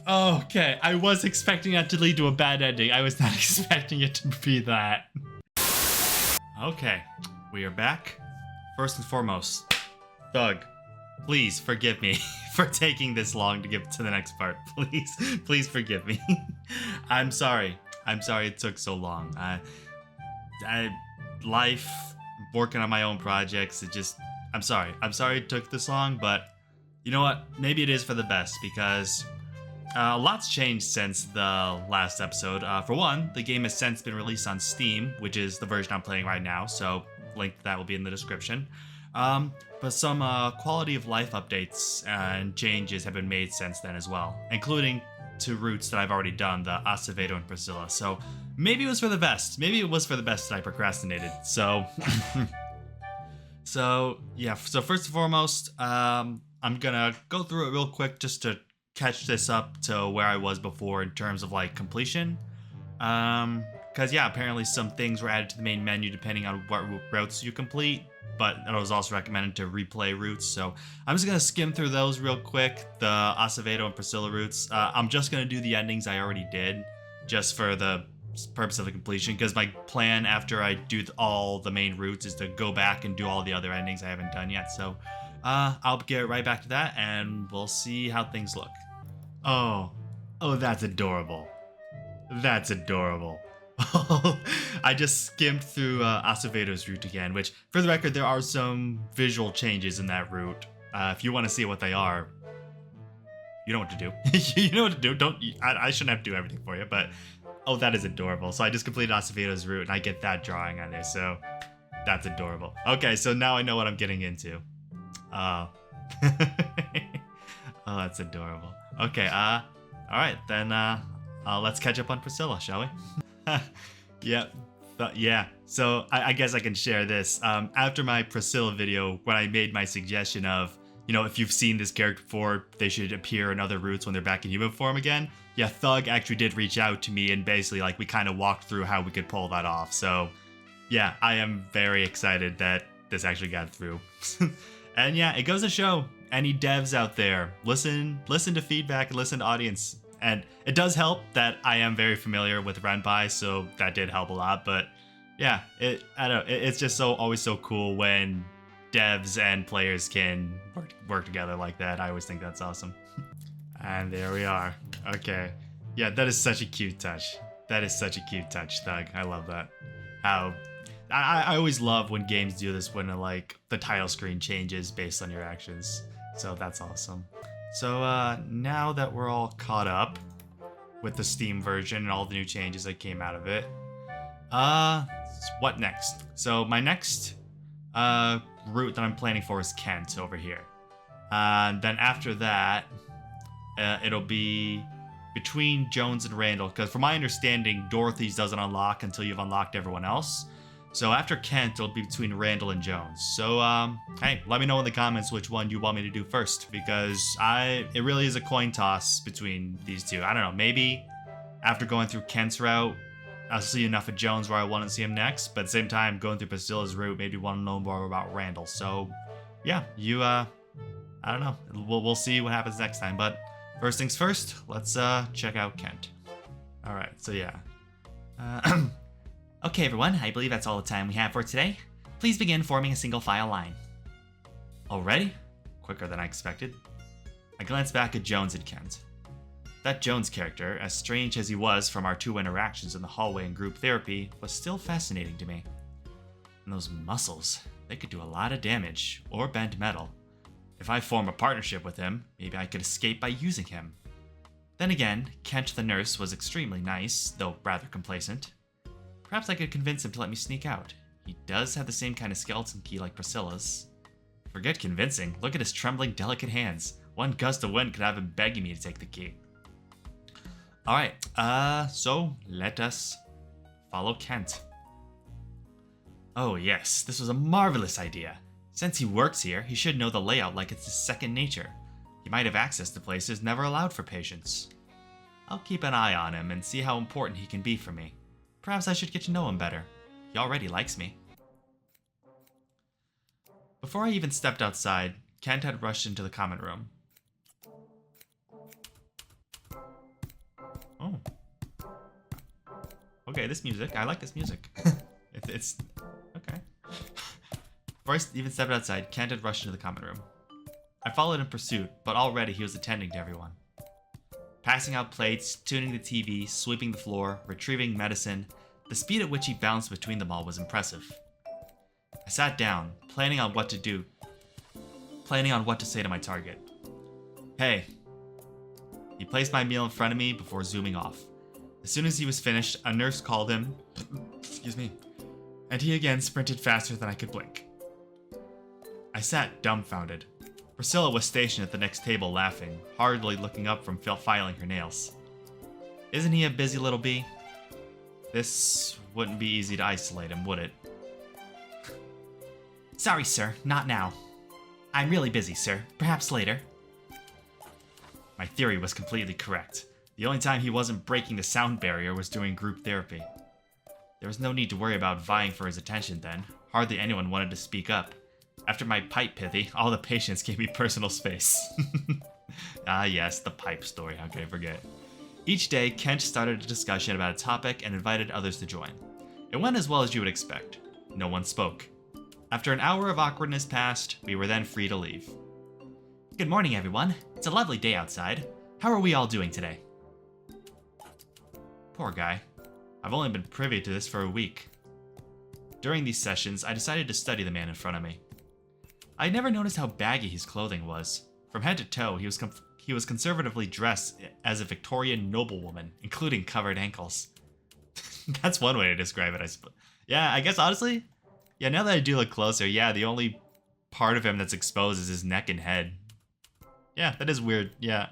Okay, I was expecting that to lead to a bad ending. I was not expecting it to be that. Okay, we are back. First and foremost, Thug, please forgive me for taking this long to get to the next part. Please forgive me. I'm sorry. I'm sorry it took so long. Life, working on my own projects, I'm sorry. I'm sorry it took this long, but you know what? Maybe it is for the best because lots changed since the last episode. For one, the game has since been released on Steam, which is the version I'm playing right now, so link to that will be in the description. But some quality of life updates and changes have been made since then as well, including to routes that I've already done, the Acevedo and Priscilla. So maybe it was for the best. Maybe it was for the best that I procrastinated. So, so first and foremost, I'm gonna go through it real quick just to catch this up to where I was before in terms of like completion. Because apparently some things were added to the main menu depending on what routes you complete, but it was also recommended to replay routes. So I'm just gonna skim through those real quick, the Acevedo and Priscilla routes. I'm just gonna do the endings I already did, just for the purpose of the completion, because my plan after I do all the main routes is to go back and do all the other endings I haven't done yet. So I'll get right back to that, and we'll see how things look. Oh, that's adorable. That's adorable. I just skimmed through Acevedo's route again, which, for the record, there are some visual changes in that route. If you want to see what they are, you know what to do. You know what to do. I shouldn't have to do everything for you, but that is adorable. So I just completed Acevedo's route, and I get that drawing on there, so that's adorable. Okay, so now I know what I'm getting into. Oh, that's adorable. Okay, all right, then let's catch up on Priscilla, shall we? Yeah. So I guess I can share this. After my Priscilla video, when I made my suggestion of, if you've seen this character before, they should appear in other routes when they're back in human form again. Yeah, Thug actually did reach out to me and basically, we kind of walked through how we could pull that off. So, yeah, I am very excited that this actually got through. And yeah, it goes to show any devs out there, listen to feedback and listen to audience. And it does help that I am very familiar with Renpai, so that did help a lot. But yeah, I don't know, it's just always so cool when devs and players can work together like that. I always think that's awesome. And there we are. Okay. Yeah, that is such a cute touch. That is such a cute touch, Thug. I love that. I always love when games do this, when the title screen changes based on your actions. So that's awesome. So now that we're all caught up with the Steam version and all the new changes that came out of it, what next? So my next route that I'm planning for is Kent over here. Then after that, it'll be between Jones and Randall, because from my understanding, Dorothy's doesn't unlock until you've unlocked everyone else. So after Kent, it'll be between Randall and Jones. So, hey, let me know in the comments which one you want me to do first, because it really is a coin toss between these two. I don't know, maybe after going through Kent's route, I'll see enough of Jones where I want to see him next, but at the same time, going through Priscilla's route, maybe want to know more about Randall. So, yeah, I don't know. We'll see what happens next time, but first things first, let's check out Kent. All right, so yeah. Okay, everyone, I believe that's all the time we have for today. Please begin forming a single file line. Already? Quicker than I expected. I glanced back at Jones and Kent. That Jones character, as strange as he was from our two interactions in the hallway and group therapy, was still fascinating to me. And those muscles, they could do a lot of damage, or bend metal. If I form a partnership with him, maybe I could escape by using him. Then again, Kent the nurse was extremely nice, though rather complacent. Perhaps I could convince him to let me sneak out. He does have the same kind of skeleton key like Priscilla's. Forget convincing, look at his trembling, delicate hands. One gust of wind could have him begging me to take the key. Alright, so let us follow Kent. Oh yes, this was a marvelous idea. Since he works here, he should know the layout like it's his second nature. He might have access to places never allowed for patients. I'll keep an eye on him and see how important he can be for me. Perhaps I should get to know him better. He already likes me. Before I even stepped outside, Kent had rushed into the common room. Oh. Okay, this music. I like this music. it's okay. Before I even stepped outside, Kent had rushed into the common room. I followed in pursuit, but already he was attending to everyone. Passing out plates, tuning the TV, sweeping the floor, retrieving medicine, the speed at which he bounced between them all was impressive. I sat down, planning on what to say to my target. Hey. He placed my meal in front of me before zooming off. As soon as he was finished, a nurse called him, excuse me, and he again sprinted faster than I could blink. I sat dumbfounded. Priscilla was stationed at the next table laughing, hardly looking up from filing her nails. Isn't he a busy little bee? This wouldn't be easy to isolate him, would it? Sorry, sir, not now. I'm really busy, sir. Perhaps later. My theory was completely correct. The only time he wasn't breaking the sound barrier was during group therapy. There was no need to worry about vying for his attention then. Hardly anyone wanted to speak up. After my pipe pithy, all the patients gave me personal space. Ah yes, the pipe story, how could I forget? Each day, Kent started a discussion about a topic and invited others to join. It went as well as you would expect. No one spoke. After an hour of awkwardness passed, we were then free to leave. Good morning, everyone. It's a lovely day outside. How are we all doing today? Poor guy. I've only been privy to this for a week. During these sessions, I decided to study the man in front of me. I had never noticed how baggy his clothing was. From head to toe, he was conservatively dressed as a Victorian noblewoman, including covered ankles. That's one way to describe it, I suppose. Yeah, I guess honestly, yeah, now that I do look closer, yeah, the only part of him that's exposed is his neck and head. Yeah, that is weird. Yeah,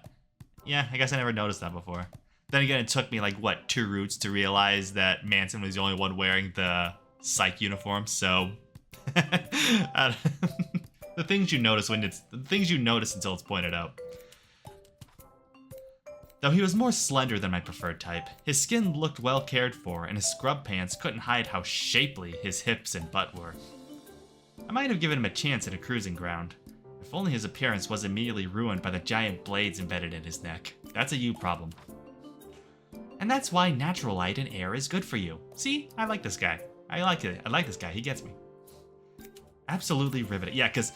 I guess I never noticed that before. Then again, it took me like, what, 2 roots to realize that Manson was the only one wearing the psych uniform, so... The things you notice until it's pointed out. Though he was more slender than my preferred type, his skin looked well cared for, and his scrub pants couldn't hide how shapely his hips and butt were. I might have given him a chance at a cruising ground, if only his appearance was immediately ruined by the giant blades embedded in his neck. That's a you problem. And that's why natural light and air is good for you. See? I like this guy. I like this guy. He gets me. Absolutely riveting. Yeah, because...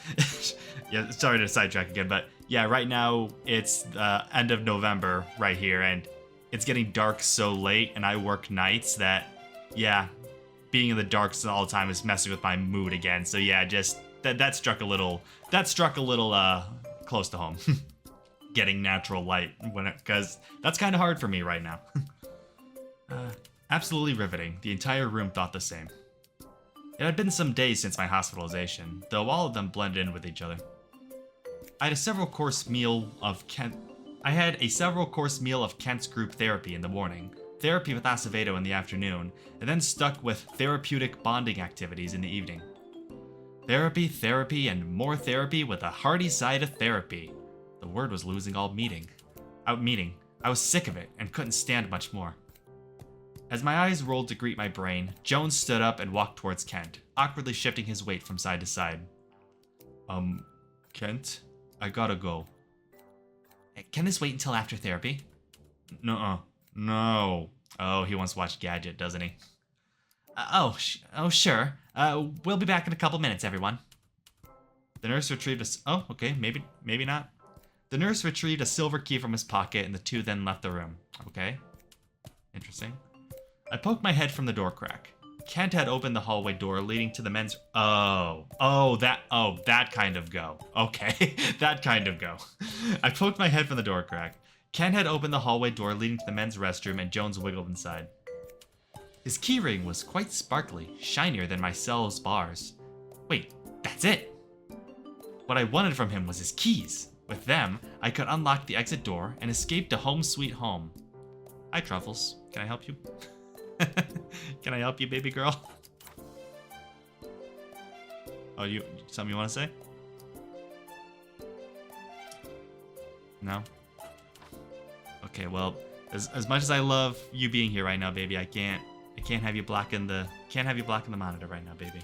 yeah, sorry to sidetrack again, but yeah, right now it's the end of November right here, and it's getting dark so late, and I work nights that, yeah, being in the dark all the time is messing with my mood again. So yeah, just... That struck a little close to home. Getting natural light, because that's kind of hard for me right now. Absolutely riveting. The entire room thought the same. It had been some days since my hospitalization, though all of them blended in with each other. I had a several course meal of Kent's group therapy in the morning, therapy with Acevedo in the afternoon, and then stuck with therapeutic bonding activities in the evening. Therapy, and more therapy with a hearty side of therapy. The word was losing all meaning. I was sick of it and couldn't stand much more. As my eyes rolled to greet my brain, Jones stood up and walked towards Kent, awkwardly shifting his weight from side to side. Kent? I gotta go. Can this wait until after therapy? No. Oh, he wants to watch Gadget, doesn't he? Sure. We'll be back in a couple minutes, everyone. The nurse retrieved oh, okay, maybe not. The nurse retrieved a silver key from his pocket, and the two then left the room. Okay. Interesting. I poked my head from the door crack. Kent had opened the hallway door leading to the men's... that kind of go. Okay, that kind of go. I poked my head from the door crack. Kent had opened the hallway door leading to the men's restroom, and Jones wiggled inside. His keyring was quite sparkly, shinier than my cell's bars. Wait, that's it! What I wanted from him was his keys. With them, I could unlock the exit door and escape to home sweet home. Hi, Truffles. Can I help you? Can I help you, baby girl? Oh, something you want to say? No? Okay, well, as much as I love you being here right now, baby, I can't have you blocking the monitor right now, baby.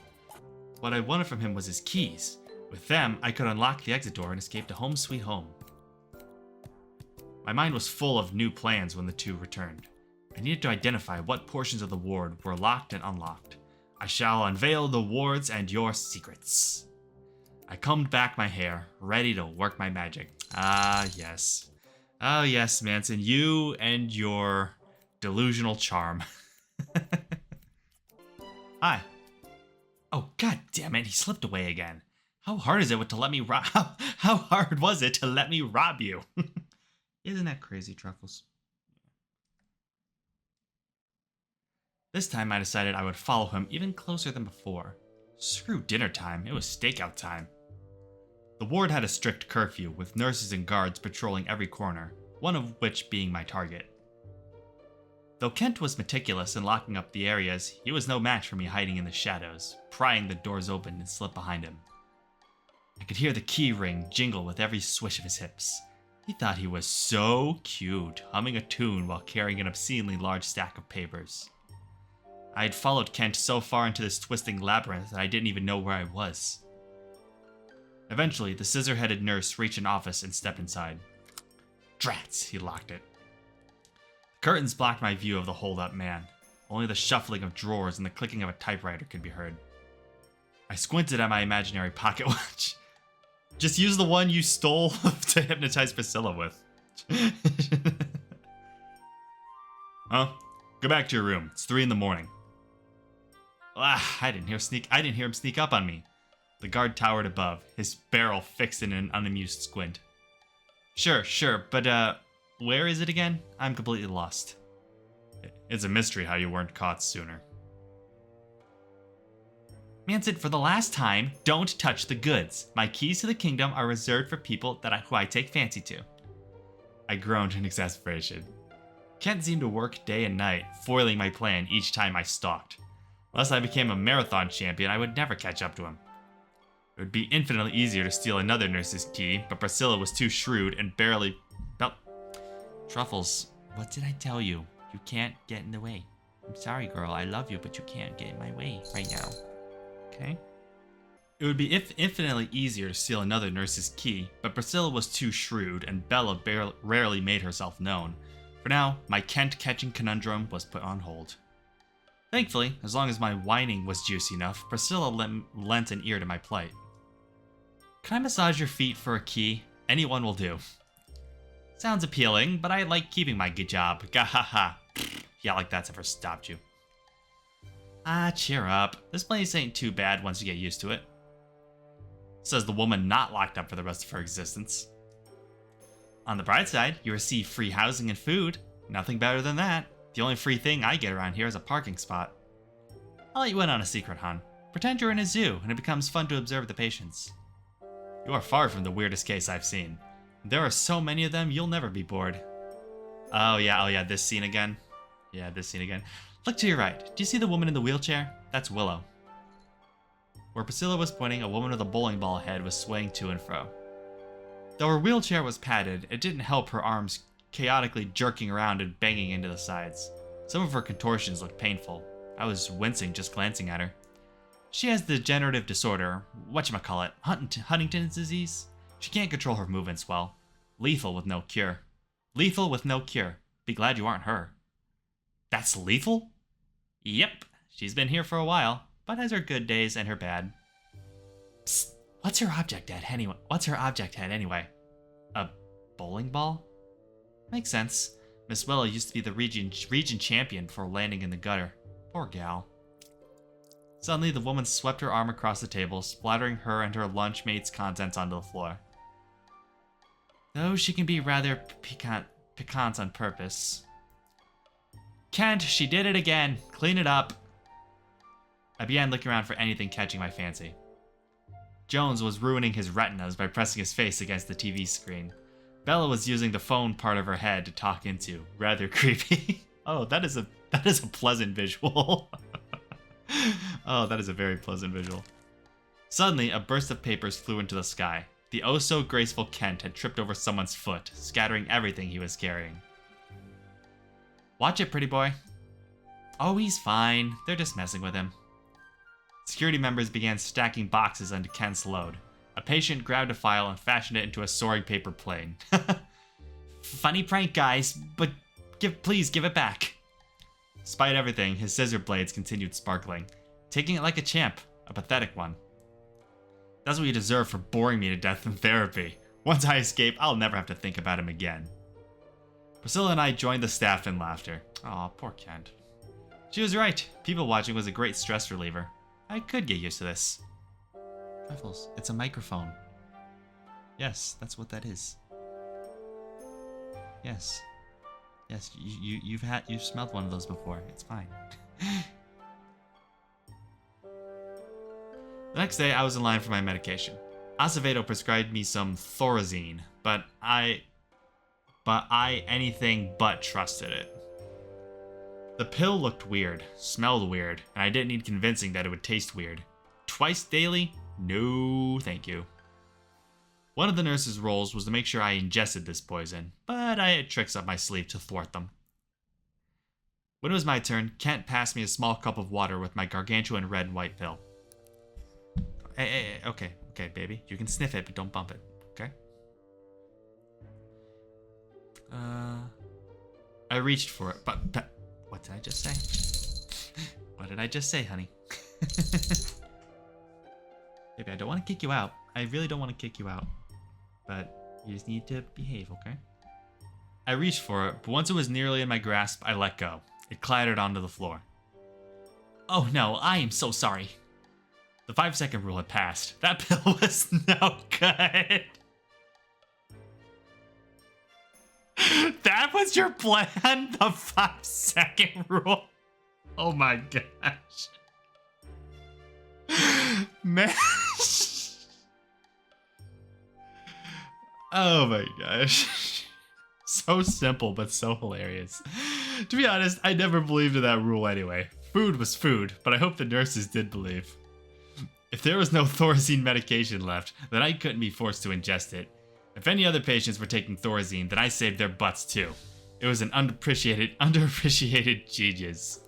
What I wanted from him was his keys. With them, I could unlock the exit door and escape to home sweet home. My mind was full of new plans when the two returned. I needed to identify what portions of the ward were locked and unlocked. I shall unveil the wards and your secrets. I combed back my hair, ready to work my magic. Ah, yes. Oh, yes, Manson, you and your delusional charm. Hi. Oh, god damn it, he slipped away again. How hard is it to let me rob? How hard was it to let me rob you? Isn't that crazy, Truffles? This time I decided I would follow him even closer than before. Screw dinner time, it was stakeout time. The ward had a strict curfew, with nurses and guards patrolling every corner, one of which being my target. Though Kent was meticulous in locking up the areas, he was no match for me hiding in the shadows, prying the doors open and slip behind him. I could hear the key ring jingle with every swish of his hips. He thought he was so cute, humming a tune while carrying an obscenely large stack of papers. I had followed Kent so far into this twisting labyrinth that I didn't even know where I was. Eventually, the scissor-headed nurse reached an office and stepped inside. Drats, he locked it. The curtains blocked my view of the holed-up man. Only the shuffling of drawers and the clicking of a typewriter could be heard. I squinted at my imaginary pocket watch. Just use the one you stole to hypnotize Priscilla with. Huh? Go back to your room. It's 3 a.m. Ah, I didn't hear him sneak up on me. The guard towered above, his barrel fixed in an unamused squint. Sure, but where is it again? I'm completely lost. It's a mystery how you weren't caught sooner. Manson, for the last time, don't touch the goods. My keys to the kingdom are reserved for people who I take fancy to. I groaned in exasperation. Kent seemed to work day and night, foiling my plan each time I stalked. Unless I became a marathon champion, I would never catch up to him. It would be infinitely easier to steal another nurse's key, but Priscilla was too shrewd and barely... Truffles, what did I tell you? You can't get in the way. I'm sorry, girl. I love you, but you can't get in my way right now. Okay? It would be infinitely easier to steal another nurse's key, but Priscilla was too shrewd, and Bella rarely made herself known. For now, my Kent catching conundrum was put on hold. Thankfully, as long as my whining was juicy enough, Priscilla lent an ear to my plight. Can I massage your feet for a key? Anyone will do. Sounds appealing, but I like keeping my good job. Gahaha. Yeah, like that's ever stopped you. Ah, cheer up. This place ain't too bad once you get used to it. Says the woman not locked up for the rest of her existence. On the bright side, you receive free housing and food. Nothing better than that. The only free thing I get around here is a parking spot. I'll let you in on a secret, hon. Pretend you're in a zoo, and it becomes fun to observe the patients. You are far from the weirdest case I've seen. There are so many of them, you'll never be bored. Oh yeah, this scene again. Yeah, this scene again. Look to your right. Do you see the woman in the wheelchair? That's Willow. Where Priscilla was pointing, a woman with a bowling ball head was swaying to and fro. Though her wheelchair was padded, it didn't help her arms chaotically jerking around and banging into the sides. Some of her contortions looked painful. I was wincing just glancing at her. She has the degenerative disorder, whatchamacallit, Huntington's disease. She can't control her movements well. Lethal with no cure. Lethal with no cure. Be glad you aren't her. That's lethal? Yep. She's been here for a while, but has her good days and her bad. Psst. What's her object head anyway? A bowling ball? Makes sense. Miss Willow used to be the region champion before landing in the gutter. Poor gal. Suddenly, the woman swept her arm across the table, splattering her and her lunch mate's contents onto the floor. Though she can be rather piquant on purpose. Kent, she did it again. Clean it up. I began looking around for anything catching my fancy. Jones was ruining his retinas by pressing his face against the TV screen. Bella was using the phone part of her head to talk into. Rather creepy. Oh, that is a pleasant visual. Oh, that is a very pleasant visual. Suddenly, a burst of papers flew into the sky. The oh-so-graceful Kent had tripped over someone's foot, scattering everything he was carrying. Watch it, pretty boy. Oh, he's fine. They're just messing with him. Security members began stacking boxes onto Kent's load. A patient grabbed a file and fashioned it into a soaring paper plane. Funny prank, guys, but please give it back. Despite everything, his scissor blades continued sparkling, taking it like a champ, a pathetic one. That's what you deserve for boring me to death in therapy. Once I escape, I'll never have to think about him again. Priscilla and I joined the staff in laughter. Aw, poor Kent. She was right. People watching was a great stress reliever. I could get used to this. Truffles, it's a microphone. Yes, that's what that is. Yes. Yes, you've smelled one of those before. It's fine. The next day, I was in line for my medication. Acevedo prescribed me some Thorazine, but I anything but trusted it. The pill looked weird, smelled weird, and I didn't need convincing that it would taste weird. Twice daily? No, thank you. One of the nurse's roles was to make sure I ingested this poison, but I had tricks up my sleeve to thwart them. When it was my turn, Kent passed me a small cup of water with my gargantuan red and white pill. Hey, okay, baby. You can sniff it, but don't bump it, okay? I reached for it, but what did I just say? What did I just say, honey? Baby, I don't want to kick you out. I really don't want to kick you out. But you just need to behave, okay? I reached for it, but once it was nearly in my grasp, I let go. It clattered onto the floor. Oh no, I am so sorry. The 5-second rule had passed. That pill was no good. That was your plan? The 5-second rule? Oh my gosh. Man. Oh my gosh. So simple, but so hilarious. To be honest, I never believed in that rule anyway. Food was food, but I hope the nurses did believe. If there was no Thorazine medication left, then I couldn't be forced to ingest it. If any other patients were taking Thorazine, then I saved their butts too. It was an underappreciated genius.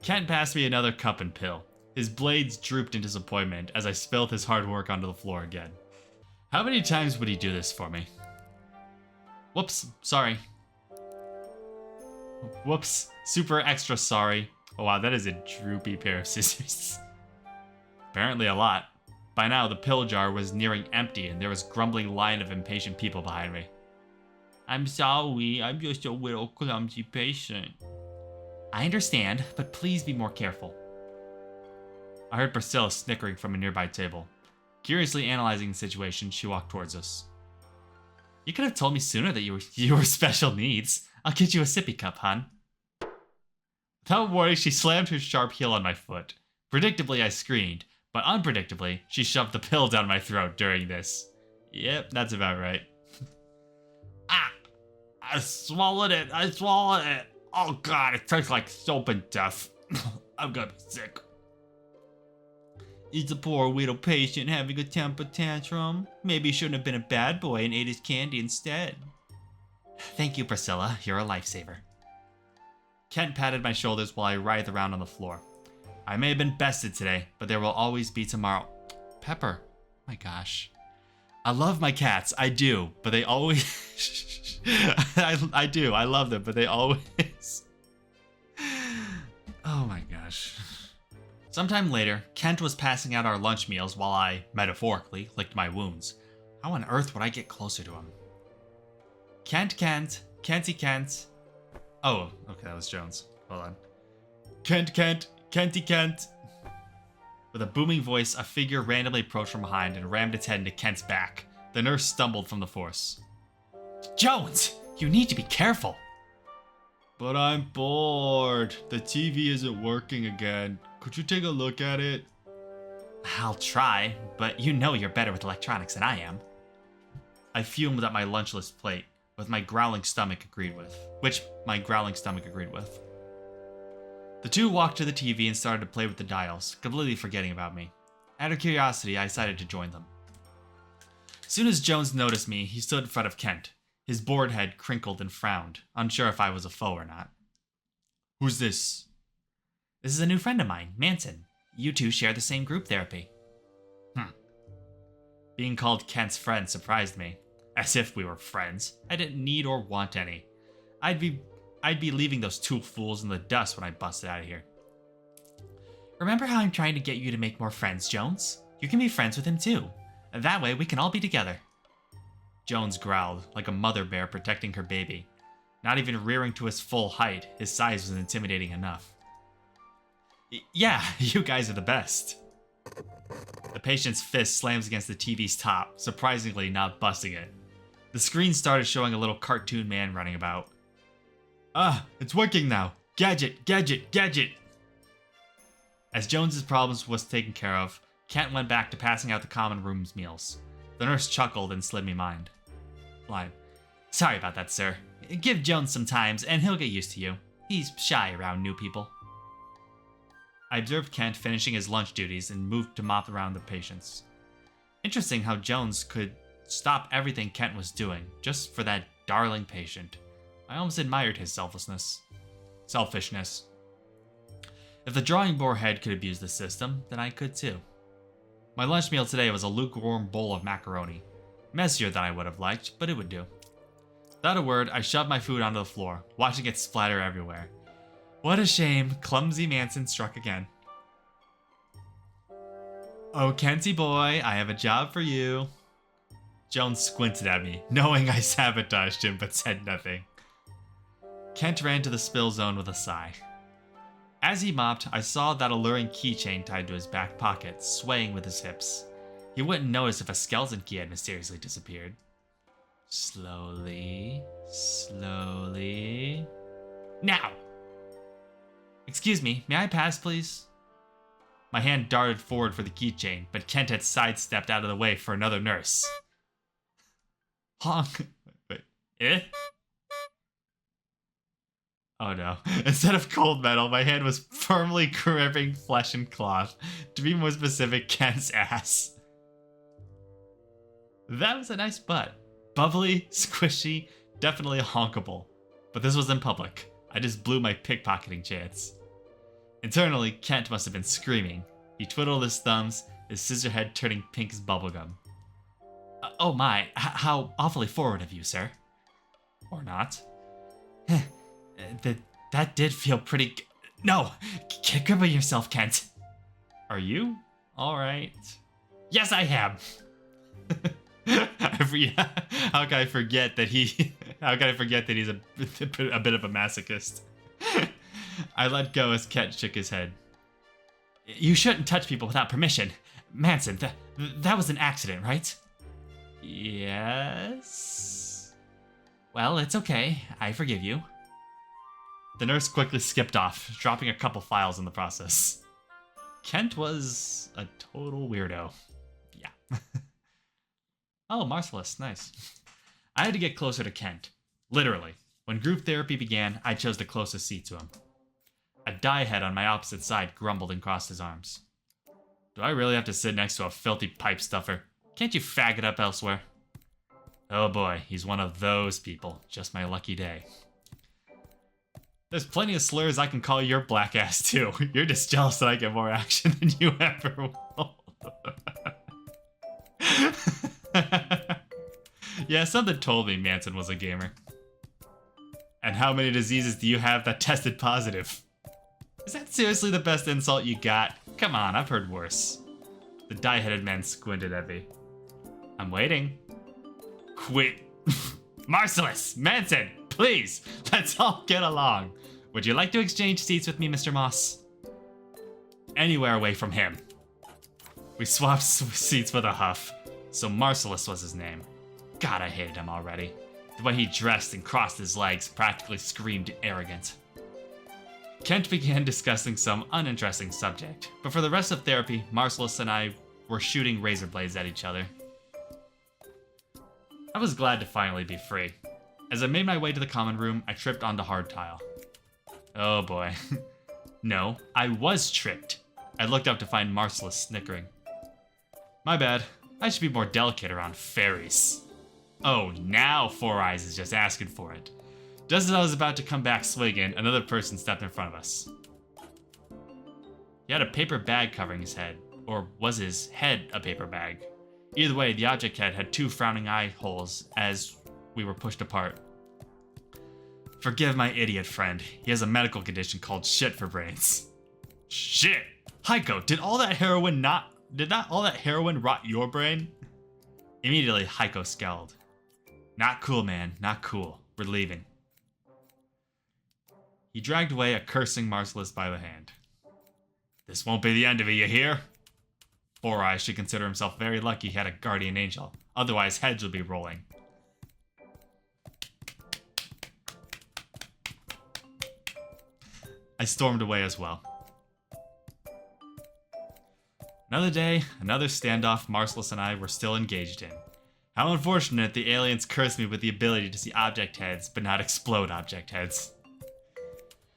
Kent passed me another cup and pill. His blades drooped in disappointment as I spilled his hard work onto the floor again. How many times would he do this for me? Whoops, sorry. Whoops, super extra sorry. Oh wow, that is a droopy pair of scissors. Apparently a lot. By now, the pill jar was nearing empty and there was a grumbling line of impatient people behind me. I'm sorry, I'm just a little clumsy patient. I understand, but please be more careful. I heard Priscilla snickering from a nearby table. Curiously analyzing the situation, she walked towards us. You could have told me sooner that you were special needs. I'll get you a sippy cup, hon. Without warning, she slammed her sharp heel on my foot. Predictably, I screamed, but unpredictably, she shoved the pill down my throat during this. Yep, that's about right. Ah! I swallowed it! Oh god, it tastes like soap and death. I'm gonna be sick. Is the poor little patient having a temper tantrum? Maybe he shouldn't have been a bad boy and ate his candy instead. Thank you, Priscilla. You're a lifesaver. Kent patted my shoulders while I writhed around on the floor. I may have been bested today, but there will always be tomorrow. Pepper. My gosh. I love my cats. I do, but they always... I do. I love them, but they always... Oh my gosh. Sometime later, Kent was passing out our lunch meals while I, metaphorically, licked my wounds. How on earth would I get closer to him? Kenty. Oh, okay, that was Jones. Hold on. Kenty Kent. With a booming voice, a figure randomly approached from behind and rammed its head into Kent's back. The nurse stumbled from the force. Jones, you need to be careful. But I'm bored. The TV isn't working again. Could you take a look at it? I'll try, but you know you're better with electronics than I am. I fumed at my lunchless plate, which my growling stomach agreed with. The two walked to the TV and started to play with the dials, completely forgetting about me. Out of curiosity, I decided to join them. As soon as Jones noticed me, he stood in front of Kent. His bored head crinkled and frowned, unsure if I was a foe or not. Who's this? This is a new friend of mine, Manson. You two share the same group therapy. Being called Kent's friend surprised me. As if we were friends. I didn't need or want any. I'd be leaving those two fools in the dust when I busted out of here. Remember how I'm trying to get you to make more friends, Jones? You can be friends with him too. That way we can all be together. Jones growled, like a mother bear protecting her baby. Not even rearing to his full height, his size was intimidating enough. Yeah, you guys are the best. The patient's fist slams against the TV's top, surprisingly not busting it. The screen started showing a little cartoon man running about. Ah, it's working now. Gadget, gadget, gadget. As Jones's problems was taken care of, Kent went back to passing out the common room's meals. The nurse chuckled and slid me line. Sorry about that, sir. Give Jones some time and he'll get used to you. He's shy around new people. I observed Kent finishing his lunch duties and moved to mop around the patients. Interesting how Jones could stop everything Kent was doing just for that darling patient. I almost admired his selfishness. If the drawing board head could abuse the system, then I could too. My lunch meal today was a lukewarm bowl of macaroni. Messier than I would have liked, but it would do. Without a word, I shoved my food onto the floor, watching it splatter everywhere. What a shame, clumsy Manson struck again. Oh, Kenty boy, I have a job for you. Jones squinted at me, knowing I sabotaged him, but said nothing. Kent ran to the spill zone with a sigh. As he mopped, I saw that alluring keychain tied to his back pocket, swaying with his hips. He wouldn't notice if a skeleton key had mysteriously disappeared. Slowly, slowly... Now! Excuse me, may I pass, please? My hand darted forward for the keychain, but Kent had sidestepped out of the way for another nurse. Honk. Wait. Eh? Oh no. Instead of cold metal, my hand was firmly gripping flesh and cloth. To be more specific, Kent's ass. That was a nice butt. Bubbly, squishy, definitely honkable. But this was in public. I just blew my pickpocketing chance. Internally, Kent must have been screaming. He twiddled his thumbs, his scissor head turning pink as bubblegum. Oh my, how awfully forward of you, sir. Or not. That did feel pretty... No! Get a grip of yourself, Kent. Are you? Alright. Yes, I am! How can I forget that he's a bit of a masochist? I let go as Kent shook his head. You shouldn't touch people without permission. Manson, that was an accident, right? Yes? Well, it's okay. I forgive you. The nurse quickly skipped off, dropping a couple files in the process. Kent was a total weirdo. Yeah. Oh, Marcellus, nice. I had to get closer to Kent. Literally. When group therapy began, I chose the closest seat to him. A die head on my opposite side grumbled and crossed his arms. Do I really have to sit next to a filthy pipe stuffer? Can't you fag it up elsewhere? Oh boy, he's one of those people. Just my lucky day. There's plenty of slurs I can call your black ass too. You're just jealous that I get more action than you ever will. Yeah, something told me Manson was a gamer. And how many diseases do you have that tested positive? Is that seriously the best insult you got? Come on, I've heard worse. The die-headed man squinted at me. I'm waiting. Quit. Marcellus! Manson! Please! Let's all get along. Would you like to exchange seats with me, Mr. Moss? Anywhere away from him. We swapped seats with a huff. So Marcellus was his name. God, I hated him already. The way he dressed and crossed his legs practically screamed arrogant. Kent began discussing some uninteresting subject, but for the rest of therapy, Marcellus and I were shooting razor blades at each other. I was glad to finally be free. As I made my way to the common room, I tripped onto hard tile. Oh boy. No, I was tripped. I looked up to find Marcellus snickering. My bad. I should be more delicate around fairies. Oh, now Four Eyes is just asking for it. Just as I was about to come back swinging, another person stepped in front of us. He had a paper bag covering his head. Or was his head a paper bag? Either way, the object head had 2 frowning eye holes as we were pushed apart. Forgive my idiot friend. He has a medical condition called shit for brains. Shit! Heiko, did all that heroin rot your brain? Immediately, Heiko scowled. Not cool, man. Not cool. We're leaving. He dragged away a cursing Marcellus by the hand. This won't be the end of it, you hear? Four Eyes should consider himself very lucky he had a guardian angel. Otherwise, heads would be rolling. I stormed away as well. Another day, another standoff Marcellus and I were still engaged in. How unfortunate the aliens cursed me with the ability to see object heads, but not explode object heads.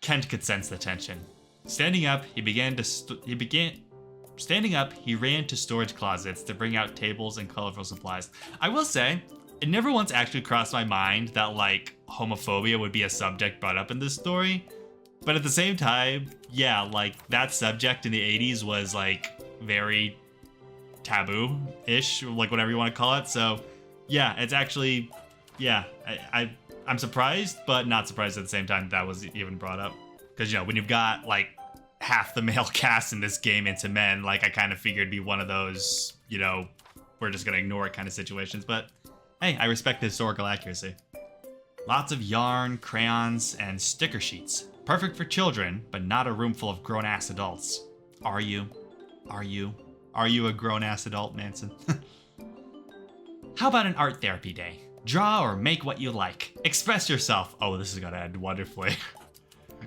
Kent could sense the tension. Standing up, he ran to storage closets to bring out tables and colorful supplies. I will say, it never once actually crossed my mind that, like, homophobia would be a subject brought up in this story. But at the same time, yeah, like, that subject in the 80s was, like, very taboo-ish, like, whatever you want to call it. So, yeah, it's actually, yeah, I'm surprised, but not surprised at the same time that was even brought up. Because, you know, when you've got, like, half the male cast in this game into men, like, I kind of figured it'd be one of those, you know, we're just gonna ignore it kind of situations. But, hey, I respect the historical accuracy. Lots of yarn, crayons, and sticker sheets. Perfect for children, but not a room full of grown-ass adults. Are you? Are you a grown-ass adult, Manson? How about an art therapy day? Draw or make what you like. Express yourself. Oh, this is gonna end wonderfully.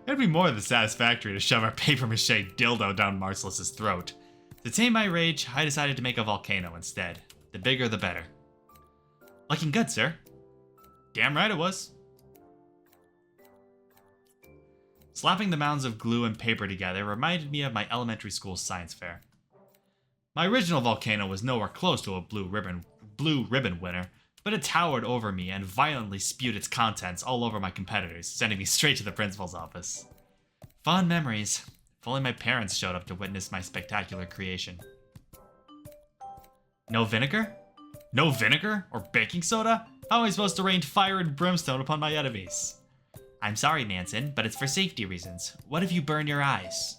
It'd be more than satisfactory to shove a papier-mâché dildo down Marcellus's throat. To tame my rage, I decided to make a volcano instead. The bigger, the better. Looking good, sir. Damn right it was. Slapping the mounds of glue and paper together reminded me of my elementary school science fair. My original volcano was nowhere close to a blue ribbon winner, but it towered over me and violently spewed its contents all over my competitors, sending me straight to the principal's office. Fond memories. If only my parents showed up to witness my spectacular creation. No vinegar? No vinegar? Or baking soda? How am I supposed to rain fire and brimstone upon my enemies? I'm sorry, Manson, but it's for safety reasons. What if you burn your eyes?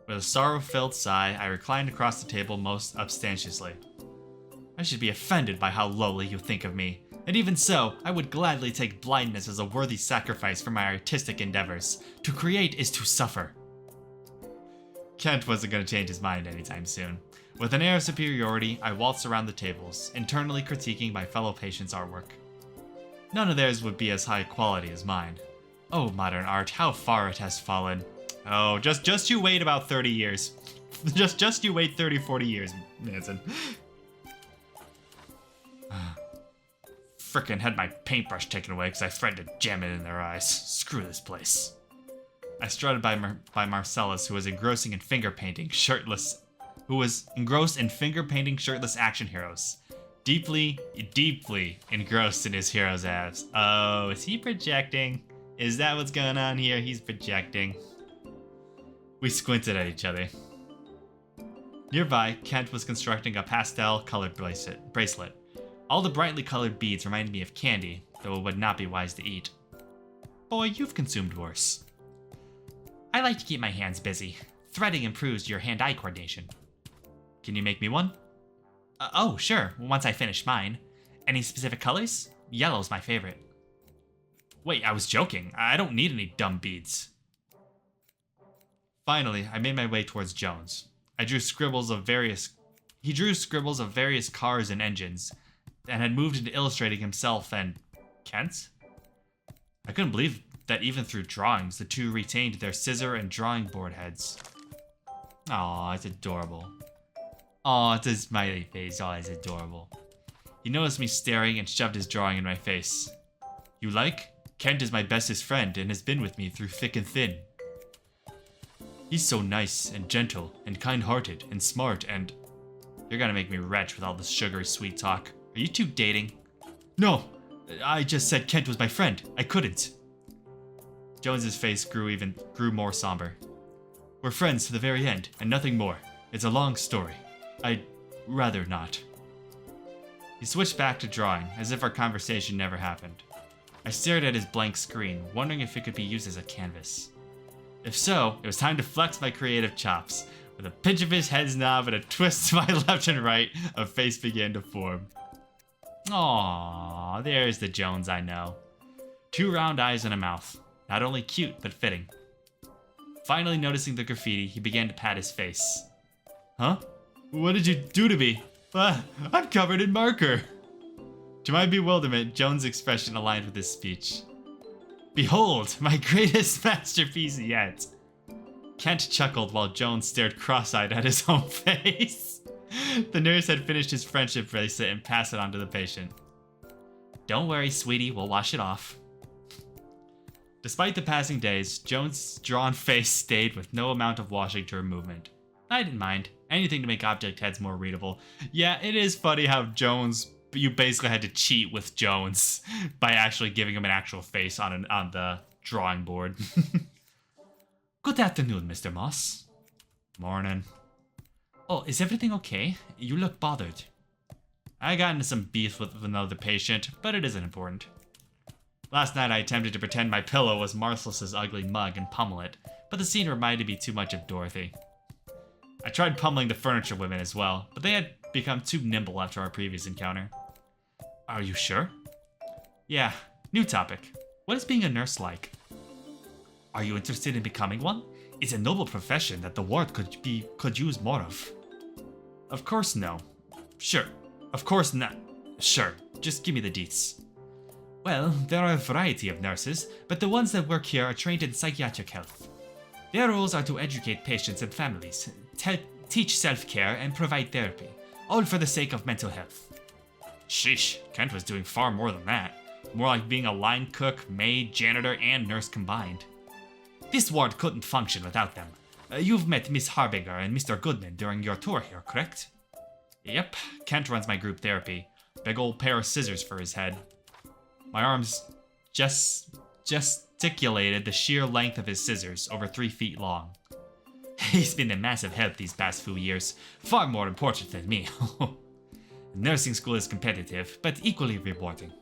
With a sorrow-filled sigh, I reclined across the table most ostentatiously. I should be offended by how lowly you think of me, and even so, I would gladly take blindness as a worthy sacrifice for my artistic endeavors. To create is to suffer. Kent wasn't going to change his mind anytime soon. With an air of superiority, I waltzed around the tables, internally critiquing my fellow patients' artwork. None of theirs would be as high quality as mine. Oh, modern art, how far it has fallen. Oh, just you wait about 30 years. just you wait 30, 40 years, Manson. Frickin' had my paintbrush taken away because I threatened to jam it in their eyes. Screw this place. I strutted by Marcellus, who was engrossed in finger painting shirtless action heroes. Deeply engrossed in his hero's abs. Oh, is he projecting? Is that what's going on here? He's projecting. We squinted at each other. Nearby, Kent was constructing a pastel-colored bracelet. All the brightly colored beads reminded me of candy, though it would not be wise to eat. Boy, you've consumed worse. I like to keep my hands busy. Threading improves your hand-eye coordination. Can you make me one? Oh, sure, once I finish mine. Any specific colors? Yellow's my favorite. Wait, I was joking. I don't need any dumb beads. Finally, I made my way towards Jones. He drew scribbles of various cars and engines, and had moved into illustrating himself and Kent? I couldn't believe that even through drawings, the two retained their scissor and drawing board heads. Aw, it's adorable. Aw, it's a smiley face. Aw, it's adorable. He noticed me staring and shoved his drawing in my face. You like? Kent is my bestest friend and has been with me through thick and thin. He's so nice and gentle and kind-hearted and smart and... You're gonna make me retch with all this sugary sweet talk. Are you two dating? No! I just said Kent was my friend. I couldn't. Jones's face grew more somber. We're friends to the very end, and nothing more. It's a long story. I'd rather not. He switched back to drawing, as if our conversation never happened. I stared at his blank screen, wondering if it could be used as a canvas. If so, it was time to flex my creative chops. With a pinch of his head's knob and a twist to my left and right, a face began to form. Aww, there's the Jones I know. 2 round eyes and a mouth. Not only cute, but fitting. Finally noticing the graffiti, he began to pat his face. Huh? What did you do to me? I'm covered in marker. To my bewilderment, Jones' expression aligned with his speech. Behold, my greatest masterpiece yet. Kent chuckled while Jones stared cross-eyed at his own face. The nurse had finished his friendship bracelet and passed it on to the patient. Don't worry, sweetie, we'll wash it off. Despite the passing days, Jones' drawn face stayed with no amount of washing to remove movement. I didn't mind. Anything to make object heads more readable. Yeah, it is funny how you basically had to cheat with Jones by actually giving him an actual face on the drawing board. Good afternoon, Mr. Moss. Morning. Oh, is everything okay? You look bothered. I got into some beef with another patient, but it isn't important. Last night I attempted to pretend my pillow was Marcelus's ugly mug and pummel it, but the scene reminded me too much of Dorothy. I tried pummeling the furniture women as well, but they had become too nimble after our previous encounter. Are you sure? Yeah, new topic. What is being a nurse like? Are you interested in becoming one? It's a noble profession that the ward could use more of. Of course no. Sure. Of course not. Sure. Just give me the deets. Well, there are a variety of nurses, but the ones that work here are trained in psychiatric health. Their roles are to educate patients and families, teach self-care, and provide therapy, all for the sake of mental health. Sheesh, Kent was doing far more than that. More like being a line cook, maid, janitor, and nurse combined. This ward couldn't function without them. You've met Miss Harbinger and Mr. Goodman during your tour here, correct? Yep, Kent runs my group therapy. Big old pair of scissors for his head. My arms gesticulated the sheer length of his scissors, over 3 feet long. He's been a massive help these past few years, far more important than me. Nursing school is competitive, but equally rewarding.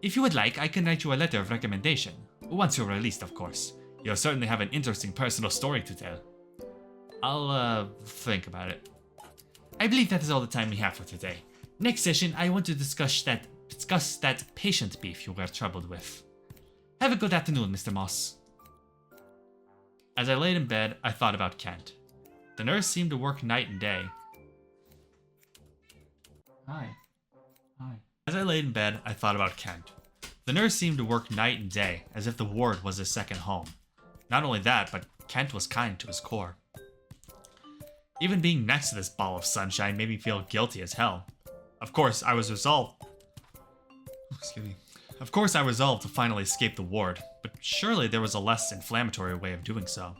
If you would like, I can write you a letter of recommendation. Once you're released, of course. You'll certainly have an interesting personal story to tell. I'll, think about it. I believe that is all the time we have for today. Next session, I want to discuss that patient beef you were troubled with. Have a good afternoon, Mr. Moss. As I laid in bed, I thought about Kent. The nurse seemed to work night and day. Hi. As I laid in bed, I thought about Kent. The nurse seemed to work night and day, as if the ward was his second home. Not only that, but Kent was kind to his core. Even being next to this ball of sunshine made me feel guilty as hell. Of course, I was resolved to finally escape the ward, but surely there was a less inflammatory way of doing so.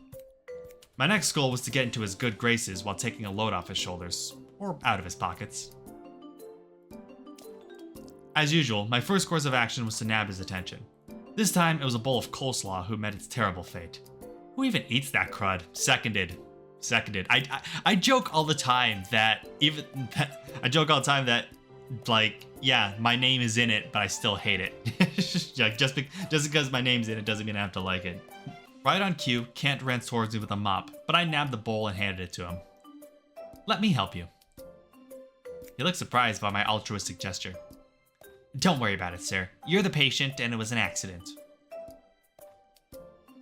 My next goal was to get into his good graces while taking a load off his shoulders, or out of his pockets. As usual, my first course of action was to nab his attention. This time, it was a bowl of coleslaw who met its terrible fate. Who even eats that crud? Seconded. I joke all the time that like, yeah, my name is in it, but I still hate it. just because my name's in it doesn't mean I have to like it. Right on cue, Kent ran towards me with a mop, but I nabbed the bowl and handed it to him. Let me help you. He looked surprised by my altruistic gesture. Don't worry about it, sir. You're the patient, and it was an accident.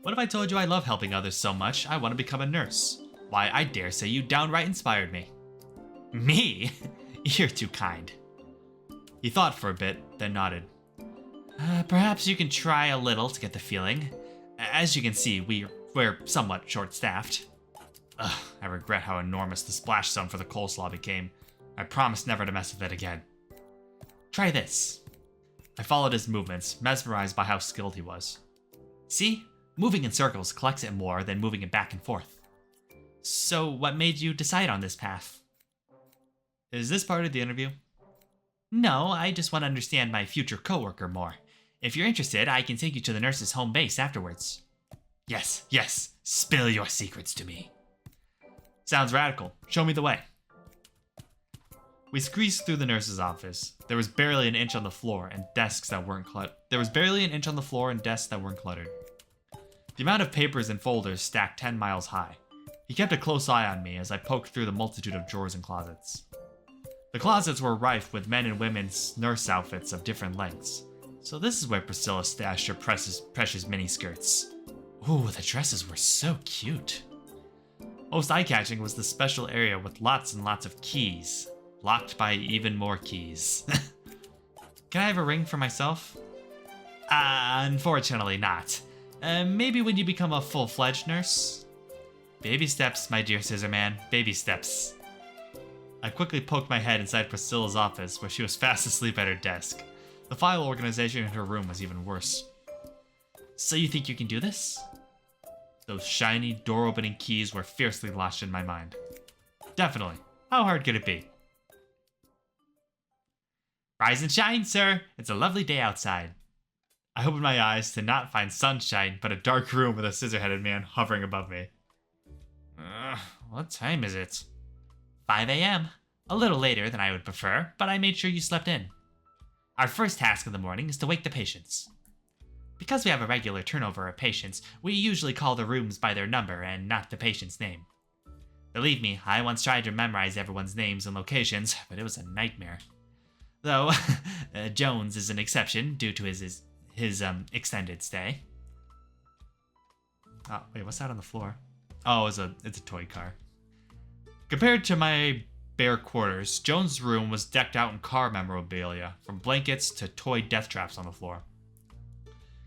What if I told you I love helping others so much, I want to become a nurse? Why, I dare say you downright inspired me. Me? You're too kind. He thought for a bit, then nodded. Perhaps you can try a little to get the feeling. As you can see, we're somewhat short-staffed. I regret how enormous the splash zone for the coleslaw became. I promise never to mess with it again. Try this. I followed his movements, mesmerized by how skilled he was. See? Moving in circles collects it more than moving it back and forth. So, what made you decide on this path? Is this part of the interview? No, I just want to understand my future coworker more. If you're interested, I can take you to the nurse's home base afterwards. Yes. Spill your secrets to me. Sounds radical. Show me the way. We squeezed through the nurse's office. There was barely an inch on the floor and desks that weren't cluttered. The amount of papers and folders stacked 10 miles high. He kept a close eye on me as I poked through the multitude of drawers and closets. The closets were rife with men and women's nurse outfits of different lengths. So this is where Priscilla stashed her precious miniskirts. Ooh, the dresses were so cute. Most eye-catching was the special area with lots and lots of keys, locked by even more keys. Can I have a ring for myself? Unfortunately not. Maybe when you become a full-fledged nurse? Baby steps, my dear Scissorman, baby steps. I quickly poked my head inside Priscilla's office, where she was fast asleep at her desk. The file organization in her room was even worse. So you think you can do this? Those shiny, door-opening keys were fiercely lodged in my mind. Definitely. How hard could it be? Rise and shine, sir! It's a lovely day outside. I opened my eyes to not find sunshine, but a dark room with a scissor-headed man hovering above me. What time is it? 5 a.m. A little later than I would prefer, but I made sure you slept in. Our first task of the morning is to wake the patients. Because we have a regular turnover of patients, we usually call the rooms by their number and not the patient's name. Believe me, I once tried to memorize everyone's names and locations, but it was a nightmare. Though, Jones is an exception due to his extended stay. Oh, wait, what's that on the floor? Oh, it's a toy car. Compared to my bare quarters, Jones' room was decked out in car memorabilia, from blankets to toy death traps on the floor.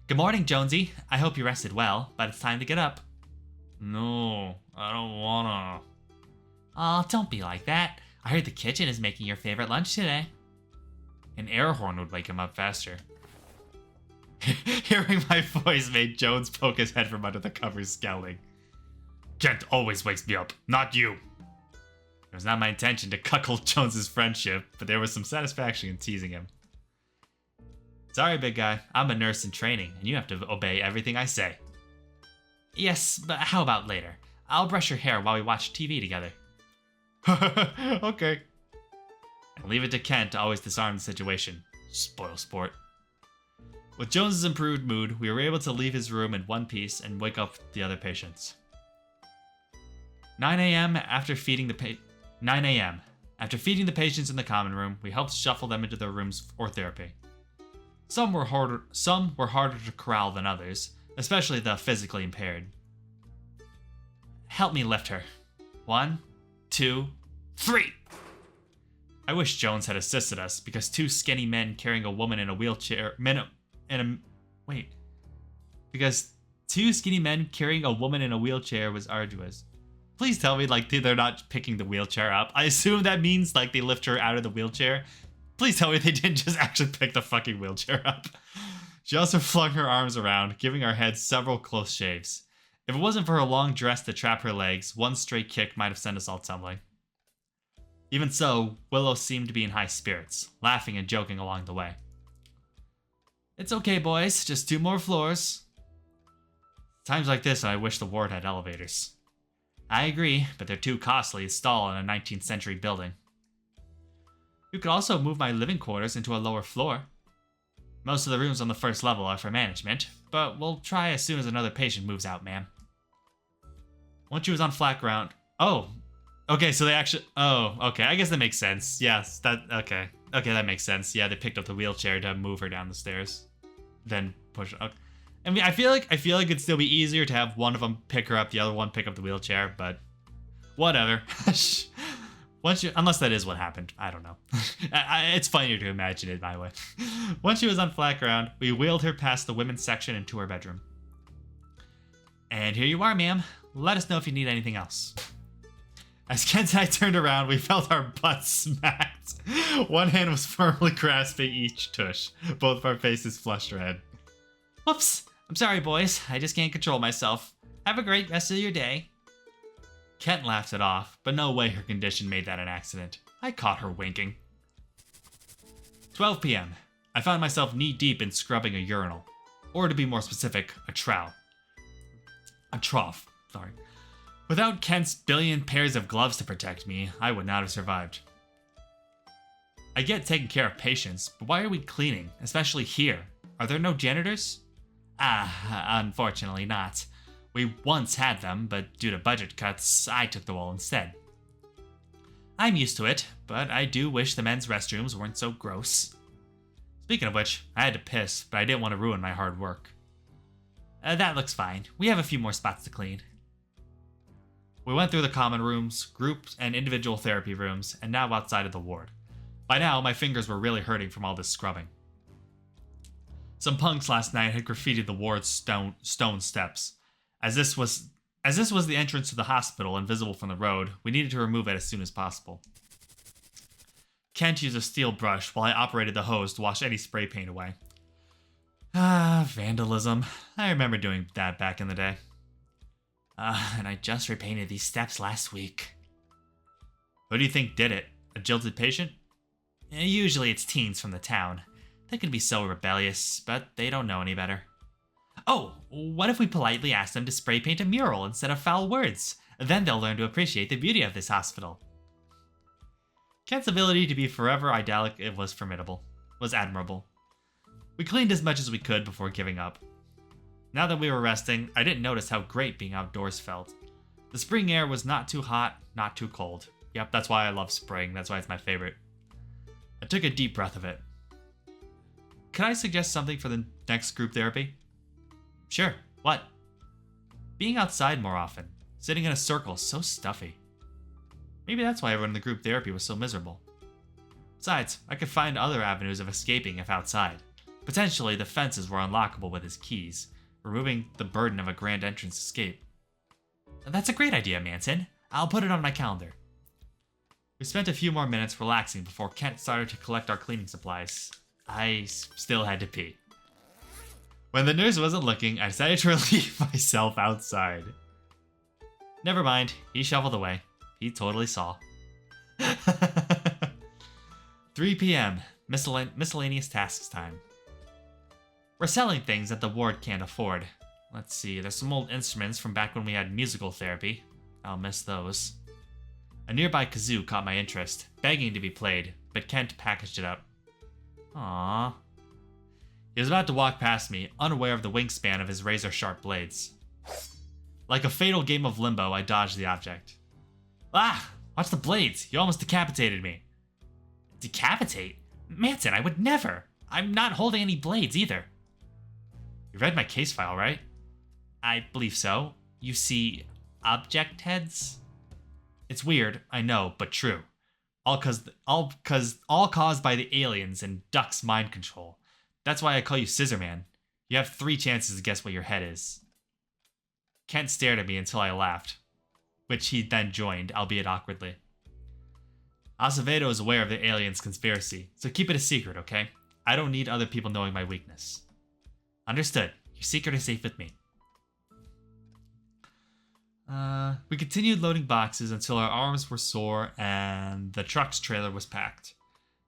Good morning, Jonesy. I hope you rested well, but it's time to get up. No, I don't wanna. Oh, don't be like that. I heard the kitchen is making your favorite lunch today. An air horn would wake him up faster. Hearing my voice made Jones poke his head from under the covers, scowling. Kent always wakes me up, not you. It was not my intention to cuckold Jones's friendship, but there was some satisfaction in teasing him. Sorry, big guy. I'm a nurse in training, and you have to obey everything I say. Yes, but how about later? I'll brush your hair while we watch TV together. Okay. And leave it to Kent to always disarm the situation. Spoil sport. With Jones's improved mood, we were able to leave his room in one piece and wake up the other patients. 9 a.m. After feeding the patients in the common room, we helped shuffle them into their rooms for therapy. Some were harder to corral than others, especially the physically impaired. Help me lift her. 1, 2, 3. I wish Jones had assisted us, because two skinny men carrying a woman in a wheelchair because two skinny men carrying a woman in a wheelchair was arduous. Please tell me, like, they're not picking the wheelchair up. I assume that means, like, they lift her out of the wheelchair. Please tell me they didn't just actually pick the fucking wheelchair up. She also flung her arms around, giving our heads several close shaves. If it wasn't for her long dress to trap her legs, one stray kick might have sent us all tumbling. Even so, Willow seemed to be in high spirits, laughing and joking along the way. It's okay, boys. Just 2 more floors. Times like this, I wish the ward had elevators. I agree, but they're too costly to install in a 19th century building. You could also move my living quarters into a lower floor. Most of the rooms on the first level are for management, but we'll try as soon as another patient moves out, ma'am. Once she was on flat ground... Oh! Okay, so they actually... Oh, okay, I guess that makes sense. Yes, okay. Okay, that makes sense. Yeah, they picked up the wheelchair to move her down the stairs. Then push... Okay. I mean, I feel like it'd still be easier to have one of them pick her up, the other one pick up the wheelchair, but... Whatever. Unless that is what happened. I don't know. It's funnier to imagine it my way. Once she was on flat ground, we wheeled her past the women's section into her bedroom. And here you are, ma'am. Let us know if you need anything else. As Kent and I turned around, we felt our butts smacked. One hand was firmly grasping each tush. Both of our faces flushed red. Whoops. I'm sorry, boys. I just can't control myself. Have a great rest of your day. Kent laughed it off, but no way her condition made that an accident. I caught her winking. 12 p.m. I found myself knee-deep in scrubbing a urinal. Or to be more specific, a trough. Sorry. Without Kent's billion pairs of gloves to protect me, I would not have survived. I get taking care of patients, but why are we cleaning, especially here? Are there no janitors? Unfortunately not. We once had them, but due to budget cuts, I took the role instead. I'm used to it, but I do wish the men's restrooms weren't so gross. Speaking of which, I had to piss, but I didn't want to ruin my hard work. That looks fine. We have a few more spots to clean. We went through the common rooms, groups, and individual therapy rooms, and now outside of the ward. By now, my fingers were really hurting from all this scrubbing. Some punks last night had graffitied the ward's stone steps. As this was the entrance to the hospital and visible from the road, we needed to remove it as soon as possible. Kent used a steel brush while I operated the hose to wash any spray paint away. Vandalism. I remember doing that back in the day. And I just repainted these steps last week. Who do you think did it? A jilted patient? Usually it's teens from the town. They can be so rebellious, but they don't know any better. Oh, what if we politely ask them to spray paint a mural instead of foul words? Then they'll learn to appreciate the beauty of this hospital. Kent's ability to be forever idyllic was admirable. We cleaned as much as we could before giving up. Now that we were resting, I didn't notice how great being outdoors felt. The spring air was not too hot, not too cold. Yep, that's why I love spring. That's why it's my favorite. I took a deep breath of it. Can I suggest something for the next group therapy? Sure. What? Being outside more often. Sitting in a circle, so stuffy. Maybe that's why everyone in the group therapy was so miserable. Besides, I could find other avenues of escaping if outside. Potentially, the fences were unlockable with his keys, removing the burden of a grand entrance escape. That's a great idea, Manson. I'll put it on my calendar. We spent a few more minutes relaxing before Kent started to collect our cleaning supplies. I still had to pee. When the nurse wasn't looking, I decided to relieve myself outside. Never mind, he shoveled away. He totally saw. 3 p.m. Miscellaneous tasks time. We're selling things that the ward can't afford. Let's see, there's some old instruments from back when we had musical therapy. I'll miss those. A nearby kazoo caught my interest, begging to be played, but Kent packaged it up. Aww. He was about to walk past me, unaware of the wingspan of his razor-sharp blades. Like a fatal game of limbo, I dodged the object. Ah! Watch the blades! You almost decapitated me. Decapitate? Manson, I would never! I'm not holding any blades, either. You read my case file, right? I believe so. You see object heads? It's weird, I know, but true. All caused by the aliens and Duck's mind control. That's why I call you Scissor Man. You have 3 chances to guess what your head is. Kent stared at me until I laughed, which he then joined, albeit awkwardly. Acevedo is aware of the aliens' conspiracy, so keep it a secret, okay? I don't need other people knowing my weakness. Understood. Your secret is safe with me. We continued loading boxes until our arms were sore and the truck's trailer was packed.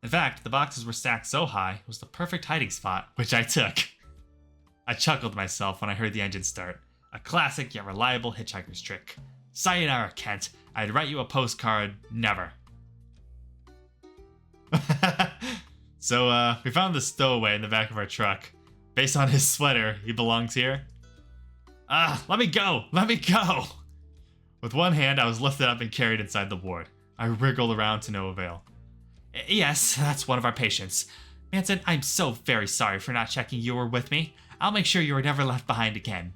In fact, the boxes were stacked so high, it was the perfect hiding spot, which I took. I chuckled to myself when I heard the engine start. A classic yet reliable hitchhiker's trick. Sayonara, Kent. I'd write you a postcard, never. So, we found the stowaway in the back of our truck. Based on his sweater, he belongs here. Let me go! Let me go! With one hand, I was lifted up and carried inside the ward. I wriggled around to no avail. Yes, that's one of our patients. Manson, I'm so very sorry for not checking you were with me. I'll make sure you were never left behind again.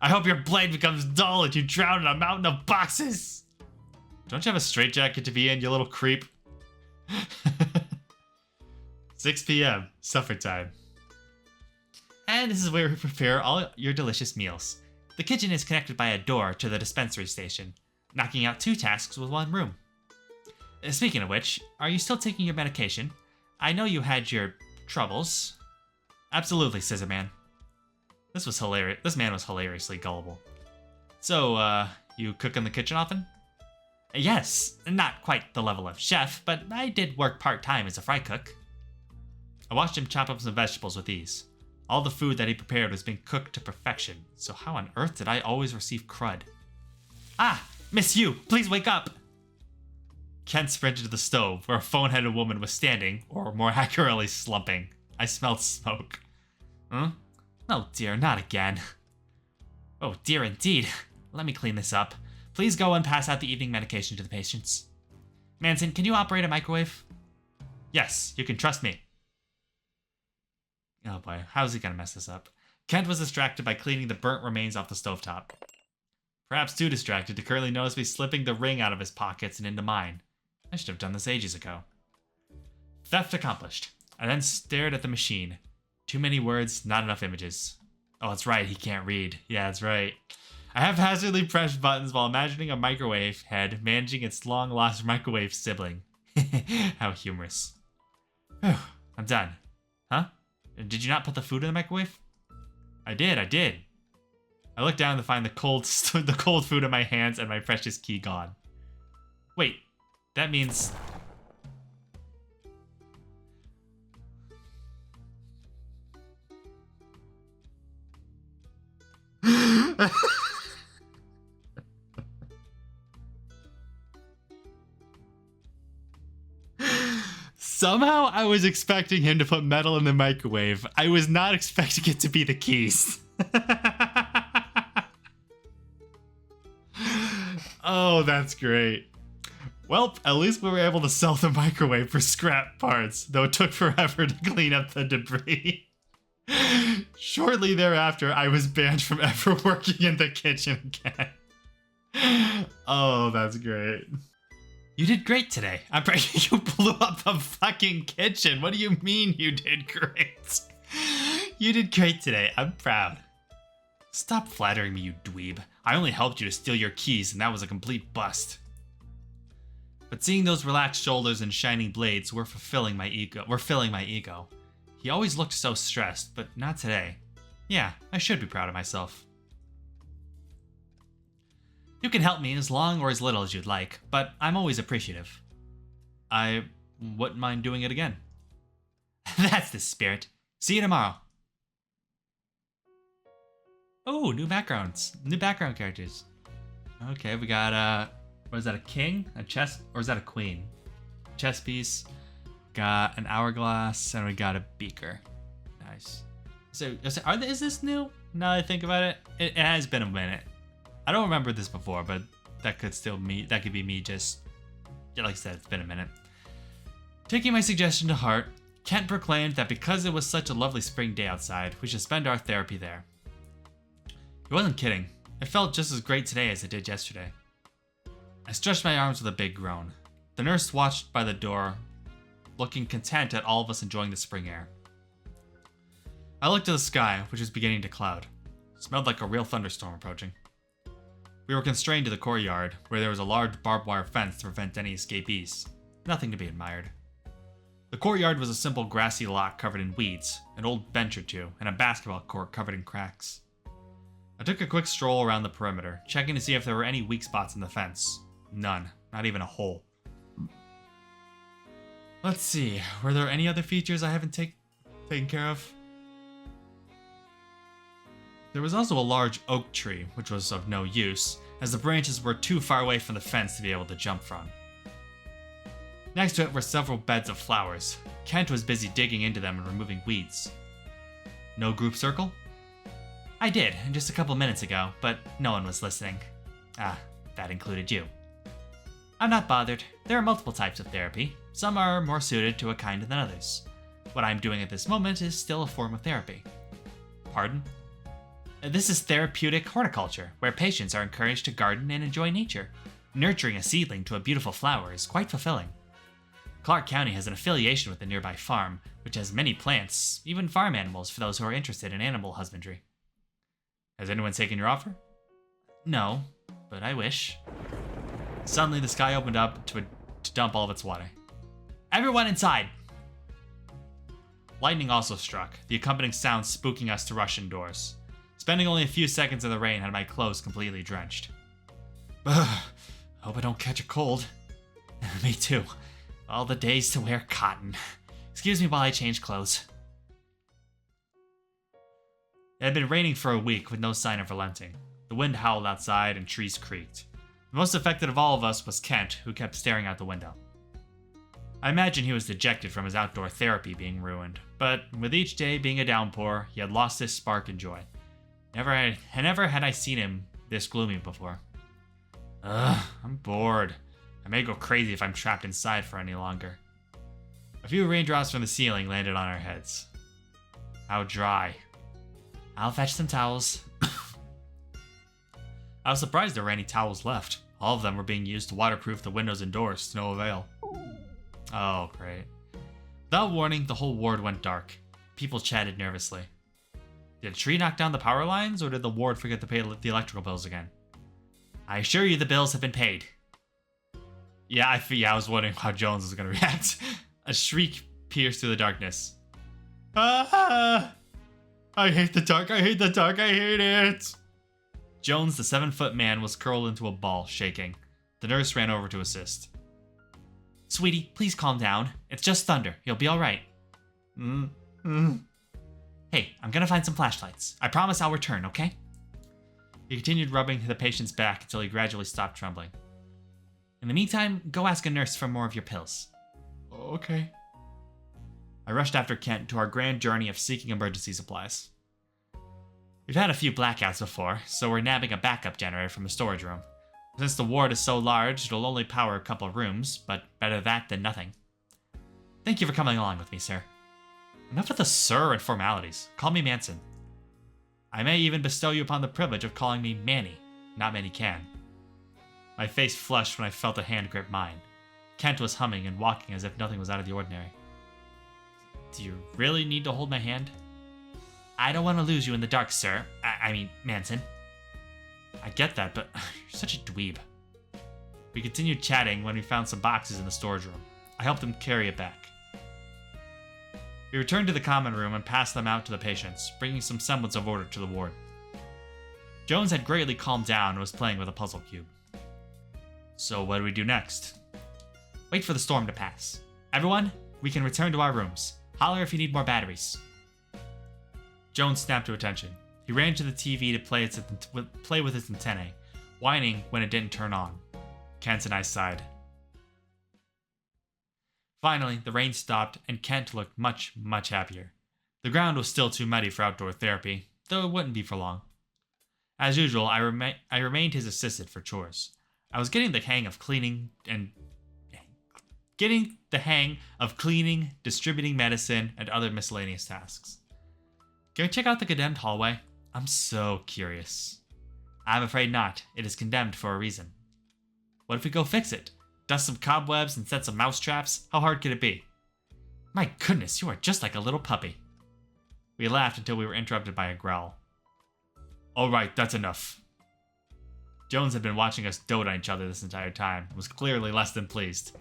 I hope your blade becomes dull and you drown in a mountain of boxes! Don't you have a straitjacket to be in, you little creep? 6 p.m. Supper time. And this is where we prepare all your delicious meals. The kitchen is connected by a door to the dispensary station, knocking out 2 tasks with 1 room. Speaking of which, are you still taking your medication? I know you had your troubles. Absolutely, Scissor Man. This was hilarious. This man was hilariously gullible. So, you cook in the kitchen often? Yes, not quite the level of chef, but I did work part-time as a fry cook. I watched him chop up some vegetables with ease. All the food that he prepared was being cooked to perfection, so how on earth did I always receive crud? Ah, Miss Yu, please wake up! Kent sprinted to the stove, where a phone-headed woman was standing, or more accurately, slumping. I smelled smoke. Huh? Oh dear, not again. Oh dear indeed. Let me clean this up. Please go and pass out the evening medication to the patients. Manson, can you operate a microwave? Yes, you can trust me. Oh boy, how's he gonna mess this up? Kent was distracted by cleaning the burnt remains off the stovetop. Perhaps too distracted to currently notice me slipping the ring out of his pockets and into mine. I should have done this ages ago. Theft accomplished. I then stared at the machine. Too many words, not enough images. Oh, that's right, he can't read. Yeah, that's right. I haphazardly pressed buttons while imagining a microwave head managing its long-lost microwave sibling. How humorous. Whew, I'm done. Huh? Did you not put the food in the microwave? I did. I looked down to find the cold food in my hands and my precious key gone. Wait, that means... Somehow I was expecting him to put metal in the microwave. I was not expecting it to be the keys. Oh, that's great. Well, at least we were able to sell the microwave for scrap parts, though it took forever to clean up the debris. Shortly thereafter, I was banned from ever working in the kitchen again. Oh, that's great. You did great today. I'm you blew up the fucking kitchen. What do you mean you did great? You did great today. I'm proud. Stop flattering me, you dweeb. I only helped you to steal your keys, and that was a complete bust. But seeing those relaxed shoulders and shining blades were filling my ego. He always looked so stressed, but not today. Yeah, I should be proud of myself. You can help me as long or as little as you'd like, but I'm always appreciative. I wouldn't mind doing it again. That's the spirit. See you tomorrow. Oh, new background characters. Okay, we got what is that, a king? A chess, or is that a queen? Chess piece. Got an hourglass, and we got a beaker. Nice. So, is this new? Now that I think about it, it has been a minute. I don't remember this before, but that could be me just, yeah, like I said, it's been a minute. Taking my suggestion to heart, Kent proclaimed that because it was such a lovely spring day outside, we should spend our therapy there. He wasn't kidding. It felt just as great today as it did yesterday. I stretched my arms with a big groan. The nurse watched by the door, looking content at all of us enjoying the spring air. I looked at the sky, which was beginning to cloud. It smelled like a real thunderstorm approaching. We were constrained to the courtyard, where there was a large barbed wire fence to prevent any escapees. Nothing to be admired. The courtyard was a simple grassy lot covered in weeds, an old bench or two, and a basketball court covered in cracks. I took a quick stroll around the perimeter, checking to see if there were any weak spots in the fence. None. Not even a hole. Let's see, were there any other features I haven't taken care of? There was also a large oak tree, which was of no use, as the branches were too far away from the fence to be able to jump from. Next to it were several beds of flowers. Kent was busy digging into them and removing weeds. No group circle? I did, just a couple minutes ago, but no one was listening. Ah, that included you. I'm not bothered. There are multiple types of therapy. Some are more suited to a kind than others. What I'm doing at this moment is still a form of therapy. Pardon? This is therapeutic horticulture, where patients are encouraged to garden and enjoy nature. Nurturing a seedling to a beautiful flower is quite fulfilling. Clark County has an affiliation with a nearby farm, which has many plants, even farm animals for those who are interested in animal husbandry. Has anyone taken your offer? No, but I wish. Suddenly, the sky opened up to dump all of its water. Everyone inside! Lightning also struck, the accompanying sound spooking us to rush indoors. Spending only a few seconds in the rain had my clothes completely drenched. Ugh, hope I don't catch a cold. Me too. All the days to wear cotton. Excuse me while I change clothes. It had been raining for a week with no sign of relenting. The wind howled outside and trees creaked. The most affected of all of us was Kent, who kept staring out the window. I imagine he was dejected from his outdoor therapy being ruined, but with each day being a downpour, he had lost his spark and joy. Never had I seen him this gloomy before. Ugh, I'm bored. I may go crazy if I'm trapped inside for any longer. A few raindrops from the ceiling landed on our heads. How dry. I'll fetch some towels. I was surprised there were any towels left. All of them were being used to waterproof the windows and doors to no avail. Oh, great. Without warning, the whole ward went dark. People chatted nervously. Did a tree knock down the power lines, or did the ward forget to pay the electrical bills again? I assure you the bills have been paid. Yeah, I was wondering how Jones was going to react. A shriek pierced through the darkness. Ah! I hate the dark, I hate the dark, I hate it! Jones, the 7-foot man, was curled into a ball, shaking. The nurse ran over to assist. Sweetie, please calm down. It's just thunder. You'll be alright. Hey, I'm gonna find some flashlights. I promise I'll return, okay? He continued rubbing the patient's back until he gradually stopped trembling. In the meantime, go ask a nurse for more of your pills. Okay. I rushed after Kent to our grand journey of seeking emergency supplies. We've had a few blackouts before, so we're nabbing a backup generator from the storage room. Since the ward is so large, it'll only power a couple of rooms, but better that than nothing. Thank you for coming along with me, sir. Enough of the sir and formalities. Call me Manson. I may even bestow you upon the privilege of calling me Manny. Not many can. My face flushed when I felt a hand grip mine. Kent was humming and walking as if nothing was out of the ordinary. Do you really need to hold my hand? I don't want to lose you in the dark, sir. I mean, Manson. I get that, but you're such a dweeb. We continued chatting when we found some boxes in the storage room. I helped him carry it back. We returned to the common room and passed them out to the patients, bringing some semblance of order to the ward. Jones had greatly calmed down and was playing with a puzzle cube. So what do we do next? Wait for the storm to pass. Everyone, we can return to our rooms. Holler if you need more batteries. Jones snapped to attention. He ran to the TV to play with its antennae, whining when it didn't turn on. Kent and I sighed. Finally, the rain stopped, and Kent looked much, much happier. The ground was still too muddy for outdoor therapy, though it wouldn't be for long. As usual, I remained his assistant for chores. I was getting the hang of cleaning, distributing medicine, and other miscellaneous tasks. Can we check out the condemned hallway? I'm so curious. I'm afraid not. It is condemned for a reason. What if we go fix it? Dust some cobwebs and set some mouse traps? How hard could it be? My goodness, you are just like a little puppy. We laughed until we were interrupted by a growl. Alright, that's enough. Jones had been watching us dote on each other this entire time and was clearly less than pleased.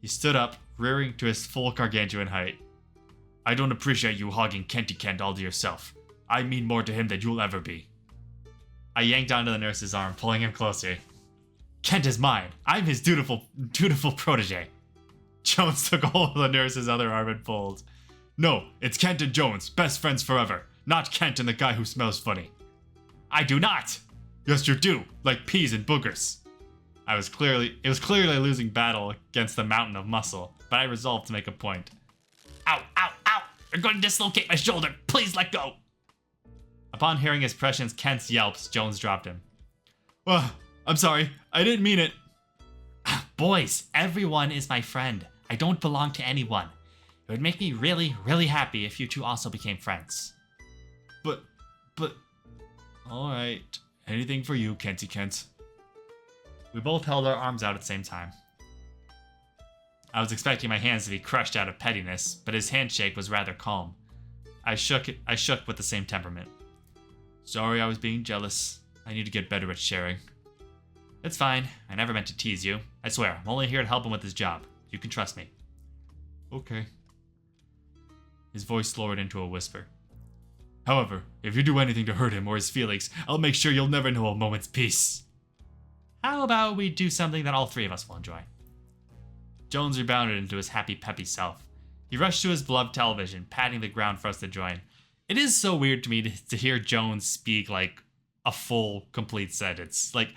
He stood up, rearing to his full gargantuan height. I don't appreciate you hogging Kenty Kent all to yourself. I mean more to him than you'll ever be. I yanked onto the nurse's arm, pulling him closer. Kent is mine. I'm his dutiful protege. Jones took hold of the nurse's other arm and pulled. No, it's Kent and Jones, best friends forever. Not Kent and the guy who smells funny. I do not! Yes, you do, like peas and boogers. It was clearly a losing battle against the mountain of muscle, but I resolved to make a point. Ow, ow, ow! You're going to dislocate my shoulder! Please let go! Upon hearing his prescience Kent's yelps, Jones dropped him. Well, I'm sorry. I didn't mean it. Boys, everyone is my friend. I don't belong to anyone. It would make me really, really happy if you two also became friends. But... Alright. Anything for you, Kenty Kent. We both held our arms out at the same time. I was expecting my hands to be crushed out of pettiness, but his handshake was rather calm. I shook with the same temperament. Sorry I was being jealous. I need to get better at sharing. It's fine. I never meant to tease you. I swear, I'm only here to help him with his job. You can trust me. Okay. His voice lowered into a whisper. However, if you do anything to hurt him or his feelings, I'll make sure you'll never know a moment's peace. How about we do something that all three of us will enjoy? Jones rebounded into his happy, peppy self. He rushed to his beloved television, patting the ground for us to join. It is so weird to me to hear Jones speak like a full, complete sentence. Like,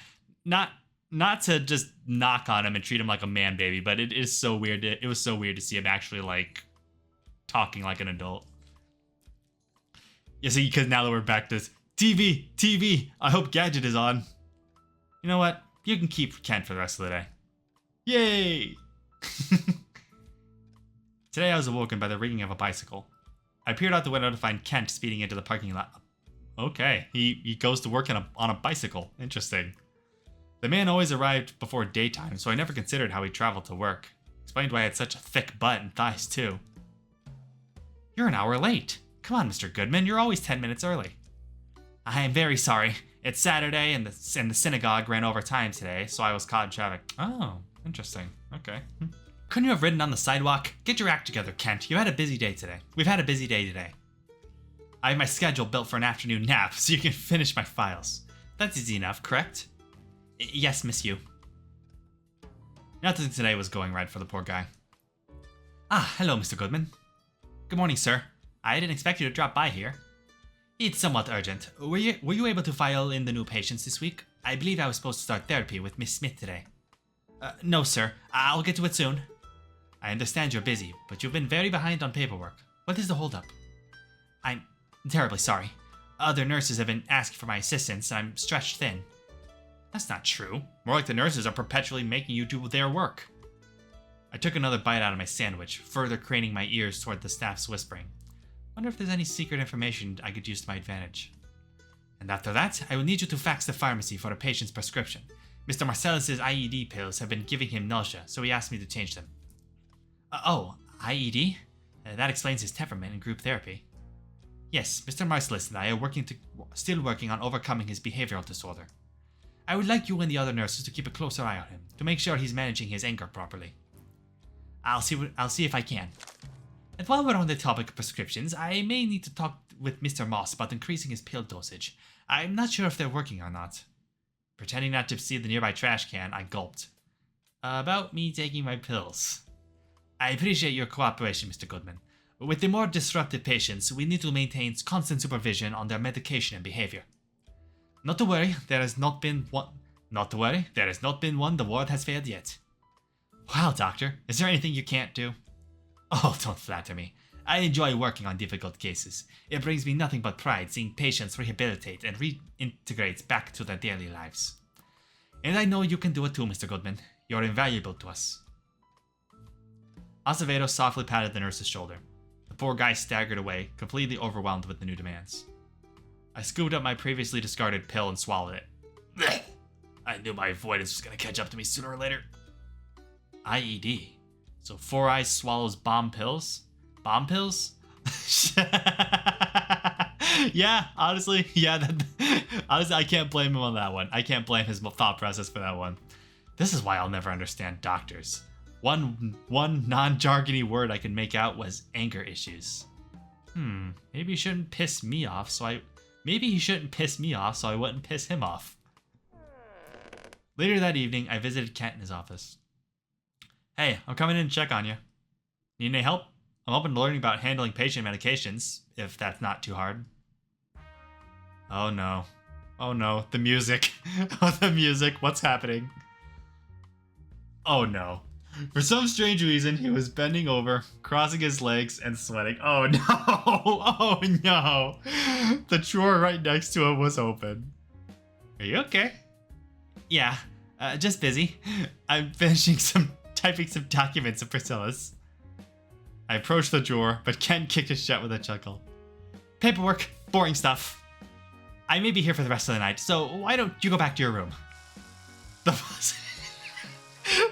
not not to just knock on him and treat him like a man baby, but it is so weird. It was so weird to see him actually like talking like an adult. You see, because now that we're back to this, TV, I hope Gadget is on. You know what? You can keep Kent for the rest of the day. Yay! Today I was awoken by the ringing of a bicycle. I peered out the window to find Kent speeding into the parking lot. Okay, he goes to work on a bicycle. Interesting. The man always arrived before daytime, so I never considered how he traveled to work. Explained why I had such a thick butt and thighs too. You're an hour late. Come on, Mr. Goodman, you're always 10 minutes early. I am very sorry. It's Saturday and the synagogue ran over time today, so I was caught in traffic. Oh, interesting. Okay. Couldn't you have ridden on the sidewalk? Get your act together, Kent. You had a busy day today. We've had a busy day today. I have my schedule built for an afternoon nap, so you can finish my files. That's easy enough, correct? Yes, miss you. Nothing today was going right for the poor guy. Ah, hello, Mr. Goodman. Good morning, sir. I didn't expect you to drop by here. It's somewhat urgent. Were you able to file in the new patients this week? I believe I was supposed to start therapy with Miss Smith today. No, sir. I'll get to it soon. I understand you're busy, but you've been very behind on paperwork. What is the holdup? I'm terribly sorry. Other nurses have been asking for my assistance, and I'm stretched thin. That's not true. More like the nurses are perpetually making you do their work. I took another bite out of my sandwich, further craning my ears toward the staff's whispering. Wonder if there's any secret information I could use to my advantage. And after that, I will need you to fax the pharmacy for a patient's prescription. Mr. Marcellus's IED pills have been giving him nausea, so he asked me to change them. IED? That explains his temperament in group therapy. Yes, Mr. Marcellus and I are still working on overcoming his behavioral disorder. I would like you and the other nurses to keep a closer eye on him, to make sure he's managing his anger properly. I'll see if I can. And while we're on the topic of prescriptions, I may need to talk with Mr. Moss about increasing his pill dosage. I'm not sure if they're working or not. Pretending not to see the nearby trash can, I gulped. About me taking my pills. I appreciate your cooperation, Mr. Goodman. With the more disrupted patients, we need to maintain constant supervision on their medication and behavior. Not to worry, there has not been one the ward has failed yet. Wow, Doctor, is there anything you can't do? Oh, don't flatter me. I enjoy working on difficult cases. It brings me nothing but pride seeing patients rehabilitate and reintegrate back to their daily lives. And I know you can do it too, Mr. Goodman. You're invaluable to us. Acevedo softly patted the nurse's shoulder. The poor guy staggered away, completely overwhelmed with the new demands. I scooped up my previously discarded pill and swallowed it. I knew my avoidance was going to catch up to me sooner or later. IED. So Four Eyes swallows bomb pills? Bomb pills? Yeah, honestly, honestly, I can't blame him on that one. I can't blame his thought process for that one. This is why I'll never understand doctors. One non-jargony word I could make out was anger issues. Maybe he shouldn't piss me off, so I wouldn't piss him off. Later that evening, I visited Kent in his office. Hey, I'm coming in to check on you. Need any help? I'm open to learning about handling patient medications, if that's not too hard. Oh no. Oh no, the music. Oh, the music, what's happening? Oh no. For some strange reason, he was bending over, crossing his legs, and sweating. Oh no! Oh no! The drawer right next to him was open. Are you okay? Yeah, just busy. I'm typing some documents of Priscilla's. I approached the drawer, but Ken kicked it shut with a chuckle. Paperwork, boring stuff. I may be here for the rest of the night, so why don't you go back to your room?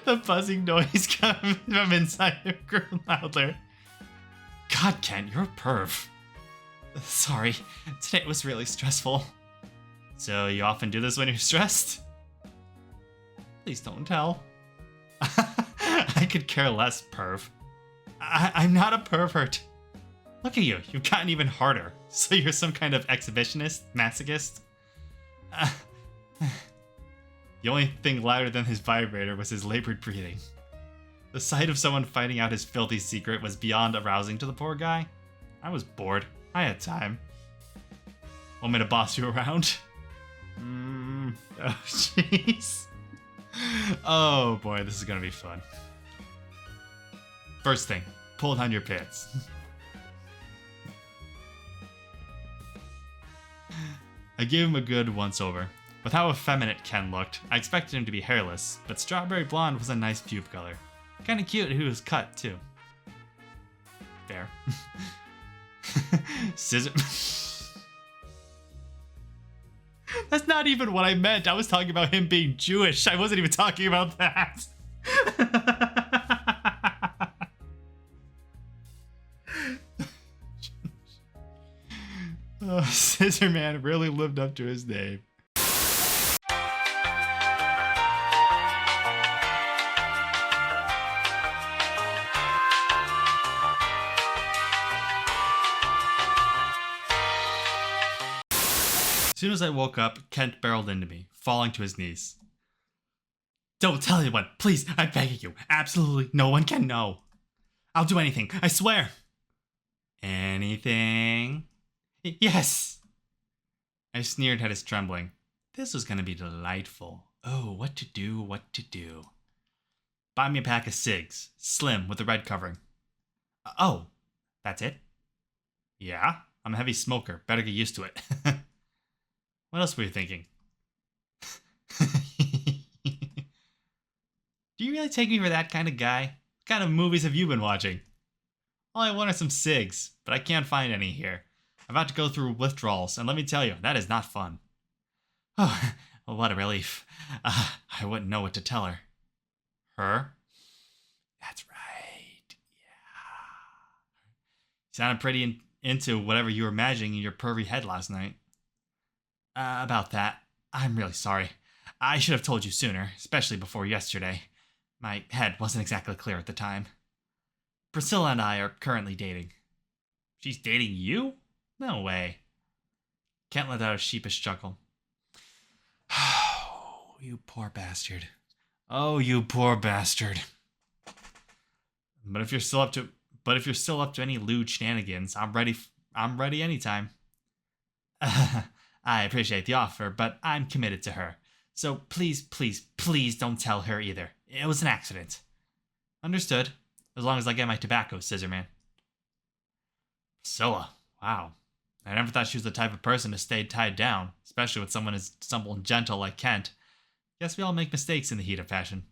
The buzzing noise coming from inside him grew louder. God, Ken, you're a perv. Sorry, today was really stressful. So you often do this when you're stressed? Please don't tell. I could care less, perv. I'm not a pervert. Look at you, you've gotten even harder. So you're some kind of exhibitionist, masochist? The only thing louder than his vibrator was his labored breathing. The sight of someone finding out his filthy secret was beyond arousing to the poor guy. I was bored. I had time. Want me to boss you around? Oh, jeez. Oh boy, this is gonna be fun. First thing, pull down your pants. I gave him a good once-over. With how effeminate Ken looked, I expected him to be hairless, but strawberry blonde was a nice pube color. Kinda cute he was cut, too. Fair. Scissor... That's not even what I meant. I was talking about him being Jewish. I wasn't even talking about that. Oh, Scissor Man really lived up to his name. As soon as I woke up, Kent barreled into me, falling to his knees. Don't tell anyone, please, I'm begging you. Absolutely no one can know. I'll do anything, I swear. Anything? Yes. I sneered at his trembling. This was gonna be delightful. Oh, what to do, what to do. Buy me a pack of cigs, slim with a red covering. Oh, that's it? Yeah, I'm a heavy smoker, better get used to it. What else were you thinking? Do you really take me for that kind of guy? What kind of movies have you been watching? All I want are some cigs, but I can't find any here. I'm about to go through withdrawals, and let me tell you, that is not fun. Oh, well, what a relief. I wouldn't know what to tell her. Her? That's right. Yeah. You sounded pretty into whatever you were imagining in your pervy head last night. About that, I'm really sorry. I should have told you sooner, especially before yesterday. My head wasn't exactly clear at the time. Priscilla and I are currently dating. She's dating you? No way. Kent let out a sheepish chuckle. Oh, you poor bastard. Oh, you poor bastard. But if you're still up to any lewd shenanigans, I'm ready anytime. I appreciate the offer, but I'm committed to her. So please, please, please don't tell her either. It was an accident. Understood. As long as I get my tobacco, Scissorman. Priscilla. Wow. I never thought she was the type of person to stay tied down, especially with someone as simple and gentle like Kent. Guess we all make mistakes in the heat of passion.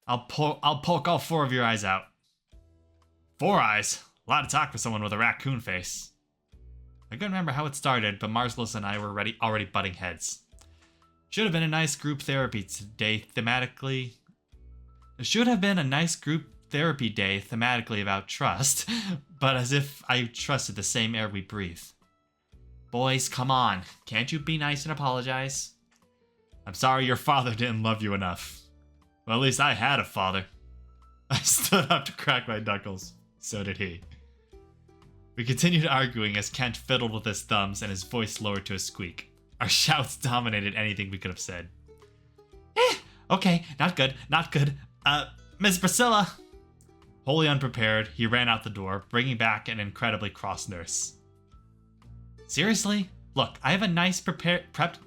I'll poke all 4 of your eyes out. 4 eyes? A lot of talk for someone with a raccoon face. I couldn't remember how it started, but Marcelus and I were already butting heads. Should have been a nice group therapy day thematically. It should have been a nice group therapy day thematically about trust, but as if I trusted the same air we breathe. Boys, come on. Can't you be nice and apologize? I'm sorry your father didn't love you enough. Well, at least I had a father. I stood up to crack my knuckles. So did he. We continued arguing as Kent fiddled with his thumbs and his voice lowered to a squeak. Our shouts dominated anything we could have said. Okay, not good, not good. Miss Priscilla! Wholly unprepared, he ran out the door, bringing back an incredibly cross nurse. Seriously? Look, I have a nice prepped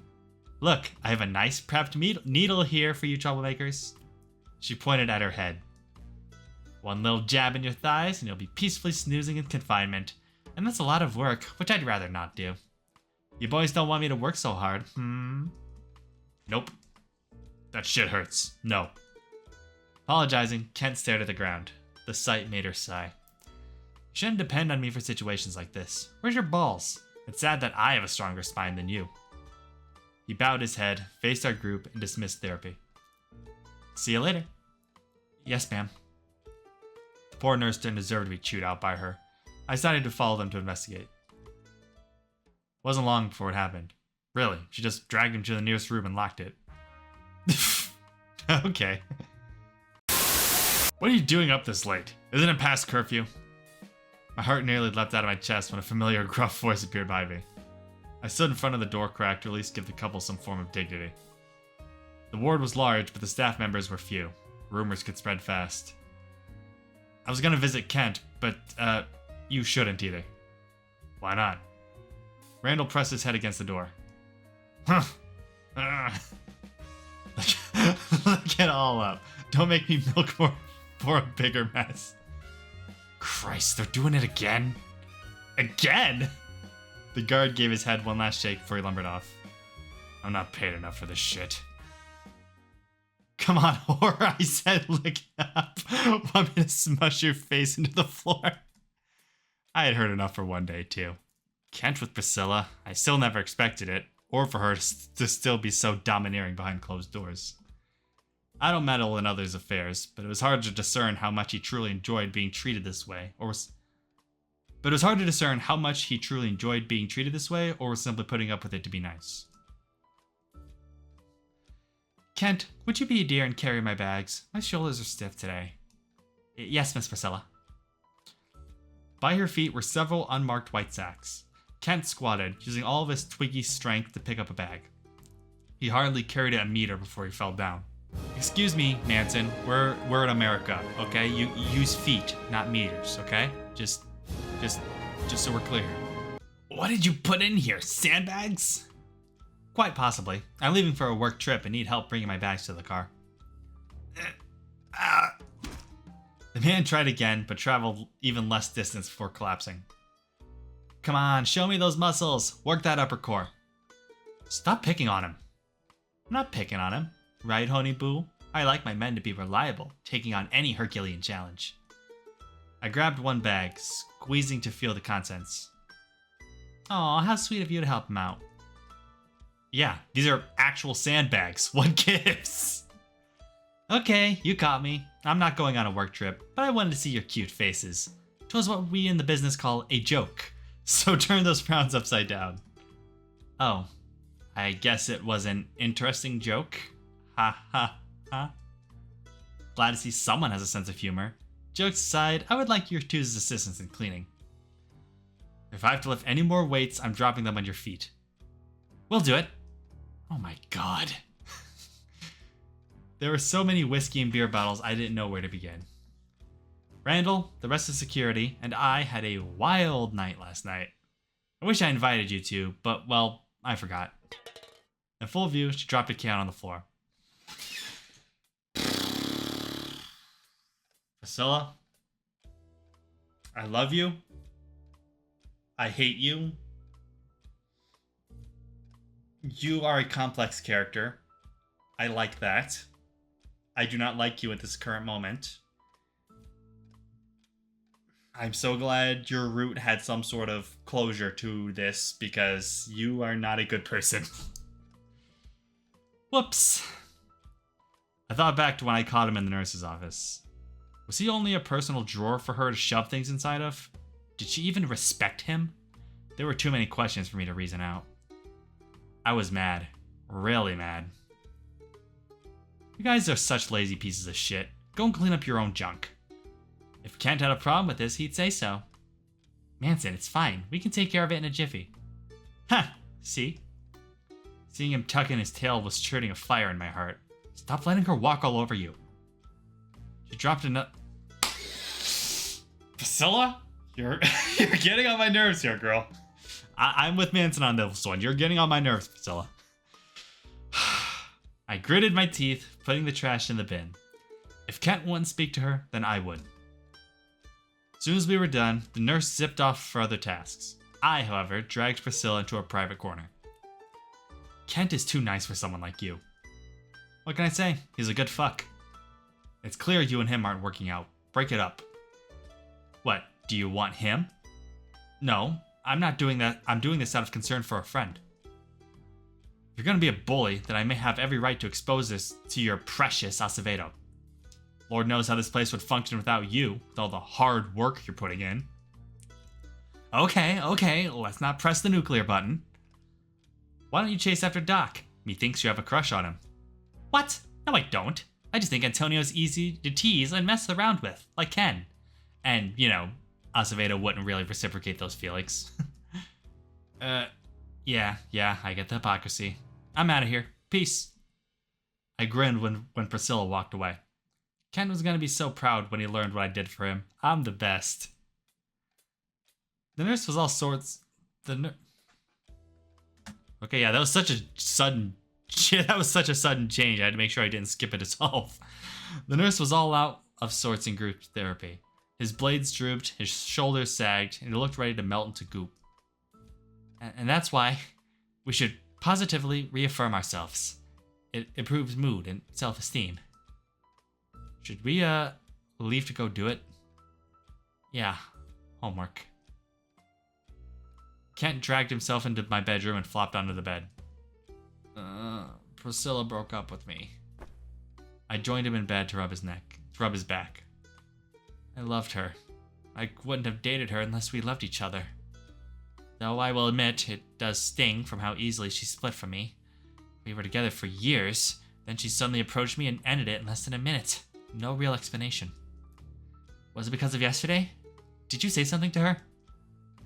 needle here for you troublemakers. She pointed at her head. One little jab in your thighs and you'll be peacefully snoozing in confinement. And that's a lot of work, which I'd rather not do. You boys don't want me to work so hard, Nope. That shit hurts. No. Apologizing, Kent stared at the ground. The sight made her sigh. You shouldn't depend on me for situations like this. Where's your balls? It's sad that I have a stronger spine than you. He bowed his head, faced our group, and dismissed therapy. See you later. Yes, ma'am. The poor nurse didn't deserve to be chewed out by her. I decided to follow them to investigate. Wasn't long before it happened. Really, she just dragged him to the nearest room and locked it. Okay. What are you doing up this late? Isn't it past curfew? My heart nearly leapt out of my chest when a familiar gruff voice appeared behind me. I stood in front of the door crack to at least give the couple some form of dignity. The ward was large, but the staff members were few. Rumors could spread fast. I was gonna visit Kent, but, you shouldn't either. Why not? Randall pressed his head against the door. Huh. Look it all up. Don't make me milk more for a bigger mess. Christ, they're doing it again? Again? The guard gave his head one last shake before he lumbered off. I'm not paid enough for this shit. Come on, whore, I said, lick it up. Want me to smush your face into the floor? I had heard enough for one day, too. Kent with Priscilla, I still never expected it, or for her to still be so domineering behind closed doors. I don't meddle in others' affairs, but it was hard to discern how much he truly enjoyed being treated this way, or was simply putting up with it to be nice. Kent, would you be a dear and carry my bags? My shoulders are stiff today. Yes, Miss Priscilla. By her feet were several unmarked white sacks. Kent squatted, using all of his twiggy strength to pick up a bag. He hardly carried it a meter before he fell down. Excuse me, Manson. We're in America, okay? You use feet, not meters, okay? Just so we're clear. What did you put in here? Sandbags? Quite possibly. I'm leaving for a work trip and need help bringing my bags to the car. The man tried again, but traveled even less distance before collapsing. Come on, show me those muscles. Work that upper core. Stop picking on him. I'm not picking on him. Right, honey boo? I like my men to be reliable, taking on any Herculean challenge. I grabbed one bag, squeezing to feel the contents. Aw, how sweet of you to help him out. Yeah, these are actual sandbags. What gives? Okay, you caught me. I'm not going on a work trip, but I wanted to see your cute faces. 'Twas what we in the business call a joke. So turn those frowns upside down. Oh, I guess it was an interesting joke. Ha ha ha. Glad to see someone has a sense of humor. Jokes aside, I would like your two's assistance in cleaning. If I have to lift any more weights, I'm dropping them on your feet. We'll do it. Oh my god. There were so many whiskey and beer bottles, I didn't know where to begin. Randall, the rest of security, and I had a wild night last night. I wish I invited you to, but, well, I forgot. In full view, she dropped a can on the floor. Priscilla, I love you. I hate you. You are a complex character. I like that. I do not like you at this current moment. I'm so glad your root had some sort of closure to this because you are not a good person. Whoops. I thought back to when I caught him in the nurse's office. Was he only a personal drawer for her to shove things inside of? Did she even respect him? There were too many questions for me to reason out. I was mad. Really mad. You guys are such lazy pieces of shit. Go and clean up your own junk. If Kent had a problem with this, he'd say so. Manson, it's fine. We can take care of it in a jiffy. Huh, see? Seeing him tuck in his tail was starting a fire in my heart. Stop letting her walk all over you. She dropped a Priscilla? You're getting on my nerves here, girl. I'm with Manson on this one. You're getting on my nerves, Priscilla. I gritted my teeth, putting the trash in the bin. If Kent wouldn't speak to her, then I would. As soon as we were done, the nurse zipped off for other tasks. I, however, dragged Priscilla into a private corner. Kent is too nice for someone like you. What can I say? He's a good fuck. It's clear you and him aren't working out. Break it up. What, do you want him? No, I'm not doing that. I'm doing this out of concern for a friend. If you're gonna be a bully, then I may have every right to expose this to your precious Acevedo. Lord knows how this place would function without you, with all the hard work you're putting in. Okay, let's not press the nuclear button. Why don't you chase after Doc? Methinks you have a crush on him. What? No, I don't. I just think Antonio's easy to tease and mess around with, like Ken. And, you know, Acevedo wouldn't really reciprocate those feelings. Yeah, I get the hypocrisy. I'm out of here. Peace. I grinned when Priscilla walked away. Ken was gonna be so proud when he learned what I did for him. I'm the best. The nurse was all sorts... Okay, yeah, that was such a sudden Shit, that was such a sudden change. I had to make sure I didn't skip it at all. The nurse was all out of sorts in group therapy. His blades drooped, his shoulders sagged, and he looked ready to melt into goop. And that's why we should positively reaffirm ourselves. It improves mood and self-esteem. Should we, leave to go do it? Yeah, homework. Kent dragged himself into my bedroom and flopped onto the bed. Priscilla broke up with me. I joined him in bed to rub his back. I loved her. I wouldn't have dated her unless we loved each other. Though I will admit, it does sting from how easily she split from me. We were together for years, then she suddenly approached me and ended it in less than a minute. No real explanation. Was it because of yesterday? Did you say something to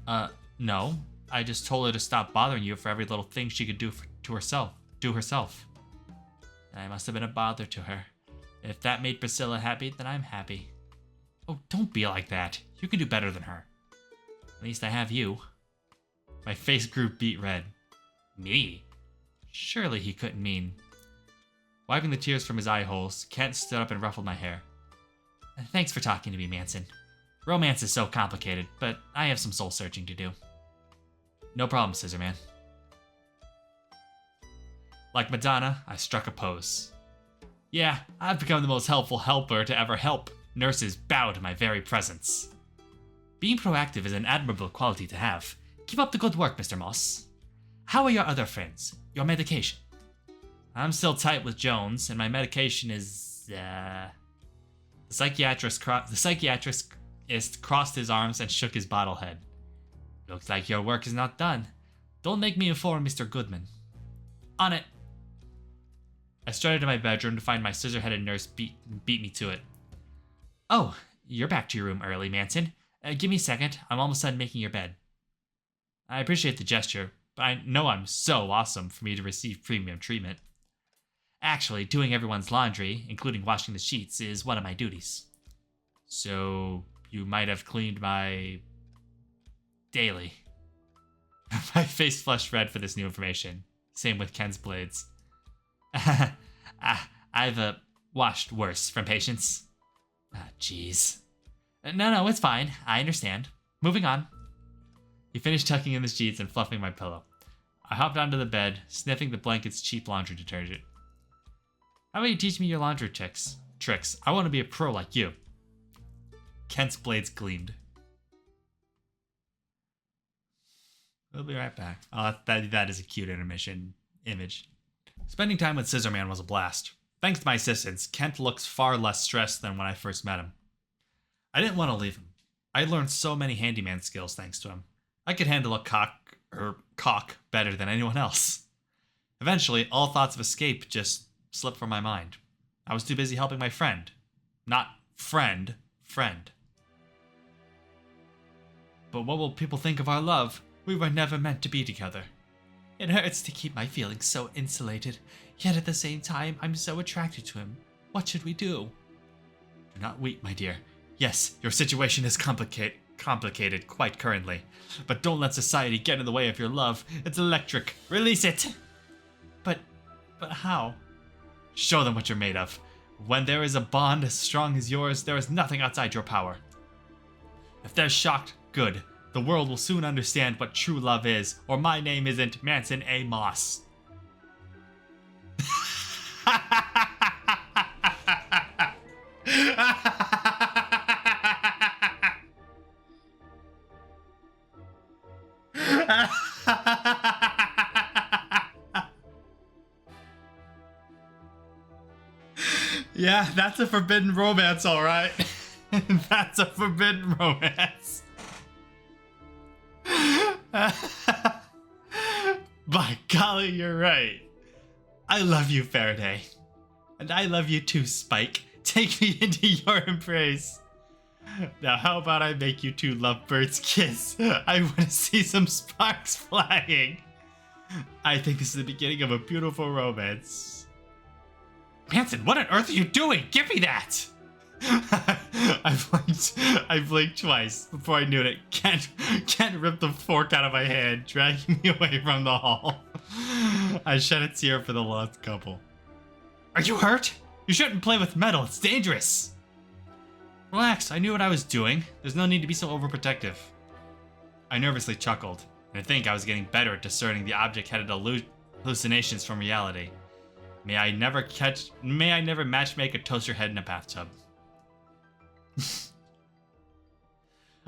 her? No. I just told her to stop bothering you for every little thing she could do herself. I must have been a bother to her. If that made Priscilla happy, then I'm happy. Oh, don't be like that. You can do better than her. At least I have you. My face grew beet red. Me? Surely he couldn't mean. Wiping the tears from his eye holes, Kent stood up and ruffled my hair. Thanks for talking to me, Manson. Romance is so complicated, but I have some soul searching to do. No problem, Scissorman. Like Madonna, I struck a pose. Yeah, I've become the most helpful helper to ever help. Nurses bow to my very presence. Being proactive is an admirable quality to have. Keep up the good work, Mr. Moss. How are your other friends? Your medication? I'm still tight with Jones, and my medication is, The psychiatrist crossed his arms and shook his bottle head. Looks like your work is not done. Don't make me inform Mr. Goodman. On it. I strutted to my bedroom to find my scissor-headed nurse beat me to it. Oh, you're back to your room early, Manson. Give me a second. I'm almost done making your bed. I appreciate the gesture, but I know I'm so awesome for me to receive premium treatment. Actually, doing everyone's laundry, including washing the sheets, is one of my duties. So, you might have cleaned my... daily. My face flushed red for this new information. Same with Ken's blades. I've washed worse from patients. Jeez. No, it's fine. I understand. Moving on. He finished tucking in the sheets and fluffing my pillow. I hopped onto the bed, sniffing the blanket's cheap laundry detergent. How about you teach me your laundry tricks? I want to be a pro like you. Kent's blades gleamed. We'll be right back. Oh, that is a cute intermission image. Spending time with Scissorman was a blast. Thanks to my assistance, Kent looks far less stressed than when I first met him. I didn't want to leave him. I learned so many handyman skills thanks to him. I could handle a cock better than anyone else. Eventually, all thoughts of escape just slipped from my mind. I was too busy helping my friend. Not friend. But what will people think of our love? We were never meant to be together. It hurts to keep my feelings so insulated, yet at the same time, I'm so attracted to him. What should we do? Do not weep, my dear. Yes, your situation is complicated quite currently, but don't let society get in the way of your love. It's electric. Release it! But how? Show them what you're made of. When there is a bond as strong as yours, there is nothing outside your power. If they're shocked, good. The world will soon understand what true love is, or my name isn't Manson A. Moss. Yeah, that's a forbidden romance, all right. That's a forbidden romance. By golly, you're right. I love you, Faraday. And I love you too, Spike. Take me into your embrace. Now, how about I make you two lovebirds kiss? I want to see some sparks flying. I think this is the beginning of a beautiful romance. Manson, what on earth are you doing? Give me that! I blinked twice before I knew it. Kent ripped the fork out of my hand, dragging me away from the hall. I shed a tear for the lost couple. Are you hurt? You shouldn't play with metal, it's dangerous. Relax, I knew what I was doing. There's no need to be so overprotective. I nervously chuckled, and I think I was getting better at discerning the object-headed hallucinations from reality. May I never matchmake a toaster head in a bathtub.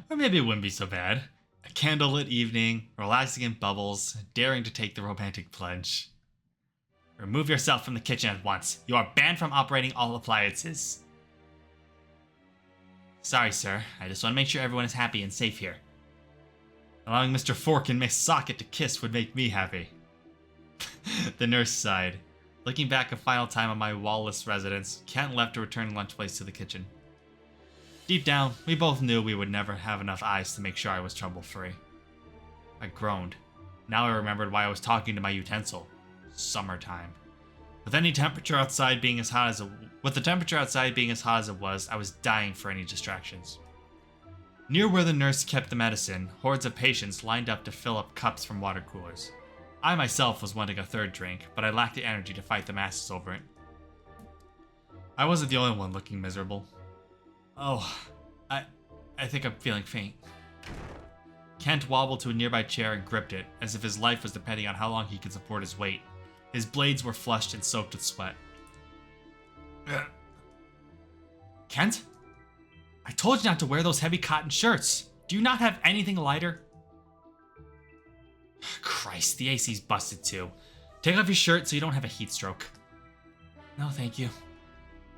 Or maybe it wouldn't be so bad. A candlelit evening, relaxing in bubbles, daring to take the romantic plunge. Remove yourself from the kitchen at once. You are banned from operating all appliances. Sorry, sir. I just want to make sure everyone is happy and safe here. Allowing Mr. Fork and Miss Socket to kiss would make me happy. The nurse sighed. Looking back a final time on my wall-less residence, Kent left to return lunch plates to the kitchen. Deep down, we both knew we would never have enough eyes to make sure I was trouble-free. I groaned. Now I remembered why I was talking to my utensil. Summertime. With the temperature outside being as hot as it was, I was dying for any distractions. Near where the nurse kept the medicine, hordes of patients lined up to fill up cups from water coolers. I myself was wanting a third drink, but I lacked the energy to fight the masses over it. I wasn't the only one looking miserable. Oh, I think I'm feeling faint. Kent wobbled to a nearby chair and gripped it, as if his life was depending on how long he could support his weight. His blades were flushed and soaked with sweat. Kent? I told you not to wear those heavy cotton shirts. Do you not have anything lighter? Christ, the AC's busted too. Take off your shirt so you don't have a heat stroke. No, thank you.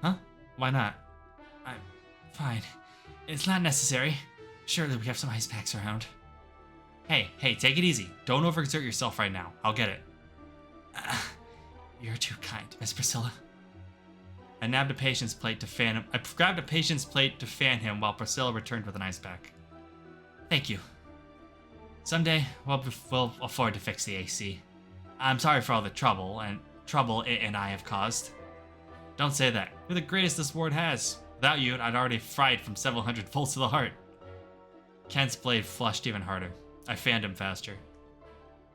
Huh? Why not? I'm fine. It's not necessary. Surely we have some ice packs around. Hey, take it easy. Don't overexert yourself right now. I'll get it. You're too kind, Miss Priscilla. I grabbed a patient's plate to fan him while Priscilla returned with an ice pack. Thank you. Someday, we'll afford to fix the AC. I'm sorry for all the trouble it and I have caused. Don't say that. You're the greatest this ward has. Without you, I'd already fried from several hundred volts to the heart. Kent's blade flushed even harder. I fanned him faster.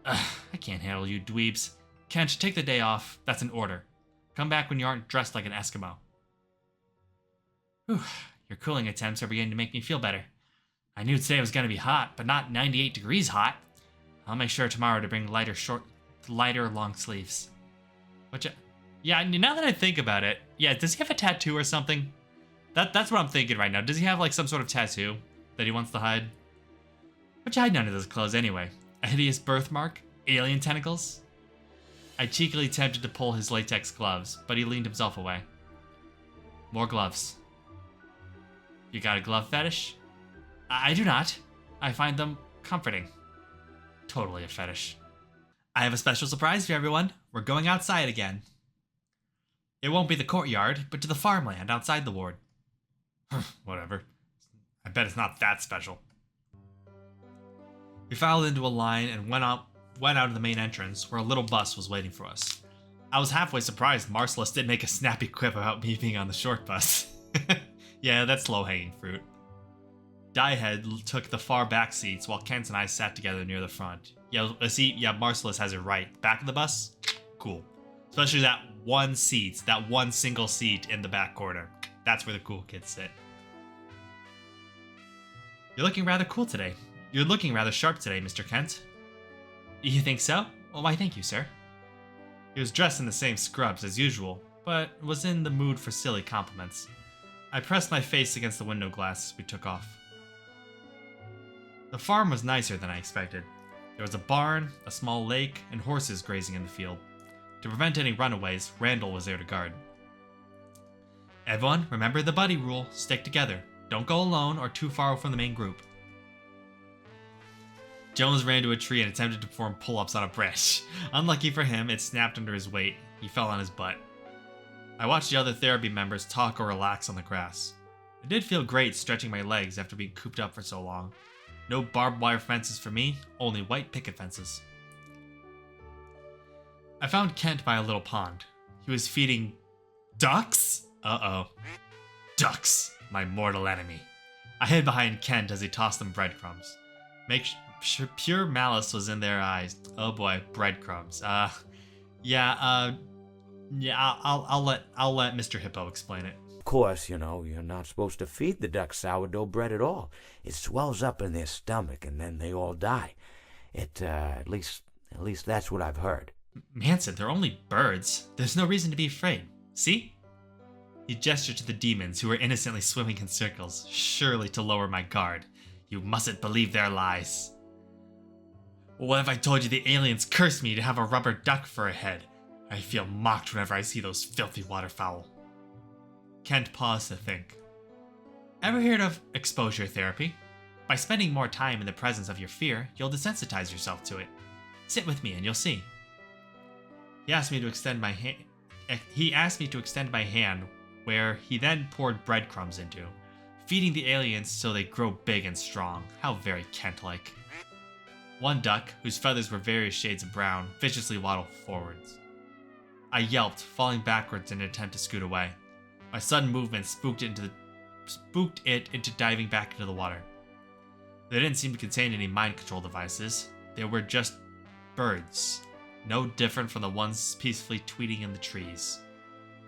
I can't handle you dweebs. Kent, take the day off. That's an order. Come back when you aren't dressed like an Eskimo. Whew, your cooling attempts are beginning to make me feel better. I knew today was going to be hot, but not 98 degrees hot. I'll make sure tomorrow to bring lighter long sleeves. Yeah, now that I think about it, yeah, does he have a tattoo or something? That's what I'm thinking right now. Does he have like some sort of tattoo that he wants to hide? Which hide none of those clothes anyway. A hideous birthmark? Alien tentacles? I cheekily attempted to pull his latex gloves, but he leaned himself away. More gloves. You got a glove fetish? I do not. I find them comforting. Totally a fetish. I have a special surprise for everyone. We're going outside again. It won't be the courtyard, but to the farmland outside the ward. Whatever. I bet it's not that special. We filed into a line and went out of the main entrance, where a little bus was waiting for us. I was halfway surprised Marcellus didn't make a snappy quip about me being on the short bus. Yeah, that's low-hanging fruit. Diehead took the far back seats while Kent and I sat together near the front. Yeah, Marcellus has it right. Back of the bus? Cool. Especially that one single seat in the back corner. That's where the cool kids sit. You're looking rather cool today. You're looking rather sharp today, Mr. Kent. You think so? Well, why thank you, sir. He was dressed in the same scrubs as usual, but was in the mood for silly compliments. I pressed my face against the window glass as we took off. The farm was nicer than I expected. There was a barn, a small lake, and horses grazing in the field. To prevent any runaways, Randall was there to guard. Everyone, remember the buddy rule. Stick together. Don't go alone or too far from the main group. Jones ran to a tree and attempted to perform pull-ups on a branch. Unlucky for him, it snapped under his weight. He fell on his butt. I watched the other therapy members talk or relax on the grass. It did feel great stretching my legs after being cooped up for so long. No barbed wire fences for me, only white picket fences. I found Kent by a little pond. He was feeding ducks? Uh-oh. Ducks, my mortal enemy. I hid behind Kent as he tossed them breadcrumbs. Make sure pure malice was in their eyes. Oh boy, breadcrumbs. I'll let Mr. Hippo explain it. Of course, you're not supposed to feed the ducks sourdough bread at all. It swells up in their stomach, and then they all die. At least that's what I've heard. Manson, they're only birds. There's no reason to be afraid. See? He gestured to the demons who were innocently swimming in circles, surely to lower my guard. You mustn't believe their lies. What if I told you the aliens cursed me to have a rubber duck for a head? I feel mocked whenever I see those filthy waterfowl. Kent paused to think. Ever heard of exposure therapy? By spending more time in the presence of your fear, you'll desensitize yourself to it. Sit with me and you'll see. He asked me to extend my hand, where he then poured breadcrumbs into, feeding the aliens so they grow big and strong. How very Kent-like. One duck, whose feathers were various shades of brown, viciously waddled forwards. I yelped, falling backwards in an attempt to scoot away. My sudden movement spooked it into diving back into the water. They didn't seem to contain any mind control devices. They were just birds, no different from the ones peacefully tweeting in the trees.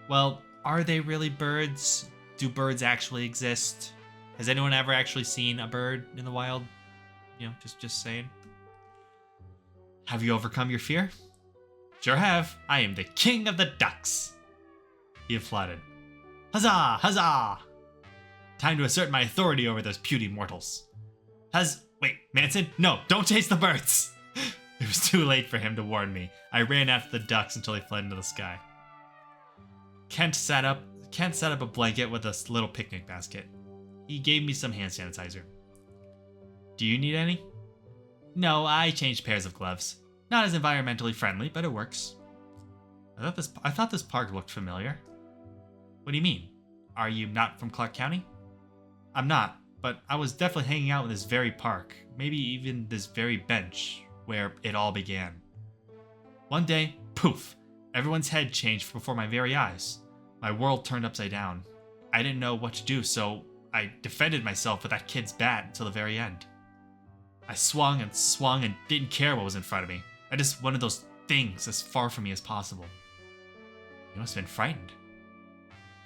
Well, are they really birds? Do birds actually exist? Has anyone ever actually seen a bird in the wild? Just saying. Have you overcome your fear? Sure have. I am the king of the ducks. He applauded. Huzzah! Huzzah! Time to assert my authority over those puny mortals. Wait, Manson? No, don't chase the birds! It was too late for him to warn me. I ran after the ducks until they fled into the sky. Kent set up a blanket with a little picnic basket. He gave me some hand sanitizer. Do you need any? No, I changed pairs of gloves. Not as environmentally friendly, but it works. I thought this park looked familiar. What do you mean? Are you not from Clark County? I'm not, but I was definitely hanging out in this very park, maybe even this very bench, where it all began. One day, poof, everyone's head changed before my very eyes. My world turned upside down. I didn't know what to do, so I defended myself with that kid's bat until the very end. I swung and didn't care what was in front of me. I just wanted those things as far from me as possible. You must have been frightened.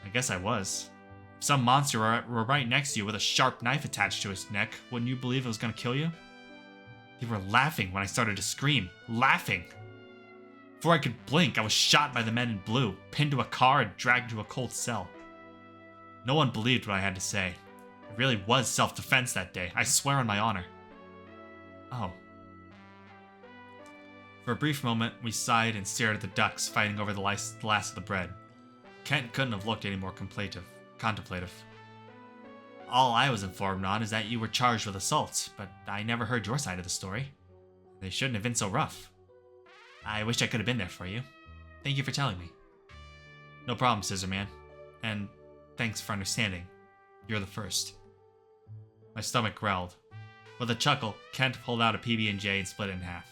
I guess I was. If some monster were right next to you with a sharp knife attached to its neck, wouldn't you believe it was going to kill you? They were laughing when I started to scream. Laughing! Before I could blink, I was shot by the men in blue, pinned to a car, and dragged to a cold cell. No one believed what I had to say. It really was self-defense that day, I swear on my honor. Oh. For a brief moment, we sighed and stared at the ducks fighting over the last of the bread. Kent couldn't have looked any more contemplative. All I was informed on is that you were charged with assault, but I never heard your side of the story. They shouldn't have been so rough. I wish I could have been there for you. Thank you for telling me. No problem, Scissorman. And thanks for understanding. You're the first. My stomach growled. With a chuckle, Kent pulled out a PB&J and split it in half.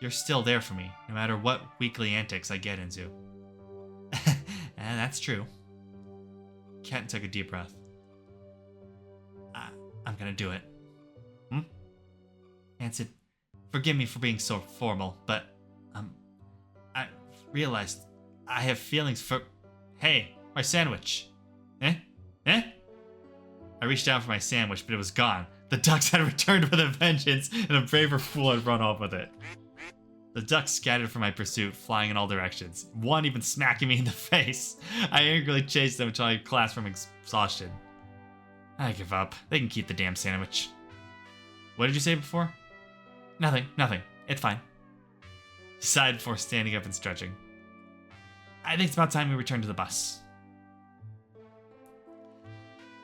You're still there for me, no matter what weekly antics I get into. And that's true. Kent took a deep breath. I'm gonna do it. Manson, forgive me for being so formal, but I realized I have feelings for... Hey, my sandwich. Eh? I reached down for my sandwich, but it was gone. The ducks had returned with a vengeance, and a braver fool had run off with it. The ducks scattered from my pursuit, flying in all directions, one even smacking me in the face. I angrily chased them until I collapsed from exhaustion. I give up. They can keep the damn sandwich. What did you say before? Nothing. It's fine. He sighed before standing up and stretching. I think it's about time we return to the bus.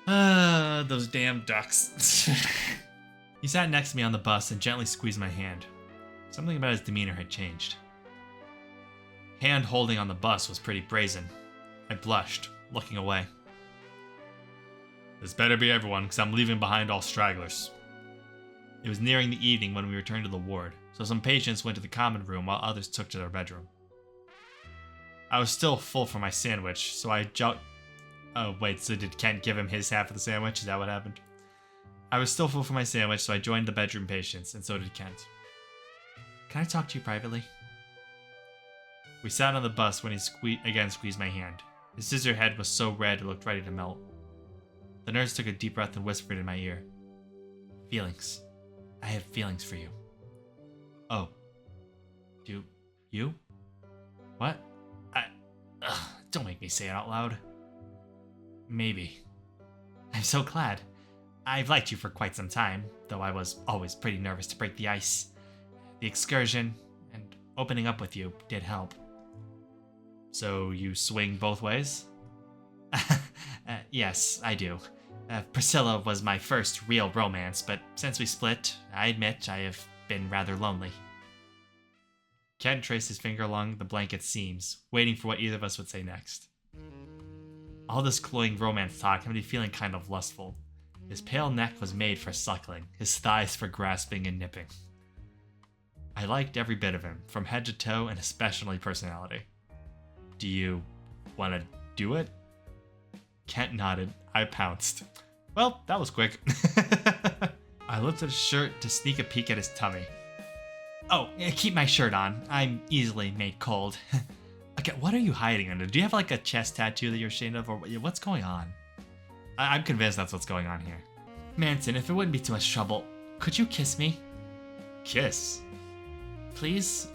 Those damn ducks. He sat next to me on the bus and gently squeezed my hand. Something about his demeanor had changed. Hand holding on the bus was pretty brazen. I blushed, looking away. This better be everyone, because I'm leaving behind all stragglers. It was nearing the evening when we returned to the ward, so some patients went to the common room while others took to their bedroom. I was still full from my sandwich, so I Oh, wait, so did Kent give him his half of the sandwich? Is that what happened? I was still full from my sandwich, so I joined the bedroom patients, and so did Kent. Can I talk to you privately? We sat on the bus when he again squeezed my hand. His scissor head was so red it looked ready to melt. The nurse took a deep breath and whispered in my ear. Feelings. I have feelings for you. Oh. Do you? What? Don't make me say it out loud. Maybe. I'm so glad. I've liked you for quite some time, though I was always pretty nervous to break the ice. The excursion and opening up with you did help. So you swing both ways? Yes, I do. Priscilla was my first real romance, but since we split, I admit I have been rather lonely. Ken traced his finger along the blanket seams, waiting for what either of us would say next. All this cloying romance talk had me feeling kind of lustful. His pale neck was made for suckling, his thighs for grasping and nipping. I liked every bit of him, from head to toe and especially personality. Do you want to do it? Kent nodded. I pounced. Well, that was quick. I lifted his shirt to sneak a peek at his tummy. Oh, keep my shirt on. I'm easily made cold. Okay, what are you hiding under? Do you have like a chest tattoo that you're ashamed of, or what's going on? I'm convinced that's what's going on here. Manson, if it wouldn't be too much trouble, could you kiss me? Kiss? Please?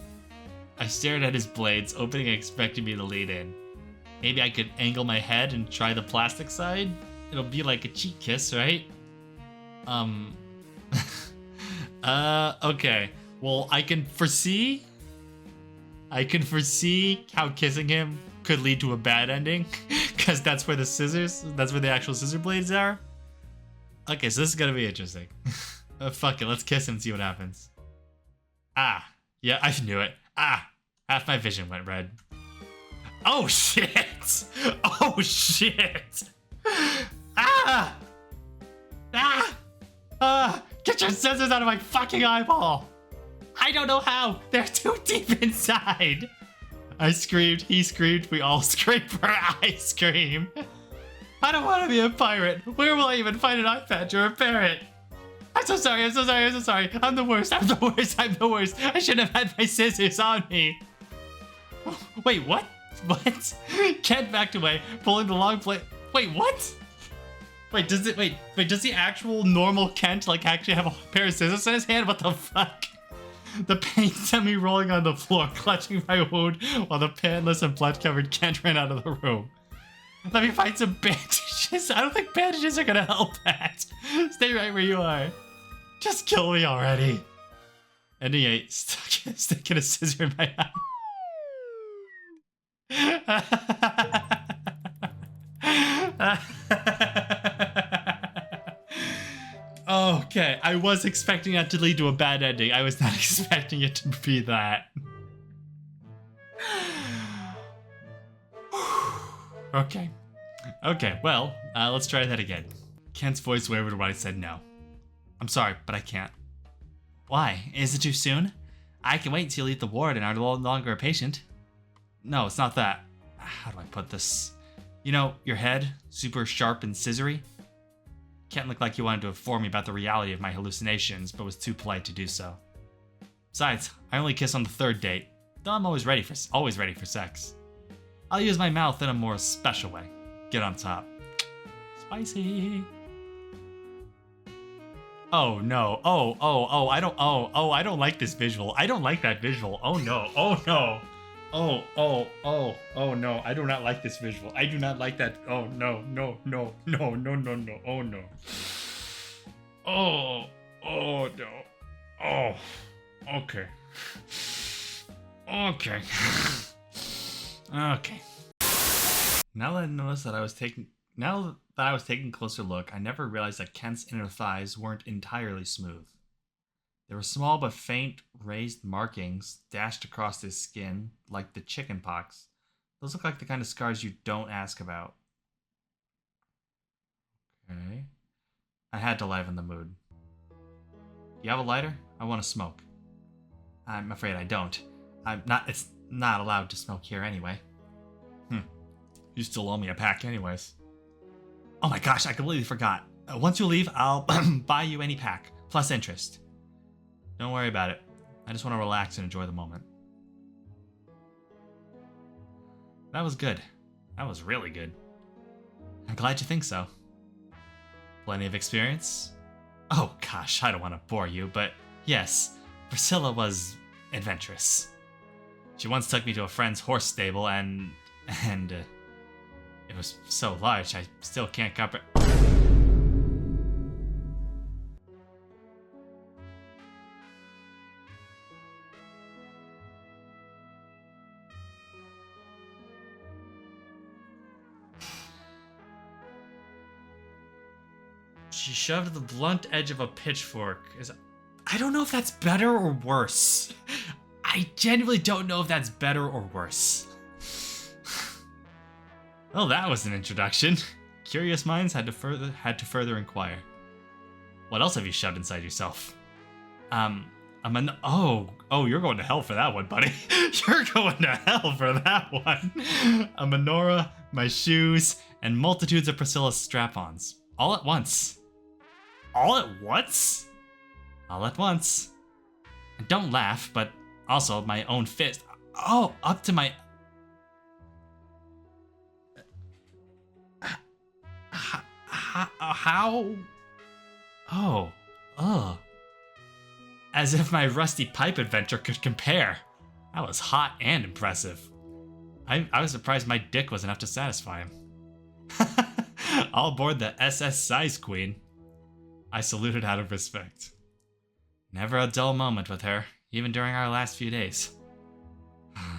I stared at his blades, opening and expecting me to lean in. Maybe I could angle my head and try the plastic side? It'll be like a cheek kiss, right? Okay. Well, I can foresee how kissing him could lead to a bad ending, because that's where the actual scissor blades are. Okay, so this is gonna be interesting. Fuck it, let's kiss him and see what happens. Ah, yeah, I knew it. Ah, half my vision went red. Oh shit! Oh shit! Ah! Ah! Ah! Get your scissors out of my fucking eyeball! I don't know how! They're too deep inside! I screamed, he screamed, we all screamed for ice cream. I don't want to be a pirate. Where will I even find an eye patch or a parrot? I'm so sorry, I'm so sorry, I'm so sorry. I'm the worst, I'm the worst, I'm the worst. I shouldn't have had my scissors on me. Wait, what? What? Kent backed away, pulling the long blade. Wait, what? Wait, does the actual normal Kent like actually have a pair of scissors in his hand? What the fuck? The pain sent me rolling on the floor, clutching my wound, while the pantless and blood-covered Kent ran out of the room. Let me find some bandages. I don't think bandages are gonna help that. Stay right where you are. Just kill me already. Ending 8, sticking a scissor in my eye. Okay, I was expecting that to lead to a bad ending. I was not expecting it to be that. Okay. Okay, well, let's try that again. Kent's voice wavered when I said no. I'm sorry, but I can't. Why? Is it too soon? I can wait until you leave the ward and are no longer a patient. No, it's not that. How do I put this? You know, your head, super sharp and scissory. Kent looked like he wanted to inform me about the reality of my hallucinations, but was too polite to do so. Besides, I only kiss on the 3rd date, though I'm always ready for sex. I'll use my mouth in a more special way. Get on top. Spicy. Oh no. I don't like this visual. I don't like that visual. Oh no. Oh no. Oh no. I do not like this visual. I do not like that. Oh no. Oh no. Oh no. Oh. Okay. Now that I was taking a closer look, I never realized that Kent's inner thighs weren't entirely smooth. There were small but faint raised markings dashed across his skin, like the chicken pox. Those look like the kind of scars you don't ask about. Okay. I had to liven the mood. You have a lighter? I want to smoke. I'm afraid I don't. It's not allowed to smoke here anyway. You still owe me a pack anyways. Oh my gosh, I completely forgot. Once you leave, I'll buy you any pack, plus interest. Don't worry about it. I just want to relax and enjoy the moment. That was good. That was really good. I'm glad you think so. Plenty of experience? Oh gosh, I don't want to bore you, but yes, Priscilla was adventurous. She once took me to a friend's horse stable and it was so large I still can't comprehend. She shoved the blunt edge of a pitchfork. I don't know if that's better or worse. I genuinely don't know if that's better or worse. Well, that was an introduction. Curious minds had to further inquire. What else have you shoved inside yourself? Oh, you're going to hell for that one, buddy. You're going to hell for that one. A menorah, my shoes, and multitudes of Priscilla's strap-ons. All at once. All at once? All at once. And don't laugh, but also my own fist. Oh, up to my... How? Oh, ugh. As if my rusty pipe adventure could compare. That was hot and impressive. I was surprised my dick was enough to satisfy him. All aboard the SS Size Queen. I saluted out of respect. Never a dull moment with her, even during our last few days.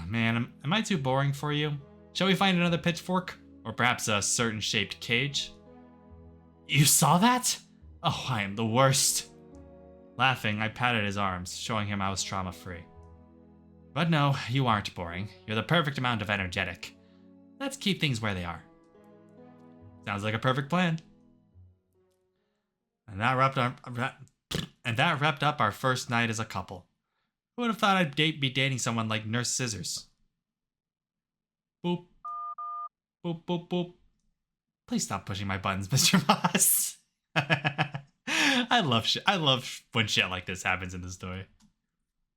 Man, am I too boring for you? Shall we find another pitchfork? Or perhaps a certain shaped cage? You saw that? Oh, I am the worst. Laughing, I patted his arms, showing him I was trauma-free. But no, you aren't boring. You're the perfect amount of energetic. Let's keep things where they are. Sounds like a perfect plan. And that wrapped up our first night as a couple. Who would have thought I'd be dating someone like Nurse Scissors? Boop. Boop, boop, boop. Please stop pushing my buttons, Mr. Moss. I love when shit like this happens in the story.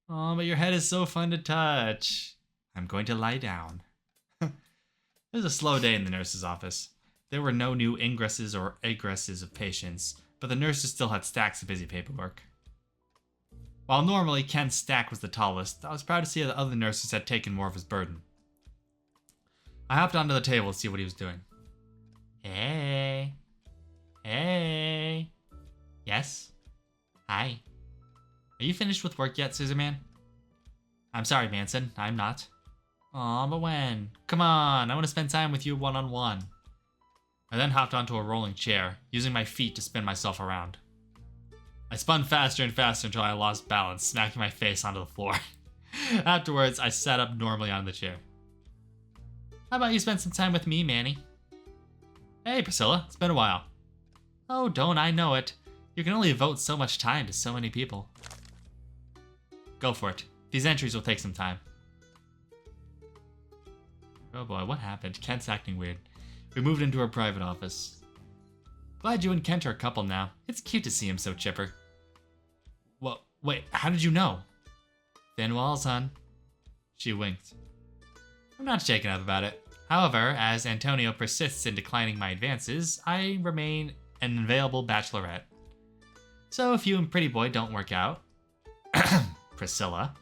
Oh, but your head is so fun to touch. I'm going to lie down. It was a slow day in the nurse's office. There were no new ingresses or egresses of patients, but the nurses still had stacks of busy paperwork. While normally Ken's stack was the tallest, I was proud to see that other nurses had taken more of his burden. I hopped onto the table to see what he was doing. Hey. Hey. Yes? Hi. Are you finished with work yet, Scissorman? I'm sorry, Manson. I'm not. Aw, but when? Come on, I want to spend time with you one-on-one. I then hopped onto a rolling chair, using my feet to spin myself around. I spun faster and faster until I lost balance, smacking my face onto the floor. Afterwards, I sat up normally on the chair. How about you spend some time with me, Manny? Hey, Priscilla, it's been a while. Oh, don't I know it. You can only devote so much time to so many people. Go for it. These entries will take some time. Oh boy, what happened? Kent's acting weird. We moved into her private office. Glad you and Kent are a couple now. It's cute to see him so chipper. Well, wait, how did you know? Thin walls, hon. She winked. I'm not shaken up about it. However, as Antonio persists in declining my advances, I remain an available bachelorette. So if you and Pretty Boy don't work out, Priscilla,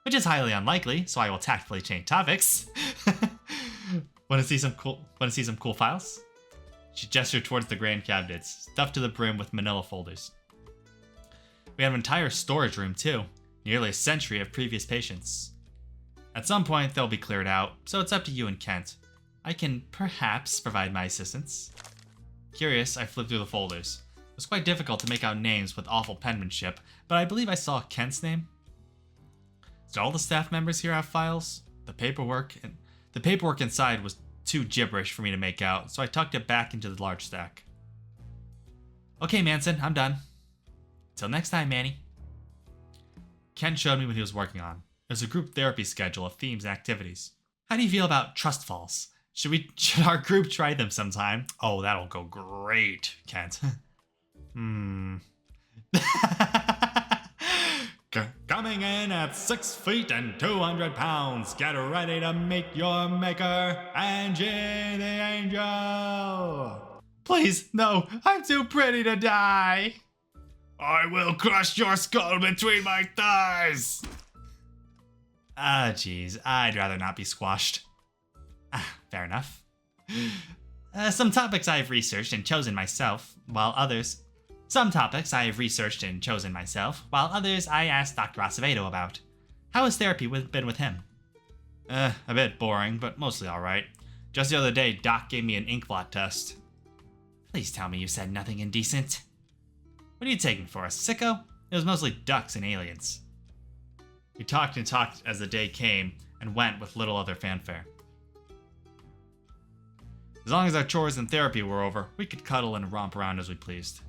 which is highly unlikely, so I will tactfully change topics. Want to see some cool files? She gestured towards the grand cabinets, stuffed to the brim with manila folders. We have an entire storage room too, nearly a century of previous patients. At some point, they'll be cleared out, so it's up to you and Kent. I can perhaps provide my assistance. Curious, I flipped through the folders. It was quite difficult to make out names with awful penmanship, but I believe I saw Kent's name. Did all the staff members here have files? The paperwork inside was too gibberish for me to make out, so I tucked it back into the large stack. Okay, Manson, I'm done. Till next time, Manny. Kent showed me what he was working on. There's a group therapy schedule of themes and activities. How do you feel about trust falls? Should our group try them sometime? Oh, that'll go great, Kent. Coming in at 6 feet and 200 pounds, get ready to meet your maker, Angie the Angel! Please, no, I'm too pretty to die. I will crush your skull between my thighs! Ah, jeez, I'd rather not be squashed. Fair enough. Some topics I have researched and chosen myself, while others I asked Dr. Acevedo about. How has therapy been with him? A bit boring, but mostly alright. Just the other day, Doc gave me an ink blot test. Please tell me you said nothing indecent. What are you taking for, a sicko? It was mostly ducks and aliens. He talked and talked as the day came and went with little other fanfare. As long as our chores and therapy were over, we could cuddle and romp around as we pleased.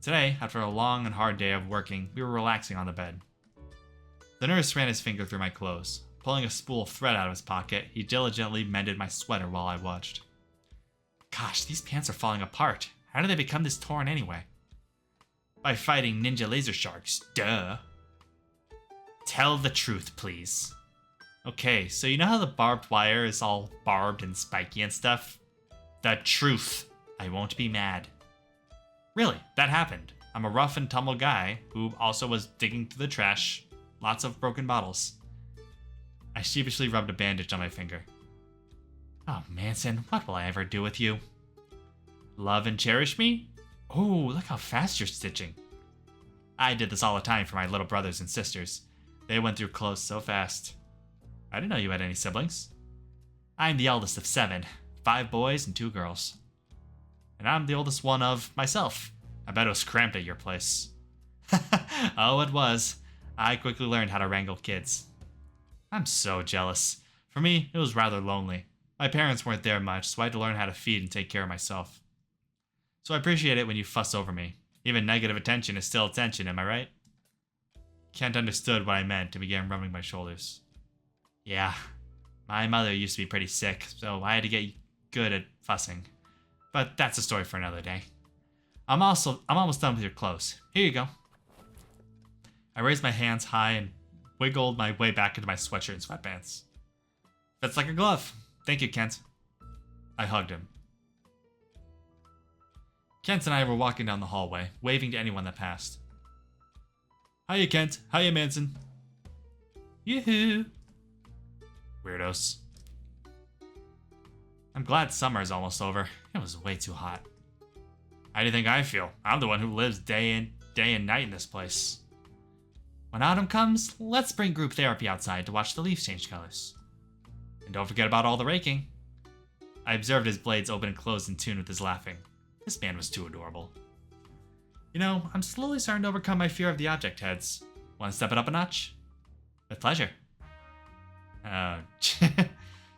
Today, after a long and hard day of working, we were relaxing on the bed. The nurse ran his finger through my clothes. Pulling a spool of thread out of his pocket, he diligently mended my sweater while I watched. Gosh, these pants are falling apart. How did they become this torn anyway? By fighting ninja laser sharks, duh. Tell the truth, please. Okay, so you know how the barbed wire is all barbed and spiky and stuff? The truth. I won't be mad. Really, that happened. I'm a rough and tumble guy who also was digging through the trash. Lots of broken bottles. I sheepishly rubbed a bandage on my finger. Oh, Manson, what will I ever do with you? Love and cherish me? Oh, look how fast you're stitching. I did this all the time for my little brothers and sisters. They went through clothes so fast. I didn't know you had any siblings. I'm the eldest of 7, 5 boys and 2 girls. And I'm the oldest one of myself. I bet it was cramped at your place. Oh, it was. I quickly learned how to wrangle kids. I'm so jealous. For me, it was rather lonely. My parents weren't there much, so I had to learn how to feed and take care of myself. So I appreciate it when you fuss over me. Even negative attention is still attention, am I right? Kent understood what I meant and began rubbing my shoulders. Yeah, my mother used to be pretty sick, so I had to get good at fussing. But that's a story for another day. I'm almost done with your clothes. Here you go. I raised my hands high and wiggled my way back into my sweatshirt and sweatpants. Fits like a glove. Thank you, Kent. I hugged him. Kent and I were walking down the hallway, waving to anyone that passed. Hiya, Kent. Hiya, Manson. Yoo-hoo. Weirdos. I'm glad summer is almost over. It was way too hot. How do you think I feel? I'm the one who lives day and night in this place. When autumn comes, let's bring group therapy outside to watch the leaves change colors. And don't forget about all the raking. I observed his blades open and close in tune with his laughing. This man was too adorable. You know, I'm slowly starting to overcome my fear of the object heads. Want to step it up a notch? With pleasure.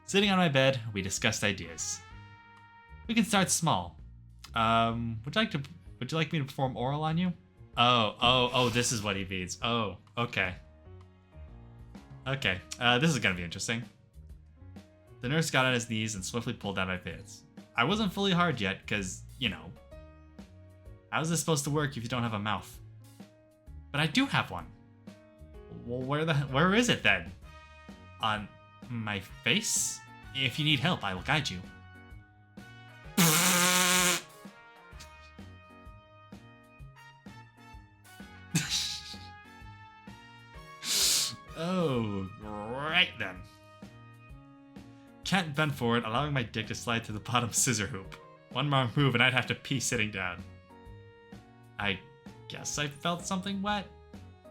Sitting on my bed, we discussed ideas. We can start small. Would you like me to perform oral on you? Oh, this is what he means. Oh, okay. Okay, this is gonna be interesting. The nurse got on his knees and swiftly pulled down my pants. I wasn't fully hard yet, cause, you know. How is this supposed to work if you don't have a mouth? But I do have one. Well, where is it then? On my face? If you need help, I will guide you. Oh, right then. Kent bent forward, allowing my dick to slide to the bottom scissor hoop. One more move and I'd have to pee sitting down. I guess I felt something wet.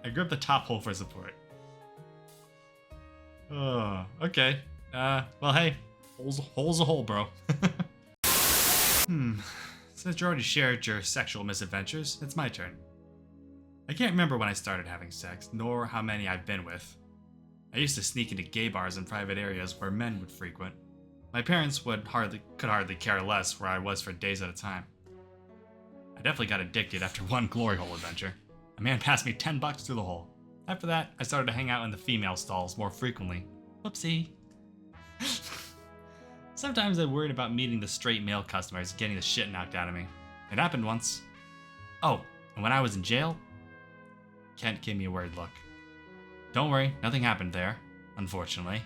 I gripped the top hole for support. Oh, okay. Well, hey, hole's a hole, bro. Since you already shared your sexual misadventures, it's my turn. I can't remember when I started having sex, nor how many I've been with. I used to sneak into gay bars in private areas where men would frequent. My parents could hardly care less where I was for days at a time. I definitely got addicted after one glory hole adventure. A man passed me $10 through the hole. After that, I started to hang out in the female stalls more frequently. Whoopsie. Sometimes I worried about meeting the straight male customers and getting the shit knocked out of me. It happened once. Oh, and when I was in jail, Kent gave me a worried look. Don't worry, nothing happened there, unfortunately.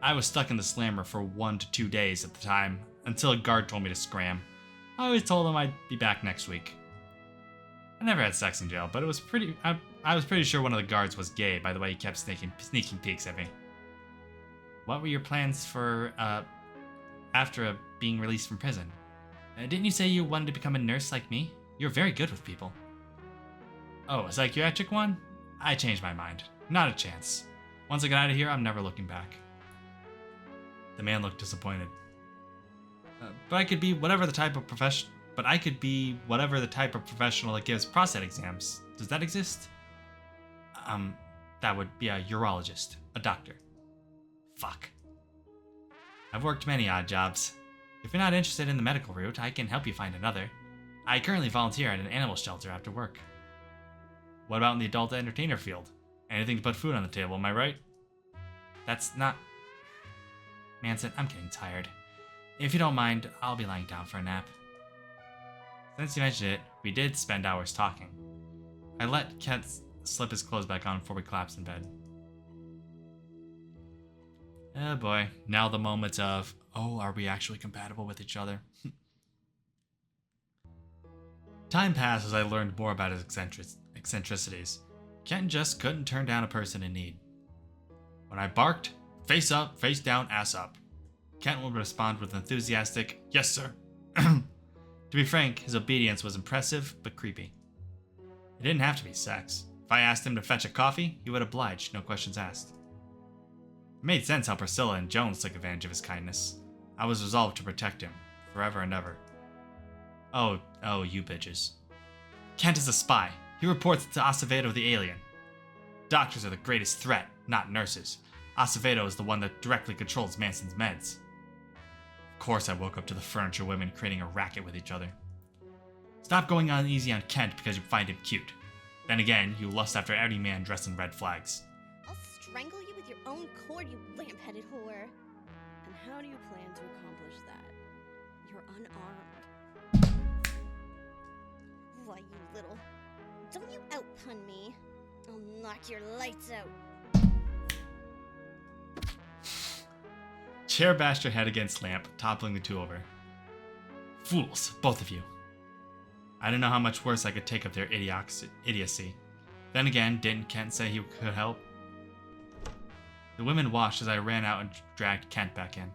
I was stuck in the slammer for 1 to 2 days at the time, until a guard told me to scram. I always told him I'd be back next week. I never had sex in jail, but it was I was pretty sure one of the guards was gay by the way he kept sneaking peeks at me. What were your plans for, after being released from prison? Didn't you say you wanted to become a nurse like me? You're very good with people. Oh, a psychiatric one? I changed my mind. Not a chance. Once I get out of here, I'm never looking back. The man looked disappointed. But I could be whatever the type of professional that gives prostate exams. Does that exist? That would be a urologist, a doctor. Fuck. I've worked many odd jobs. If you're not interested in the medical route, I can help you find another. I currently volunteer at an animal shelter after work. What about in the adult entertainer field? Anything to put food on the table, am I right? That's not... Manson, I'm getting tired. If you don't mind, I'll be lying down for a nap. Since you mentioned it, we did spend hours talking. I let Kent slip his clothes back on before we collapsed in bed. Oh boy, now the moment of, oh, are we actually compatible with each other? Time passed as I learned more about his eccentricities. Kent just couldn't turn down a person in need. When I barked, face up, face down, ass up, Kent would respond with enthusiastic, yes sir. To be frank, his obedience was impressive, but creepy. It didn't have to be sex. If I asked him to fetch a coffee, he would oblige, no questions asked. It made sense how Priscilla and Jones took advantage of his kindness. I was resolved to protect him, forever and ever. Oh, you bitches. Kent is a spy. He reports to Acevedo the alien. Doctors are the greatest threat, not nurses. Acevedo is the one that directly controls Manson's meds. Of course I woke up to the furniture women creating a racket with each other. Stop going on easy on Kent because you find him cute. Then again, you lust after every man dressed in red flags. I'll strangle you with your own cord, you lamp-headed whore. And how do you plan to accomplish that? You're unarmed. Why, you little... Don't you out-pun me. I'll knock your lights out. Chair bashed her head against lamp, toppling the two over. Fools, both of you. I didn't know how much worse I could take of their idiocy. Then again, didn't Kent say he could help? The women watched as I ran out and dragged Kent back in.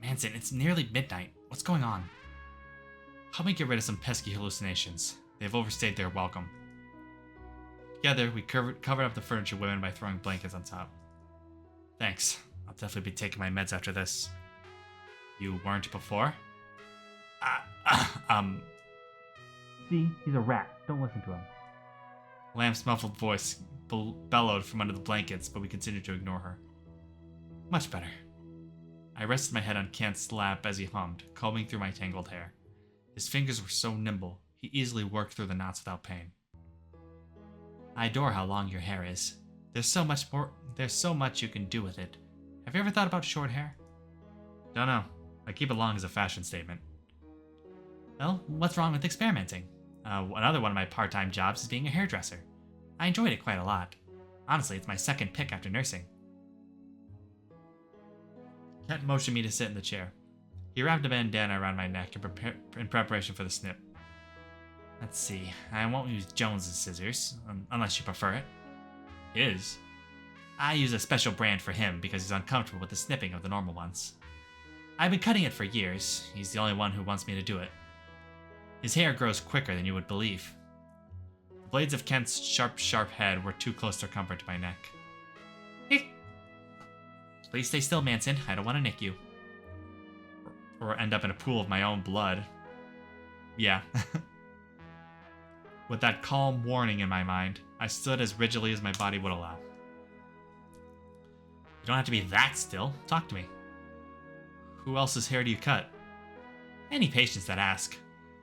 Manson, it's nearly midnight. What's going on? Help me get rid of some pesky hallucinations. They've overstayed their welcome. Together, we covered up the furniture women by throwing blankets on top. Thanks. I'll definitely be taking my meds after this. You weren't before? See, he's a rat. Don't listen to him. Lamb's muffled voice bellowed from under the blankets, but we continued to ignore her. Much better. I rested my head on Kent's lap as he hummed, combing through my tangled hair. His fingers were so nimble, he easily worked through the knots without pain. I adore how long your hair is. There's so much you can do with it. Have you ever thought about short hair? Don't know. I keep it long as a fashion statement. Well, what's wrong with experimenting? Another one of my part-time jobs is being a hairdresser. I enjoyed it quite a lot. Honestly, it's my second pick after nursing. Kent motioned me to sit in the chair. He wrapped a bandana around my neck in preparation for the snip. Let's see, I won't use Jones's scissors, unless you prefer it. His? I use a special brand for him because he's uncomfortable with the snipping of the normal ones. I've been cutting it for years. He's the only one who wants me to do it. His hair grows quicker than you would believe. The blades of Kent's sharp head were too close to comfort to my neck. Please stay still, Manson. I don't want to nick you. Or end up in a pool of my own blood. Yeah. With that calm warning in my mind, I stood as rigidly as my body would allow. You don't have to be that still. Talk to me. Who else's hair do you cut? Any patients that ask.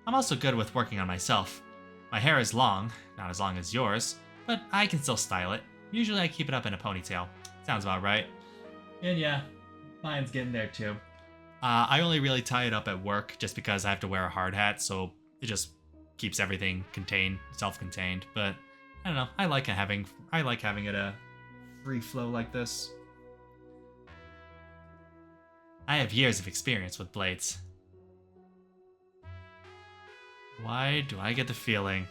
I'm also good with working on myself. My hair is long, not as long as yours, but I can still style it. Usually I keep it up in a ponytail. Sounds about right. And yeah, mine's getting there too. I only really tie it up at work just because I have to wear a hard hat, so it just keeps everything self-contained. But I don't know. I like having it a free flow like this. I have years of experience with blades. Why do I get the feeling?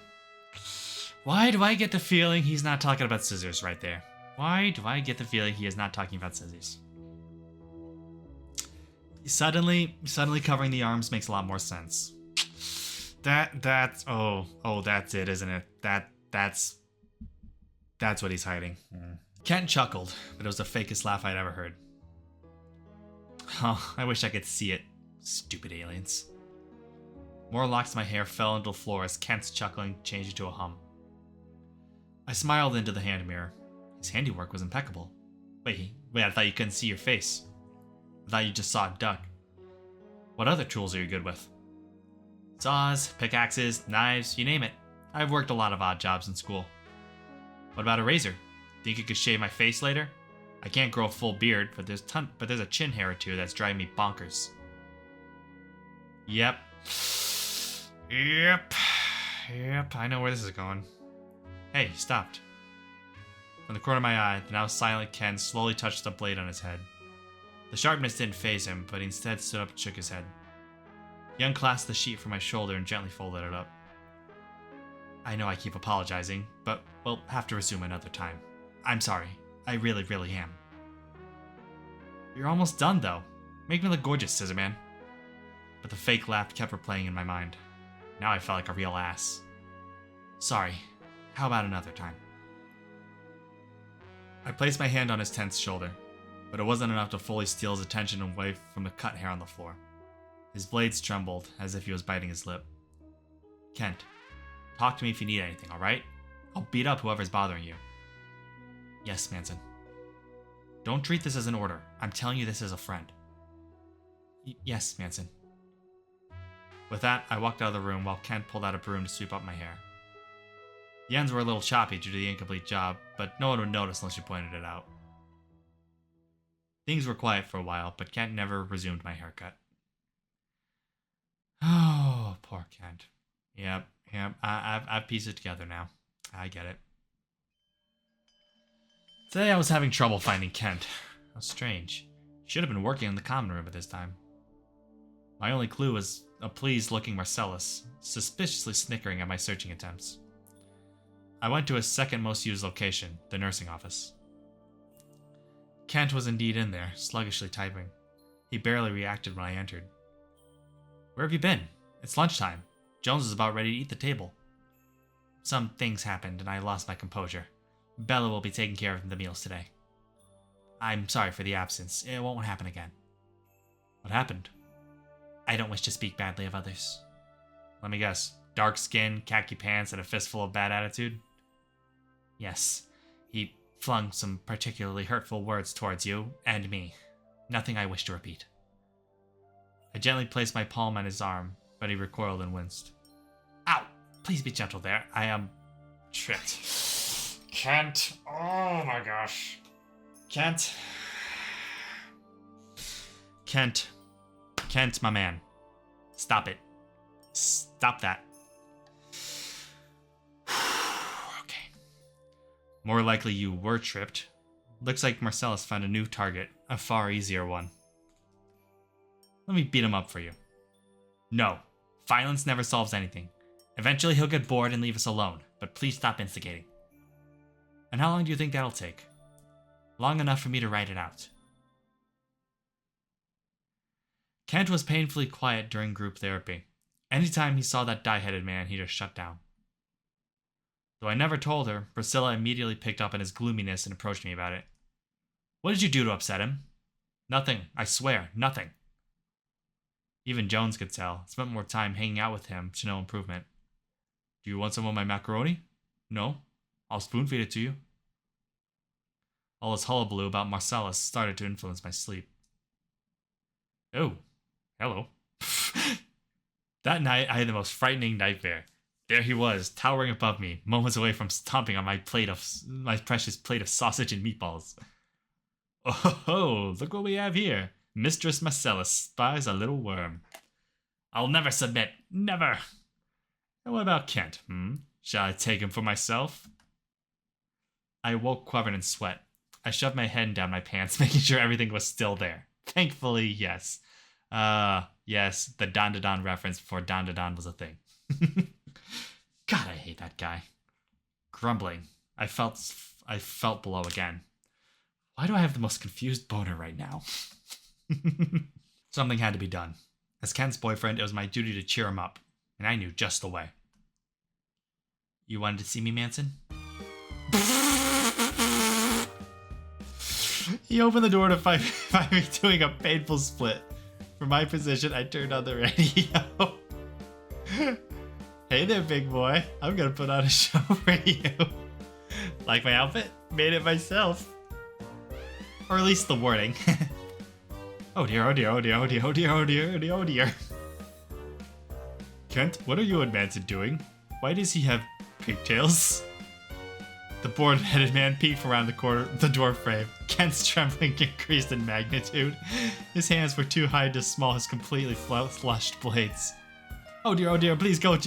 Why do I get the feeling he's not talking about scissors right there? Why do I get the feeling he is not talking about scissors? Suddenly covering the arms makes a lot more sense. That's it, isn't it? That's what he's hiding. Kent chuckled, but it was the fakest laugh I'd ever heard. Oh, I wish I could see it. Stupid aliens. More locks of my hair fell into the floor as Kent's chuckling changed into a hum. I smiled into the hand mirror. His handiwork was impeccable. Wait, I thought you couldn't see your face. I thought you just saw a duck. What other tools are you good with? Saws, pickaxes, knives, you name it. I've worked a lot of odd jobs in school. What about a razor? Think you could shave my face later? I can't grow a full beard, but there's a chin hair or two that's driving me bonkers. Yep, I know where this is going. Hey, he stopped. From the corner of my eye, the now silent Ken slowly touched the blade on his head. The sharpness didn't faze him, but he instead stood up and shook his head. He unclasped the sheet from my shoulder and gently folded it up. I know I keep apologizing, but we'll have to resume another time. I'm sorry. I really, really am. You're almost done, though. Make me look gorgeous, Scissorman. But the fake laugh kept replaying in my mind. Now I felt like a real ass. Sorry. How about another time? I placed my hand on his tense shoulder, but it wasn't enough to fully steal his attention away from the cut hair on the floor. His blades trembled, as if he was biting his lip. Kent, talk to me if you need anything, alright? I'll beat up whoever's bothering you. Yes, Manson. Don't treat this as an order. I'm telling you this as a friend. Yes, Manson. With that, I walked out of the room while Kent pulled out a broom to sweep up my hair. The ends were a little choppy due to the incomplete job, but no one would notice unless you pointed it out. Things were quiet for a while, but Kent never resumed my haircut. Oh, poor Kent. Yep, I've pieced it together now. I get it. Today I was having trouble finding Kent. How strange. He should have been working in the common room at this time. My only clue was a pleased-looking Marcellus, suspiciously snickering at my searching attempts. I went to his second most used location, the nursing office. Kent was indeed in there, sluggishly typing. He barely reacted when I entered. Where have you been? It's lunchtime. Jones is about ready to eat the table. Some things happened and I lost my composure. Bella will be taking care of the meals today. I'm sorry for the absence. It won't happen again. What happened? I don't wish to speak badly of others. Let me guess. Dark skin, khaki pants, and a fistful of bad attitude? Yes. He flung some particularly hurtful words towards you and me. Nothing I wish to repeat. I gently placed my palm on his arm, but he recoiled and winced. Ow! Please be gentle there. I am tripped. Kent. Oh my gosh. Kent. Kent, my man. Stop it. Stop that. Okay. More likely you were tripped. Looks like Marcellus found a new target, a far easier one. Let me beat him up for you. No. Violence never solves anything. Eventually he'll get bored and leave us alone, but please stop instigating. And how long do you think that'll take? Long enough for me to write it out. Kent was painfully quiet during group therapy. Anytime he saw that dye-headed man, he just shut down. Though I never told her, Priscilla immediately picked up on his gloominess and approached me about it. What did you do to upset him? Nothing, I swear, nothing. Even Jones could tell. Spent more time hanging out with him to no improvement. Do you want some of my macaroni? No. I'll spoon-feed it to you. All this hullabaloo about Marcellus started to influence my sleep. Oh, hello. That night, I had the most frightening nightmare. There he was, towering above me, moments away from stomping on my precious plate of sausage and meatballs. Oh, look what we have here. Mistress Marcellus spies a little worm. I'll never submit, never. And what about Kent, Shall I take him for myself? I awoke covered in sweat. I shoved my head down my pants, making sure everything was still there. Thankfully, yes. Yes, the Don Da Don reference before Don Da Don was a thing. God, I hate that guy. Grumbling. I felt below again. Why do I have the most confused boner right now? Something had to be done. As Ken's boyfriend, it was my duty to cheer him up, and I knew just the way. You wanted to see me, Manson? He opened the door to find me doing a painful split. From my position, I turned on the radio. Hey there, big boy. I'm gonna put on a show for you. Like my outfit? Made it myself. Or at least the wording. Oh dear, oh dear, oh dear, oh dear, oh dear, oh dear, oh dear, oh dear. Kent, what are you and Manson doing? Why does he have pigtails? The bored-headed man peeked around the door frame. Kent's trembling increased in magnitude. His hands were too high to small his completely flushed blades. Oh dear, please go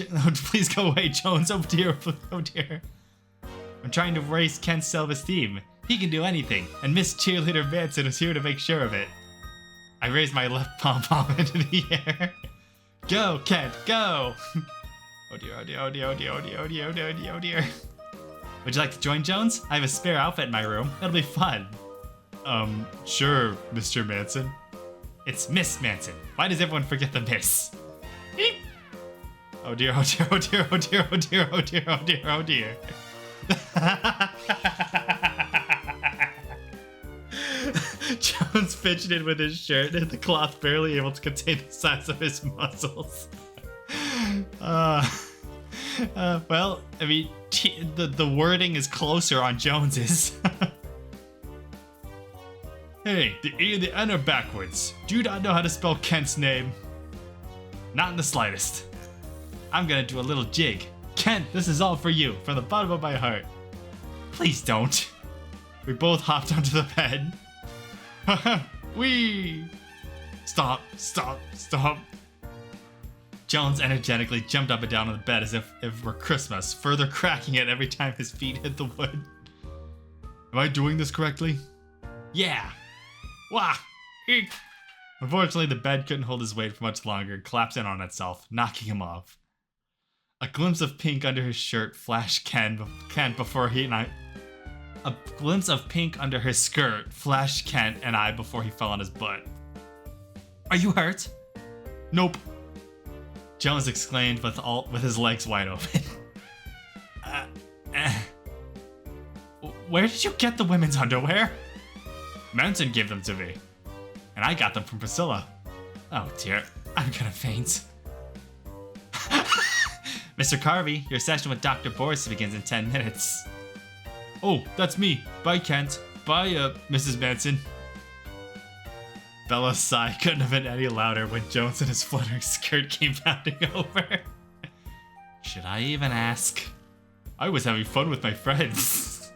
away, Jones. Oh dear, oh dear. I'm trying to raise Kent's self-esteem. He can do anything, and Miss Cheerleader Manson is here to make sure of it. I raised my left pom-pom into the air. Go, Kent, go! Oh dear, oh dear, oh dear, oh dear, oh dear, oh dear, oh dear, oh dear, oh dear. Would you like to join, Jones? I have a spare outfit in my room. It'll be fun. Sure, Mr. Manson. It's Miss Manson. Why does everyone forget the Miss? Beep. Oh dear, oh dear, oh dear, oh dear, oh dear, oh dear, oh dear, oh dear. Jones fidgeted with his shirt and the cloth barely able to contain the size of his muscles. Well, I mean, the wording is closer on Jones's. Hey, the E and the N are backwards. Do you not know how to spell Kent's name? Not in the slightest. I'm gonna do a little jig. Kent, this is all for you, from the bottom of my heart. Please don't. We both hopped onto the bed. Wee! Stop, stop, stop. Jones energetically jumped up and down on the bed as if it were Christmas, further cracking it every time his feet hit the wood. Am I doing this correctly? Yeah! Wah! Eek! Unfortunately, the bed couldn't hold his weight for much longer and collapsed in on itself, knocking him off. A glimpse of pink under his shirt flashed Ken before he and I... A glimpse of pink under his skirt flashed Kent and I before he fell on his butt. Are you hurt? Nope. Jones exclaimed with his legs wide open. Where did you get the women's underwear? Manson gave them to me. And I got them from Priscilla. Oh dear, I'm gonna faint. Mr. Carvey, your session with Dr. Boris begins in 10 minutes. Oh, that's me. Bye, Kent. Bye, Mrs. Manson. Bella's sigh couldn't have been any louder when Jones and his fluttering skirt came bounding over. Should I even ask? I was having fun with my friends.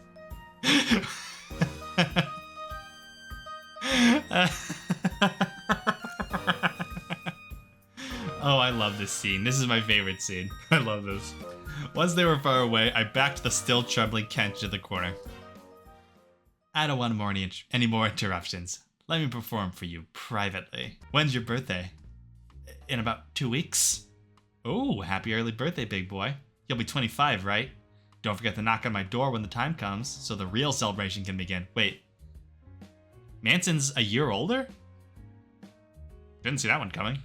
Oh, I love this scene. This is my favorite scene. I love this. Once they were far away, I backed the still trembling Kent to the corner. I don't want any more interruptions. Let me perform for you privately. When's your birthday? In about 2 weeks. Oh, happy early birthday, big boy. You'll be 25, right? Don't forget to knock on my door when the time comes, so the real celebration can begin. Wait. Manson's a year older? Didn't see that one coming.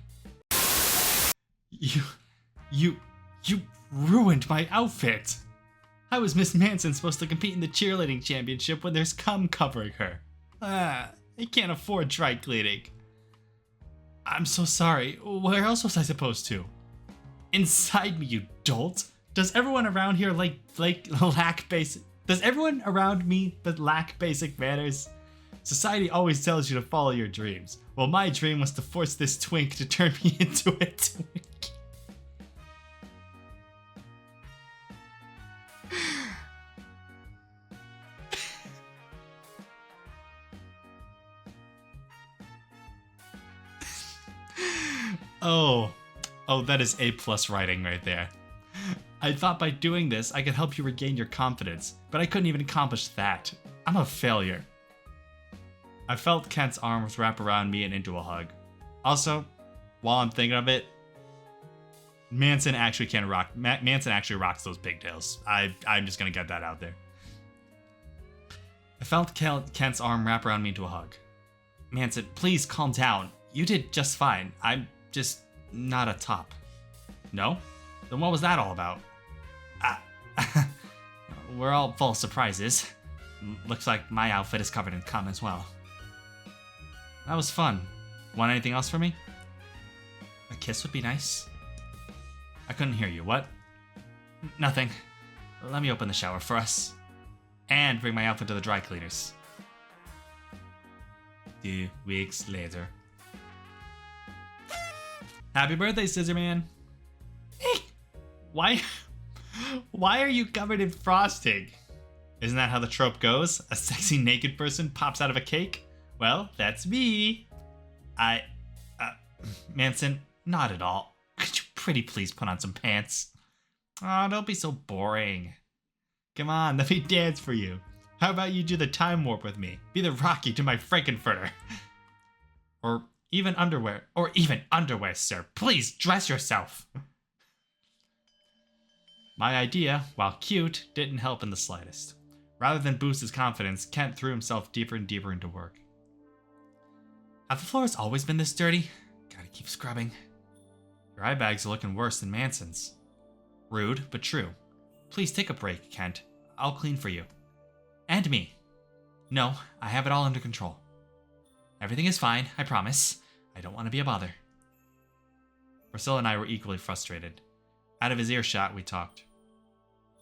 You ruined my outfit. How is Miss Manson supposed to compete in the cheerleading championship when there's cum covering her? I can't afford dry cleaning. I'm so sorry. Where else was I supposed to? Inside me, you dolt. Does everyone around here lack basic? Does everyone around me lack basic manners? Society always tells you to follow your dreams. Well, my dream was to force this twink to turn me into a twink. Oh, that is A+ writing right there. I thought by doing this, I could help you regain your confidence, but I couldn't even accomplish that. I'm a failure. I felt Kent's arms wrap around me and into a hug. Also, while I'm thinking of it, Manson actually rocks those pigtails. I'm just gonna get that out there. I felt Kent's arm wrap around me into a hug. Manson, please calm down. You did just fine. I'm just not a top. No? Then what was that all about? We're all full of surprises. Looks like my outfit is covered in cum as well. That was fun. Want anything else from me? A kiss would be nice. I couldn't hear you. What? Nothing. Let me open the shower for us. And bring my outfit to the dry cleaners. 2 weeks later. Happy birthday, Scissor Man. Hey, why are you covered in frosting? Isn't that how the trope goes? A sexy naked person pops out of a cake? Well, that's me. Manson, not at all. Could you pretty please put on some pants? Oh, don't be so boring. Come on, let me dance for you. How about you do the time warp with me? Be the Rocky to my Frankenfurter. Or even underwear, sir. Please dress yourself. My idea, while cute, didn't help in the slightest. Rather than boost his confidence, Kent threw himself deeper and deeper into work. Have the floors always been this dirty? Gotta keep scrubbing. Your eye bags are looking worse than Manson's. Rude, but true. Please take a break, Kent. I'll clean for you. And me. No, I have it all under control. Everything is fine, I promise. I don't want to be a bother. Priscilla and I were equally frustrated. Out of his earshot, we talked.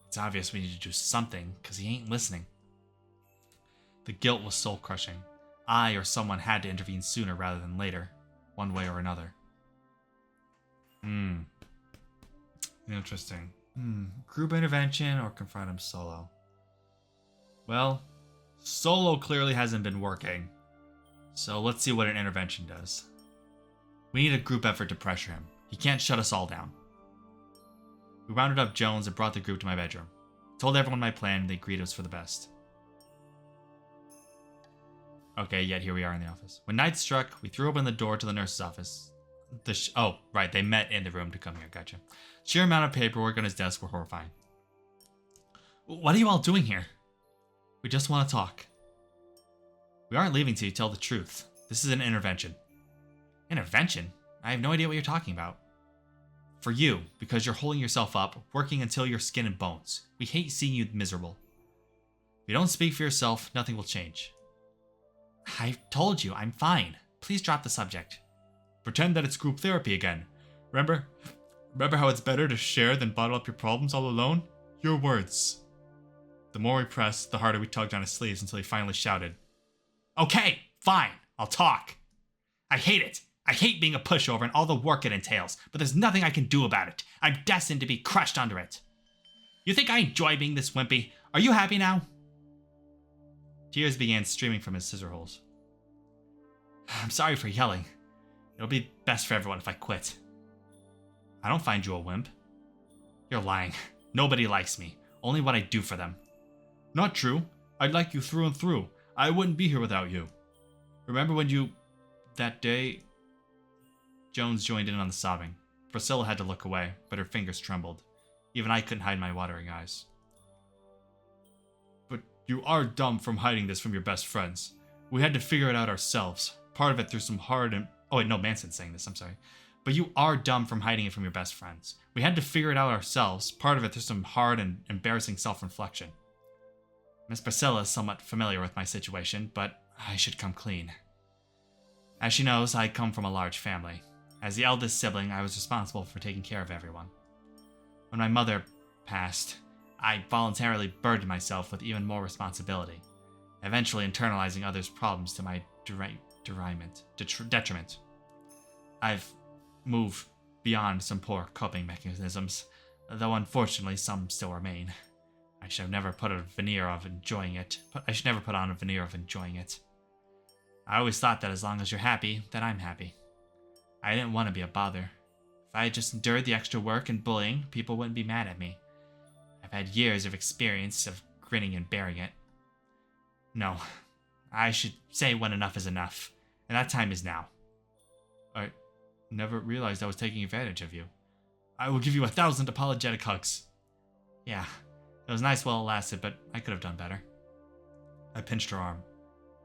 It's obvious we need to do something, because he ain't listening. The guilt was soul-crushing. I or someone had to intervene sooner rather than later, one way or another. Interesting. Group intervention or confront him solo? Well, solo clearly hasn't been working. So let's see what an intervention does. We need a group effort to pressure him. He can't shut us all down. We rounded up Jones and brought the group to my bedroom. Told everyone my plan and they agreed it was for the best. Okay, yet here we are in the office. When night struck, we threw open the door to the nurse's office. Oh, right, they met in the room to come here, gotcha. Sheer amount of paperwork on his desk were horrifying. What are you all doing here? We just want to talk. We aren't leaving till you tell the truth. This is an intervention. Intervention? I have no idea what you're talking about. For you, because you're holding yourself up, working until you're skin and bones. We hate seeing you miserable. If you don't speak for yourself, nothing will change. I've told you, I'm fine. Please drop the subject. Pretend that it's group therapy again. Remember how it's better to share than bottle up your problems all alone? Your words. The more we pressed, the harder we tugged on his sleeves until he finally shouted. Okay, fine, I'll talk. I hate it. I hate being a pushover and all the work it entails, but there's nothing I can do about it. I'm destined to be crushed under it. You think I enjoy being this wimpy? Are you happy now? Tears began streaming from his scissor holes. I'm sorry for yelling. It'll be best for everyone if I quit. I don't find you a wimp. You're lying. Nobody likes me. Only what I do for them. Not true. I'd like you through and through. I wouldn't be here without you. Remember when you... that day... Jones joined in on the sobbing. Priscilla had to look away, but her fingers trembled. Even I couldn't hide my watering eyes. But you are dumb from hiding this from your best friends. We had to figure it out ourselves. Part of it through some hard and... Oh wait, no, Manson's saying this, I'm sorry. But you are dumb from hiding it from your best friends. We had to figure it out ourselves. Part of it through some hard and embarrassing self-reflection. Miss Priscilla is somewhat familiar with my situation, but I should come clean. As she knows, I come from a large family. As the eldest sibling, I was responsible for taking care of everyone. When my mother passed, I voluntarily burdened myself with even more responsibility, eventually internalizing others' problems to my detriment. I've moved beyond some poor coping mechanisms, though unfortunately some still remain. I should never put on a veneer of enjoying it. I always thought that as long as you're happy, then I'm happy. I didn't want to be a bother. If I had just endured the extra work and bullying, people wouldn't be mad at me. I've had years of experience of grinning and bearing it. No, I should say when enough is enough, and that time is now. I never realized I was taking advantage of you. I will give you 1,000 apologetic hugs. Yeah, it was nice while it lasted, but I could have done better. I pinched her arm.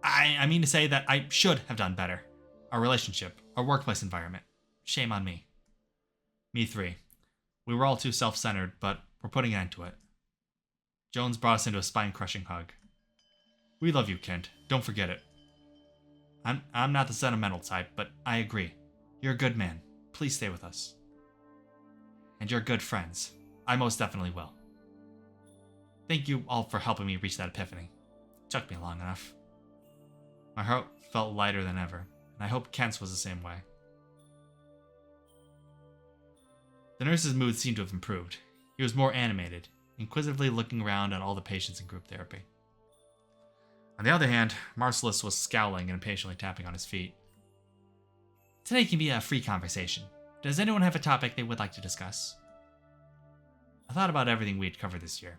I mean to say that I should have done better. Our relationship, our workplace environment. Shame on me. Me 3. We were all too self-centered, but we're putting an end to it. Jones brought us into a spine-crushing hug. We love you, Kent. Don't forget it. I'm not the sentimental type, but I agree. You're a good man. Please stay with us. And you're good friends. I most definitely will. Thank you all for helping me reach that epiphany. It took me long enough. My heart felt lighter than ever, and I hope Kent's was the same way. The nurse's mood seemed to have improved. He was more animated, inquisitively looking around at all the patients in group therapy. On the other hand, Marcellus was scowling and impatiently tapping on his feet. Today can be a free conversation. Does anyone have a topic they would like to discuss? I thought about everything we'd covered this year.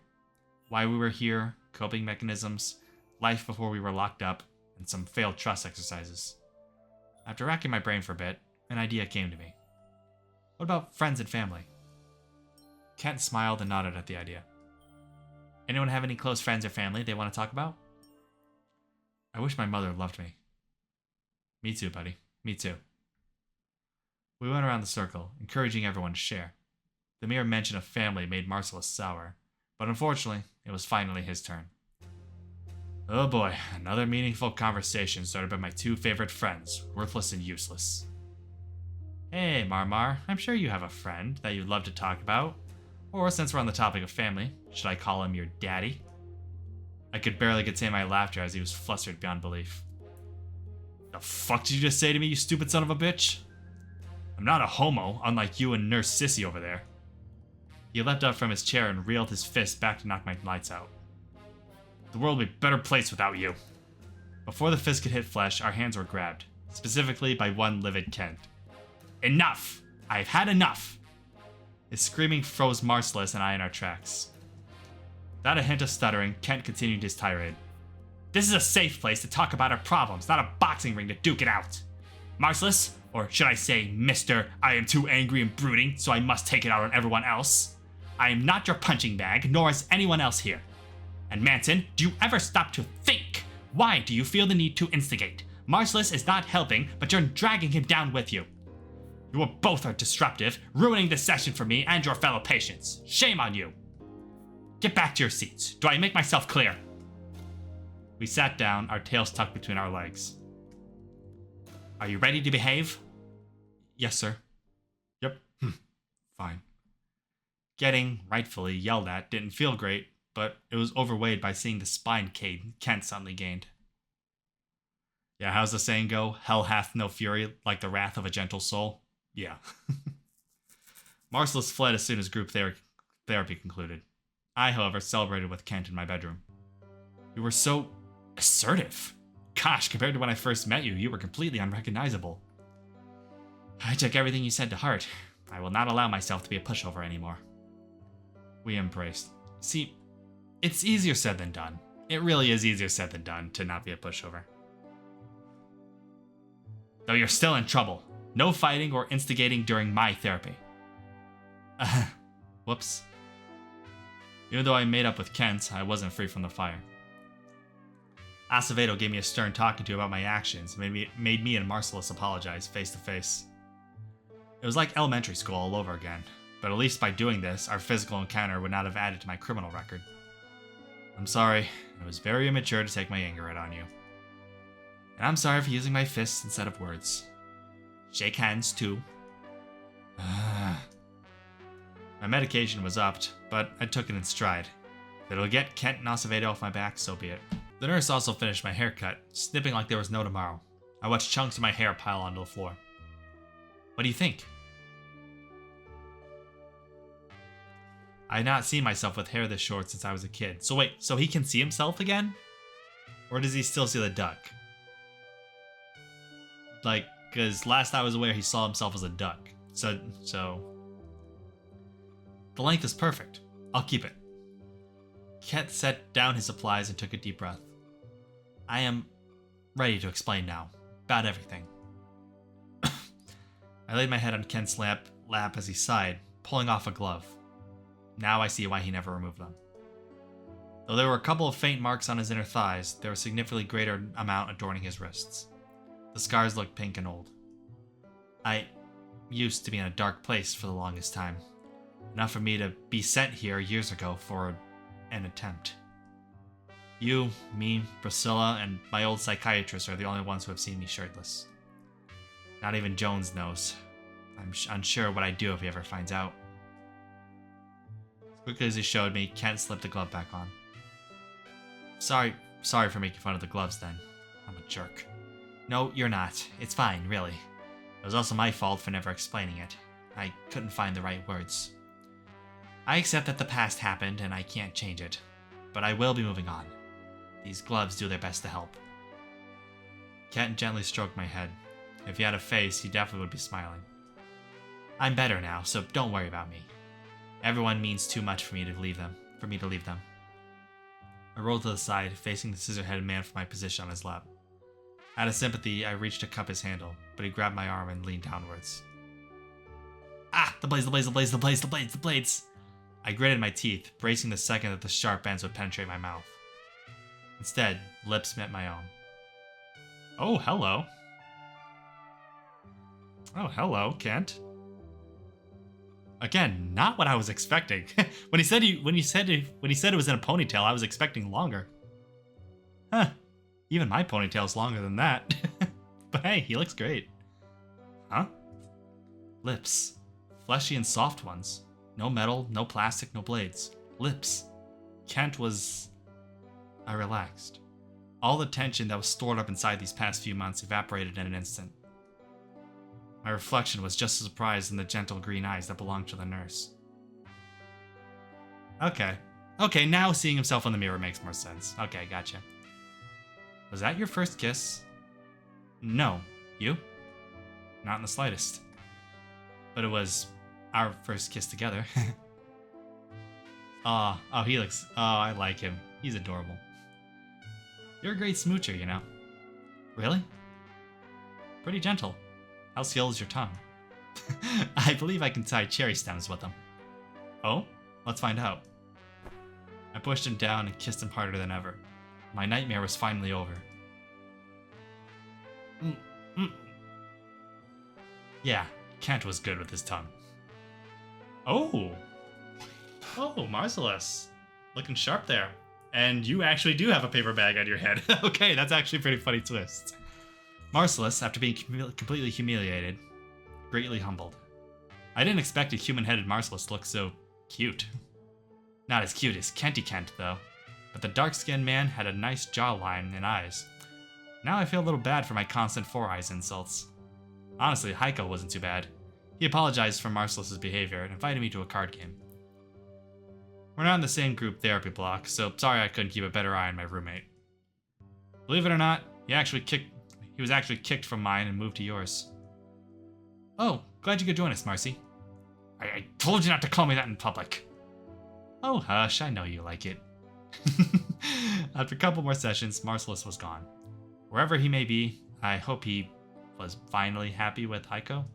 Why we were here, coping mechanisms, life before we were locked up, and some failed trust exercises. After racking my brain for a bit, an idea came to me. What about friends and family? Kent smiled and nodded at the idea. Anyone have any close friends or family they want to talk about? I wish my mother loved me. Me too, buddy. Me too. We went around the circle, encouraging everyone to share. The mere mention of family made Marcellus sour, but unfortunately, it was finally his turn. Oh boy, another meaningful conversation started by my 2 favorite friends, worthless and useless. Hey, Marmar, I'm sure you have a friend that you'd love to talk about. Or since we're on the topic of family, should I call him your daddy? I could barely contain my laughter as he was flustered beyond belief. The fuck did you just say to me, you stupid son of a bitch? I'm not a homo, unlike you and Nurse Sissy over there. He leapt up from his chair and reeled his fist back to knock my lights out. The world would be a better place without you. Before the fist could hit flesh, our hands were grabbed, specifically by one livid Kent. Enough! I've had enough! His screaming froze Marcellus and I in our tracks. Without a hint of stuttering, Kent continued his tirade. This is a safe place to talk about our problems, not a boxing ring to duke it out. Marcellus, or should I say, Mr. I am too angry and brooding, so I must take it out on everyone else. I am not your punching bag, nor is anyone else here. And Manson, do you ever stop to think? Why do you feel the need to instigate? Marcellus is not helping, but you're dragging him down with you. You both are disruptive, ruining the session for me and your fellow patients. Shame on you. Get back to your seats. Do I make myself clear? We sat down, our tails tucked between our legs. Are you ready to behave? Yes, sir. Yep. Fine. Getting, rightfully, yelled at didn't feel great, but it was overweighed by seeing the spine Kent suddenly gained. Yeah, how's the saying go? Hell hath no fury like the wrath of a gentle soul. Yeah. Marcellus fled as soon as group therapy concluded. I, however, celebrated with Kent in my bedroom. You were so assertive. Gosh, compared to when I first met you, you were completely unrecognizable. I took everything you said to heart. I will not allow myself to be a pushover anymore. We embraced. See, it's easier said than done. It really is easier said than done to not be a pushover. Though you're still in trouble. No fighting or instigating during my therapy. Whoops. Even though I made up with Kent, I wasn't free from the fire. Acevedo gave me a stern talking to about my actions and made me and Marcellus apologize face to face. It was like elementary school all over again, but at least by doing this, our physical encounter would not have added to my criminal record. I'm sorry, it was very immature to take my anger out on you. And I'm sorry for using my fists instead of words. Shake hands, too. My medication was upped, but I took it in stride. If it'll get Kent and Acevedo off my back, so be it. The nurse also finished my haircut, snipping like there was no tomorrow. I watched chunks of my hair pile onto the floor. What do you think? I had not seen myself with hair this short since I was a kid. So wait, so he can see himself again? Or does he still see the duck? Like, because last I was aware he saw himself as a duck. So... The length is perfect. I'll keep it. Kent set down his supplies and took a deep breath. I am ready to explain now, about everything. I laid my head on Kent's lap as he sighed, pulling off a glove. Now I see why he never removed them. Though there were a couple of faint marks on his inner thighs, there was a significantly greater amount adorning his wrists. The scars looked pink and old. I used to be in a dark place for the longest time. Enough for me to be sent here years ago for an attempt. You, me, Priscilla, and my old psychiatrist are the only ones who have seen me shirtless. Not even Jones knows. I'm unsure what I'd do if he ever finds out. As quickly as he showed me, Kent slipped the glove back on. Sorry for making fun of the gloves then. I'm a jerk. No, you're not. It's fine, really. It was also my fault for never explaining it. I couldn't find the right words. I accept that the past happened and I can't change it, but I will be moving on. These gloves do their best to help. Kent gently stroked my head. If he had a face, he definitely would be smiling. I'm better now, so don't worry about me. Everyone means too much for me to leave them. I rolled to the side, facing the scissor-headed man from my position on his lap. Out of sympathy, I reached to cup his handle, but he grabbed my arm and leaned downwards. Ah! The blades! I gritted my teeth, bracing the second that the sharp ends would penetrate my mouth. Instead, lips met my own. Oh, hello. Oh, hello, Kent. Again, not what I was expecting. when he said it was in a ponytail, I was expecting longer. Huh. Even my ponytail's longer than that. But hey, he looks great. Huh? Lips. Fleshy and soft ones. No metal, no plastic, no blades. Lips. Kent was... I relaxed. All the tension that was stored up inside these past few months evaporated in an instant. My reflection was just as surprised in the gentle green eyes that belonged to the nurse. Okay, now seeing himself in the mirror makes more sense. Okay, gotcha. Was that your first kiss? No. You? Not in the slightest. But it was our first kiss together. Oh, I like him. He's adorable. You're a great smoocher, you know. Really? Pretty gentle. How skilled is your tongue? I believe I can tie cherry stems with them. Oh? Let's find out. I pushed him down and kissed him harder than ever. My nightmare was finally over. Yeah, Kent was good with his tongue. Oh, Marcellus. Looking sharp there. And you actually do have a paper bag on your head. Okay, that's actually a pretty funny twist. Marcellus, after being completely humiliated, greatly humbled. I didn't expect a human-headed Marcellus to look so cute. Not as cute as Kenty Kent, though. But the dark-skinned man had a nice jawline and eyes. Now I feel a little bad for my constant Four Eyes insults. Honestly, Heiko wasn't too bad. He apologized for Marcellus's behavior and invited me to a card game. We're not in the same group therapy block, so sorry I couldn't keep a better eye on my roommate. Believe it or not, he was actually kicked from mine and moved to yours. Oh, glad you could join us, Marcy. I told you not to call me that in public. Oh, hush, I know you like it. After a couple more sessions, Marcellus was gone. Wherever he may be, I hope he was finally happy with Heiko.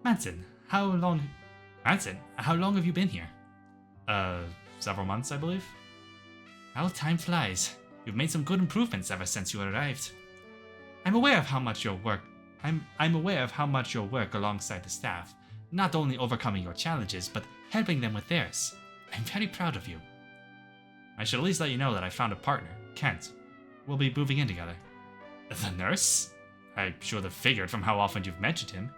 Manson, how long have you been here? Several months, I believe. How time flies. You've made some good improvements ever since you arrived. I'm aware of how much your work alongside the staff, not only overcoming your challenges, but helping them with theirs. I'm very proud of you. I should at least let you know that I found a partner, Kent. We'll be moving in together. The nurse? I should have figured from how often you've mentioned him.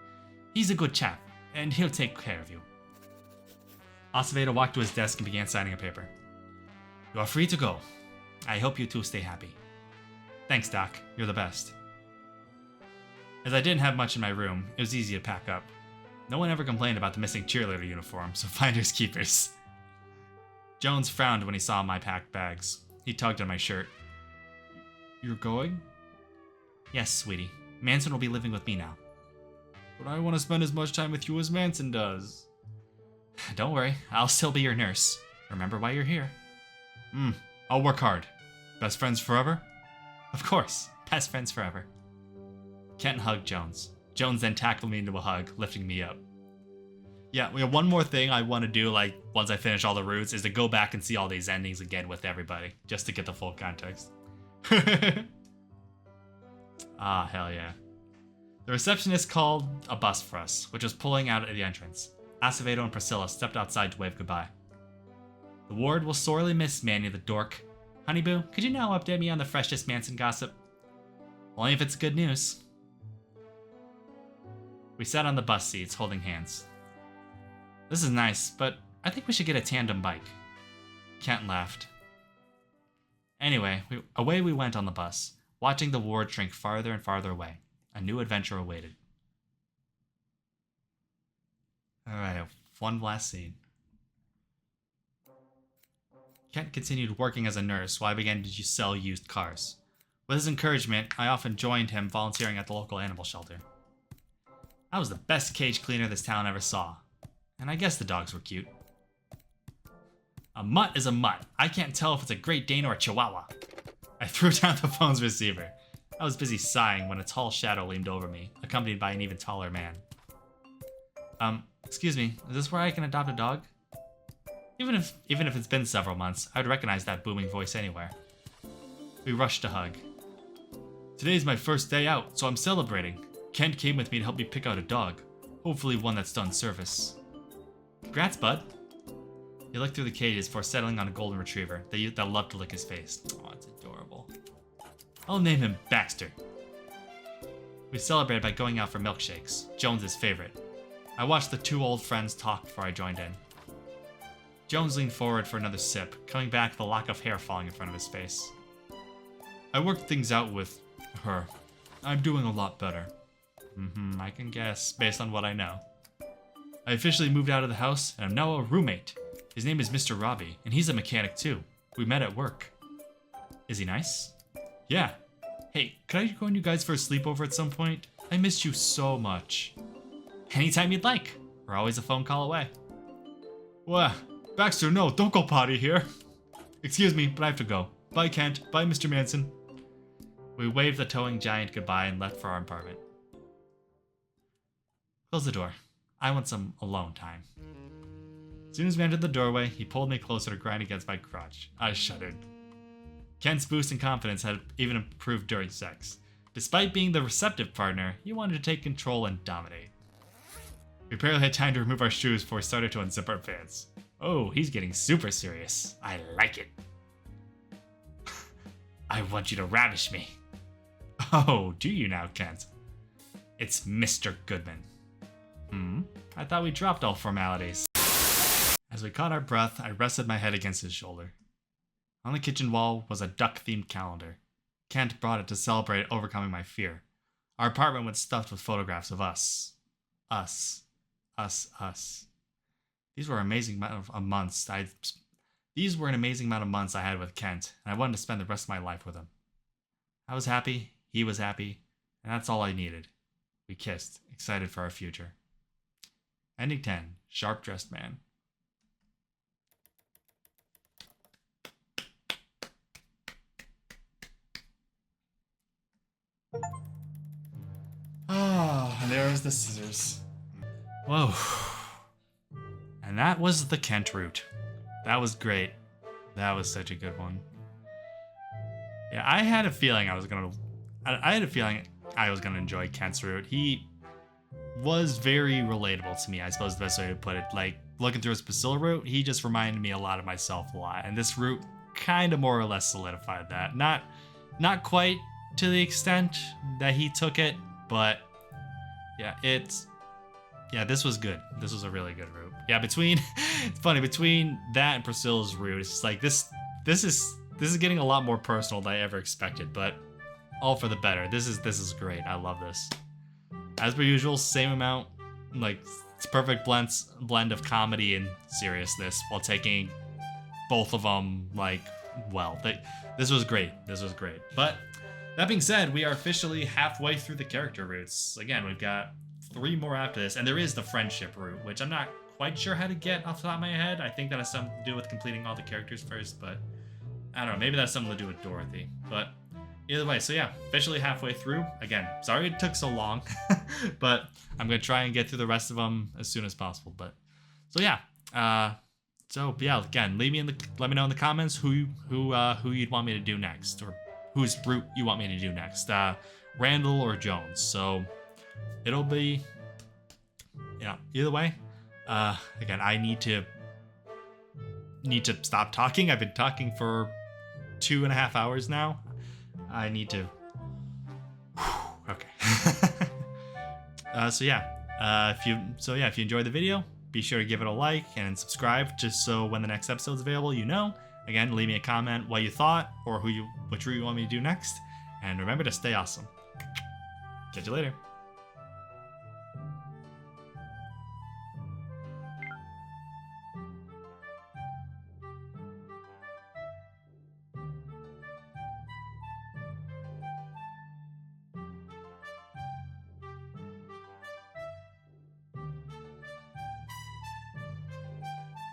He's a good chap, and he'll take care of you. Acevedo walked to his desk and began signing a paper. You are free to go. I hope you two stay happy. Thanks, Doc. You're the best. As I didn't have much in my room, it was easy to pack up. No one ever complained about the missing cheerleader uniform, so finders keepers. Jones frowned when he saw my packed bags. He tugged on my shirt. You're going? Yes, sweetie. Manson will be living with me now. But I want to spend as much time with you as Manson does. Don't worry, I'll still be your nurse. Remember why you're here. I'll work hard. Best friends forever? Of course, best friends forever. Kent hugged Jones. Jones then tackled me into a hug, lifting me up. Yeah, we have one more thing I want to do, like, once I finish all the routes, is to go back and see all these endings again with everybody, just to get the full context. Ah, hell yeah. The receptionist called a bus for us, which was pulling out at the entrance. Acevedo and Priscilla stepped outside to wave goodbye. The ward will sorely miss Manny the dork. Honeyboo, could you now update me on the freshest Manson gossip? Only if it's good news. We sat on the bus seats, holding hands. This is nice, but I think we should get a tandem bike. Kent laughed. Anyway, away we went on the bus, watching the ward shrink farther and farther away. A new adventure awaited. Alright, one last scene. Kent continued working as a nurse while I began to sell used cars. With his encouragement, I often joined him volunteering at the local animal shelter. I was the best cage cleaner this town ever saw. And I guess the dogs were cute. A mutt is a mutt. I can't tell if it's a Great Dane or a Chihuahua. I threw down the phone's receiver. I was busy sighing when a tall shadow leaned over me, accompanied by an even taller man. Excuse me, is this where I can adopt a dog? Even if it's been several months, I would recognize that booming voice anywhere. We rushed to hug. Today's my first day out, so I'm celebrating. Kent came with me to help me pick out a dog. Hopefully one that's done service. Congrats, bud. He looked through the cages before settling on a golden retriever that loved to lick his face. Oh, it's adorable. I'll name him Baxter. We celebrated by going out for milkshakes, Jones's favorite. I watched the two old friends talk before I joined in. Jones leaned forward for another sip, coming back with a lock of hair falling in front of his face. I worked things out with her. I'm doing a lot better. I can guess, based on what I know. I officially moved out of the house, and I'm now a roommate. His name is Mr. Robbie, and he's a mechanic too. We met at work. Is he nice? Yeah. Hey, could I join you guys for a sleepover at some point? I missed you so much. Anytime you'd like. We're always a phone call away. Well, Baxter, no, don't go potty here. Excuse me, but I have to go. Bye, Kent. Bye, Mr. Manson. We waved the towing giant goodbye and left for our apartment. Close the door. I want some alone time. As soon as we entered the doorway, he pulled me closer to grind against my crotch. I shuddered. Kent's boost in confidence had even improved during sex. Despite being the receptive partner, he wanted to take control and dominate. We barely had time to remove our shoes before we started to unzip our pants. Oh, he's getting super serious. I like it. I want you to ravish me. Oh, do you now, Kent? It's Mr. Goodman. I thought we dropped all formalities. As we caught our breath, I rested my head against his shoulder. On the kitchen wall was a duck-themed calendar. Kent brought it to celebrate overcoming my fear. Our apartment was stuffed with photographs of us. Us. These were an amazing amount of months I had with Kent, and I wanted to spend the rest of my life with him. I was happy, he was happy, and that's all I needed. We kissed, excited for our future. Ending 10. Sharp-dressed man. Oh, and there's the scissors. Whoa. And that was the Kent route. That was great. That was such a good one. Yeah, I had a feeling I was gonna enjoy Kent's route. He was very relatable to me, I suppose the best way to put it. Like, looking through his Priscilla route, he just reminded me a lot of myself a lot. And this route kind of more or less solidified that. Not quite to the extent that he took it, but yeah, this was good. This was a really good route. Yeah, it's funny, between that and Priscilla's route, it's just like this is getting a lot more personal than I ever expected, but all for the better. This is great. I love this. As per usual, same amount, like, it's a perfect blend of comedy and seriousness while taking both of them, like, well. This was great. But that being said, we are officially halfway through the character routes. Again, we've got 3 more after this, and there is the friendship route, which I'm not quite sure how to get off the top of my head. I think that has something to do with completing all the characters first, but I don't know, maybe that's something to do with Dorothy. But either way, so yeah, officially halfway through. Again, sorry it took so long, but I'm gonna try and get through the rest of them as soon as possible. But so yeah, again, let me know in the comments who you'd want me to do next, or whose route you want me to do next, Randall or Jones. So it'll be, either way. Again, I need to stop talking. I've been talking for 2.5 hours now. I need to. Okay. If you enjoyed the video, be sure to give it a like and subscribe, just so when the next episode's available, Again, leave me a comment what you thought, or which route you want me to do next, and remember to stay awesome. Catch you later.